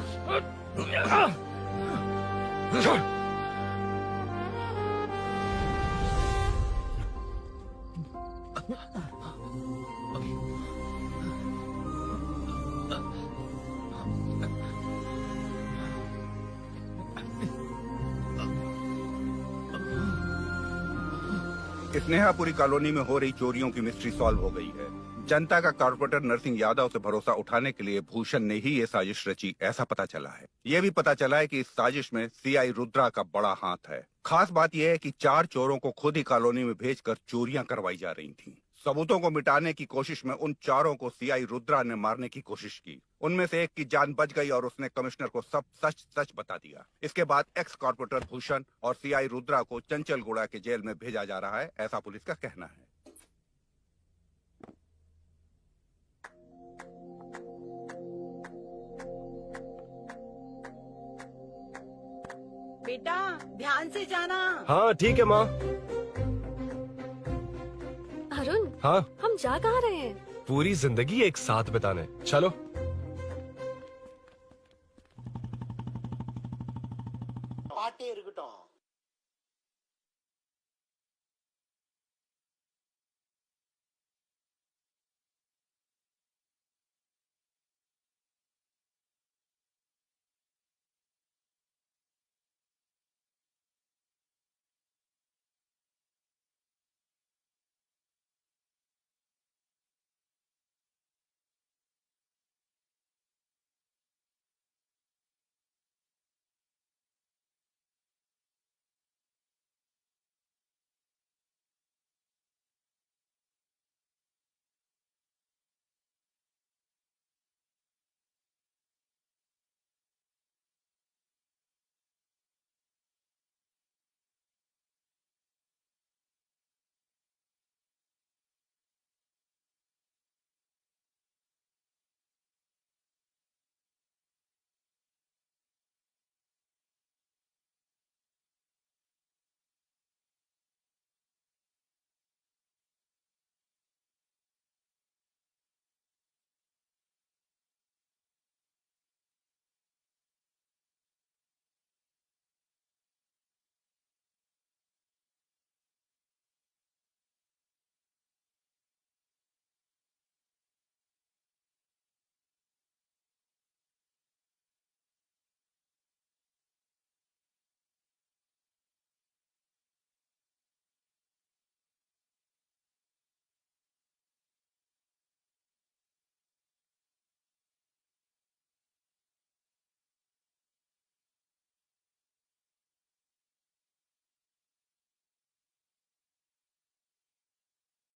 स्नेहापुरी कॉलोनी में हो रही चोरियों की मिस्ट्री सॉल्व हो गई है। जनता का कॉर्पोरेटर नरसिंह यादव से भरोसा उठाने के लिए भूषण ने ही ये साजिश रची, ऐसा पता चला है। ये भी पता चला है कि इस साजिश में सीआई रुद्रा का बड़ा हाथ है। खास बात यह है कि 4 चोरों को खुद ही कॉलोनी में भेजकर चोरियां करवाई जा रही थीं। सबूतों को मिटाने की कोशिश में उन 4 को सीआई रुद्रा ने मारने की कोशिश की। उनमें से एक की जान बच गई और उसने कमिश्नर को सब सच सच बता दिया। इसके बाद एक्स कॉर्पोरेटर भूषण और सीआई रुद्रा को चंचलगुड़ा के जेल में भेजा जा रहा है, ऐसा पुलिस का कहना है। बेटा ध्यान से जाना। हाँ ठीक है माँ। अरुण, हाँ हम जा कहाँ रहे हैं? पूरी जिंदगी एक साथ बिताने, चलो।